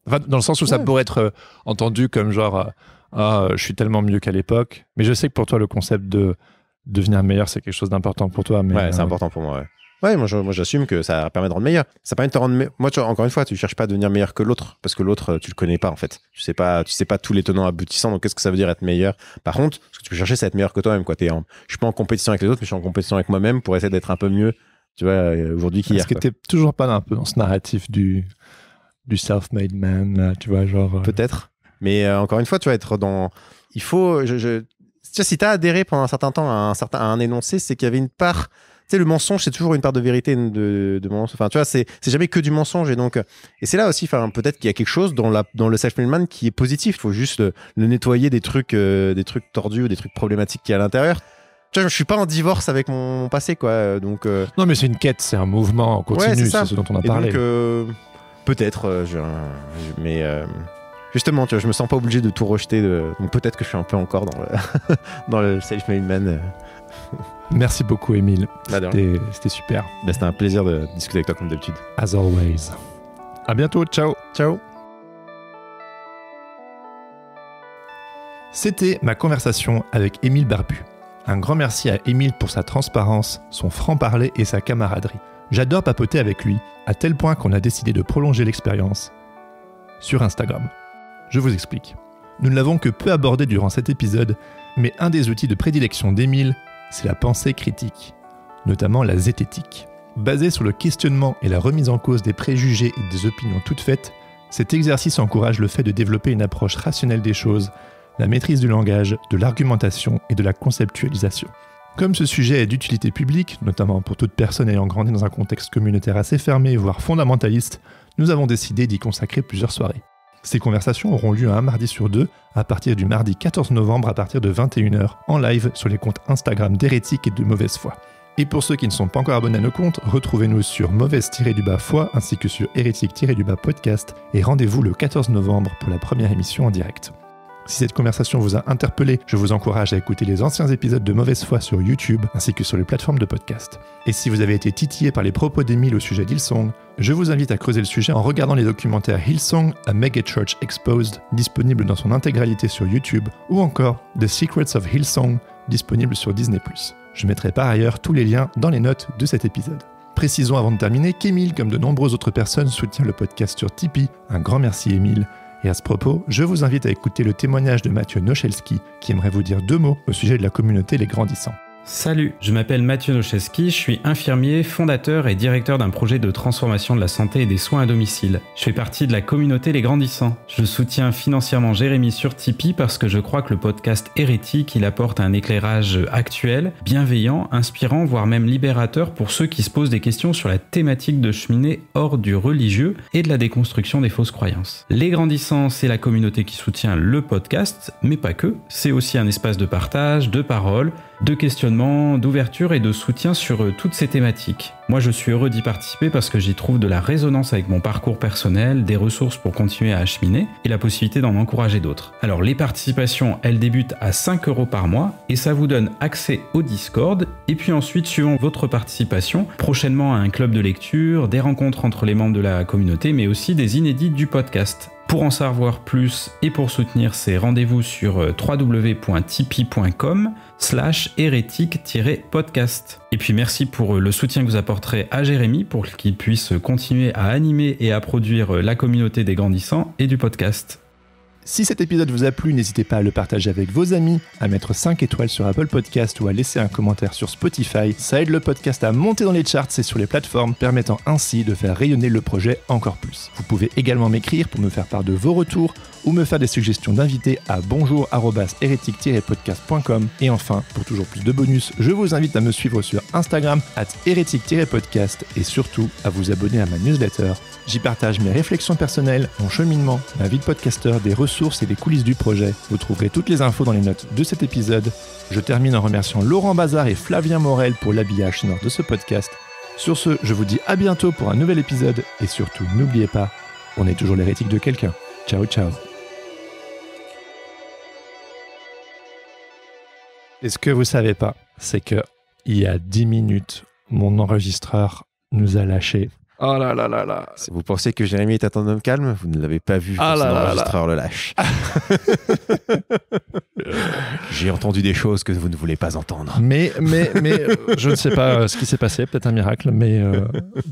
Enfin, dans le sens où ça pourrait être entendu comme genre, je suis tellement mieux qu'à l'époque. Mais je sais que pour toi, le concept de devenir meilleur, c'est quelque chose d'important pour toi. Mais, ouais, c'est important pour moi, ouais. Ouais, moi j'assume que ça permet de rendre meilleur. Ça permet de te rendre moi, tu vois, encore une fois, tu cherches pas à devenir meilleur que l'autre parce que l'autre, tu le connais pas en fait. Tu sais pas tous les tenants aboutissants. Donc qu'est-ce que ça veut dire être meilleur? Par contre, ce que tu peux chercher, c'est être meilleur que toi-même, quoi. Je suis pas en compétition avec les autres, mais je suis en compétition avec moi-même pour essayer d'être un peu mieux, tu vois, aujourd'hui qu'hier. Est-ce que t'es toujours pas un peu dans ce narratif du self-made man, là, tu vois, genre. Peut-être. Mais encore une fois, tu vas être dans. Il faut. Tu vois, si t'as adhéré pendant un certain temps à un énoncé, c'est qu'il y avait une part. Tu sais, le mensonge, c'est toujours une part de vérité de mensonge. Enfin, tu vois, c'est jamais que du mensonge. Et c'est là aussi, peut-être qu'il y a quelque chose dans le self-made man qui est positif. Il faut juste le nettoyer des trucs tordus ou des trucs problématiques qu'il y a à l'intérieur. Tu vois, je suis pas en divorce avec mon passé, quoi. Donc, non, mais c'est une quête, c'est un mouvement continu, ouais, c'est ce dont on a parlé. Donc, peut-être, mais justement, tu vois, je me sens pas obligé de tout rejeter. Donc peut-être que je suis un peu encore dans le self-made man. Merci beaucoup, Émile. C'était super. C'était un plaisir de discuter avec toi comme d'habitude. As always. À bientôt. Ciao. Ciao. C'était ma conversation avec Émile Barbu. Un grand merci à Émile pour sa transparence, son franc-parler et sa camaraderie. J'adore papoter avec lui, à tel point qu'on a décidé de prolonger l'expérience sur Instagram. Je vous explique. Nous ne l'avons que peu abordé durant cet épisode, mais un des outils de prédilection d'Émile, c'est la pensée critique, notamment la zététique. Basée sur le questionnement et la remise en cause des préjugés et des opinions toutes faites, cet exercice encourage le fait de développer une approche rationnelle des choses, la maîtrise du langage, de l'argumentation et de la conceptualisation. Comme ce sujet est d'utilité publique, notamment pour toute personne ayant grandi dans un contexte communautaire assez fermé, voire fondamentaliste, nous avons décidé d'y consacrer plusieurs soirées. Ces conversations auront lieu un mardi sur deux, à partir du mardi 14 novembre à partir de 21h, en live sur les comptes Instagram d'Hérétique et de Mauvaise Foi. Et pour ceux qui ne sont pas encore abonnés à nos comptes, retrouvez-nous sur Mauvaise-Foi ainsi que sur Hérétique-Podcast et rendez-vous le 14 novembre pour la première émission en direct. Si cette conversation vous a interpellé, je vous encourage à écouter les anciens épisodes de Mauvaise Foi sur YouTube ainsi que sur les plateformes de podcast. Et si vous avez été titillé par les propos d'Émile au sujet d'Hillsong, je vous invite à creuser le sujet en regardant les documentaires Hillsong, A Megachurch Exposed, disponible dans son intégralité sur YouTube, ou encore The Secrets of Hillsong, disponible sur Disney+. Je mettrai par ailleurs tous les liens dans les notes de cet épisode. Précisons avant de terminer qu'Émile, comme de nombreuses autres personnes, soutient le podcast sur Tipeee. Un grand merci Émile. Et à ce propos, je vous invite à écouter le témoignage de Mathieu Nochelski, qui aimerait vous dire 2 mots au sujet de la communauté Les Grandissants. Salut, je m'appelle Mathieu Nocheski, je suis infirmier, fondateur et directeur d'un projet de transformation de la santé et des soins à domicile. Je fais partie de la communauté Les Grandissants. Je soutiens financièrement Jérémy sur Tipeee parce que je crois que le podcast Hérétique, il apporte un éclairage actuel, bienveillant, inspirant, voire même libérateur pour ceux qui se posent des questions sur la thématique de cheminer hors du religieux et de la déconstruction des fausses croyances. Les Grandissants, c'est la communauté qui soutient le podcast, mais pas que. C'est aussi un espace de partage, de parole, de questionnement, d'ouverture et de soutien sur toutes ces thématiques. Moi, je suis heureux d'y participer parce que j'y trouve de la résonance avec mon parcours personnel, des ressources pour continuer à acheminer et la possibilité d'en encourager d'autres. Alors, les participations, elles débutent à 5 € par mois et ça vous donne accès au Discord et puis ensuite, suivant votre participation, prochainement à un club de lecture, des rencontres entre les membres de la communauté, mais aussi des inédits du podcast. Pour en savoir plus et pour soutenir ces rendez-vous sur www.tipeee.com/hérétique-podcast. Et puis merci pour le soutien que vous apporterez à Jérémy pour qu'il puisse continuer à animer et à produire la communauté des grandissants et du podcast. Si cet épisode vous a plu, n'hésitez pas à le partager avec vos amis, à mettre 5 étoiles sur Apple Podcast ou à laisser un commentaire sur Spotify. Ça aide le podcast à monter dans les charts et sur les plateformes, permettant ainsi de faire rayonner le projet encore plus. Vous pouvez également m'écrire pour me faire part de vos retours ou me faire des suggestions d'invités à bonjour@hérétique-podcast.com. Et enfin, pour toujours plus de bonus, je vous invite à me suivre sur Instagram @hérétique-podcast et surtout à vous abonner à ma newsletter. J'y partage mes réflexions personnelles, mon cheminement, ma vie de podcasteur, des ressources et des coulisses du projet. Vous trouverez toutes les infos dans les notes de cet épisode. Je termine en remerciant Laurent Bazar et Flavien Morel pour l'habillage sonore de ce podcast. Sur ce, je vous dis à bientôt pour un nouvel épisode et surtout, n'oubliez pas, on est toujours l'hérétique de quelqu'un. Ciao, ciao. Et ce que vous savez pas, c'est que il y a 10 minutes, mon enregistreur nous a lâchés. Oh là là là là. Vous pensez que Jérémy est un homme calme? Vous ne l'avez pas vu, son enregistreur le lâche. J'ai entendu des choses que vous ne voulez pas entendre. Mais je ne sais pas ce qui s'est passé, peut-être un miracle, mais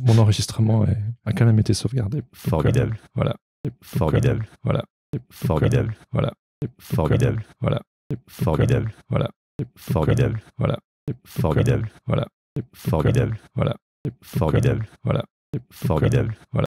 mon enregistrement a quand même été sauvegardé. Formidable. Voilà. Formidable. Voilà. Formidable. Voilà. Formidable. Voilà. Formidable. Voilà. Formidable. Voilà. Formidable. Voilà. Formidable. Voilà. Formidable. Voilà. Formidable. Voilà. Formidable. Voilà.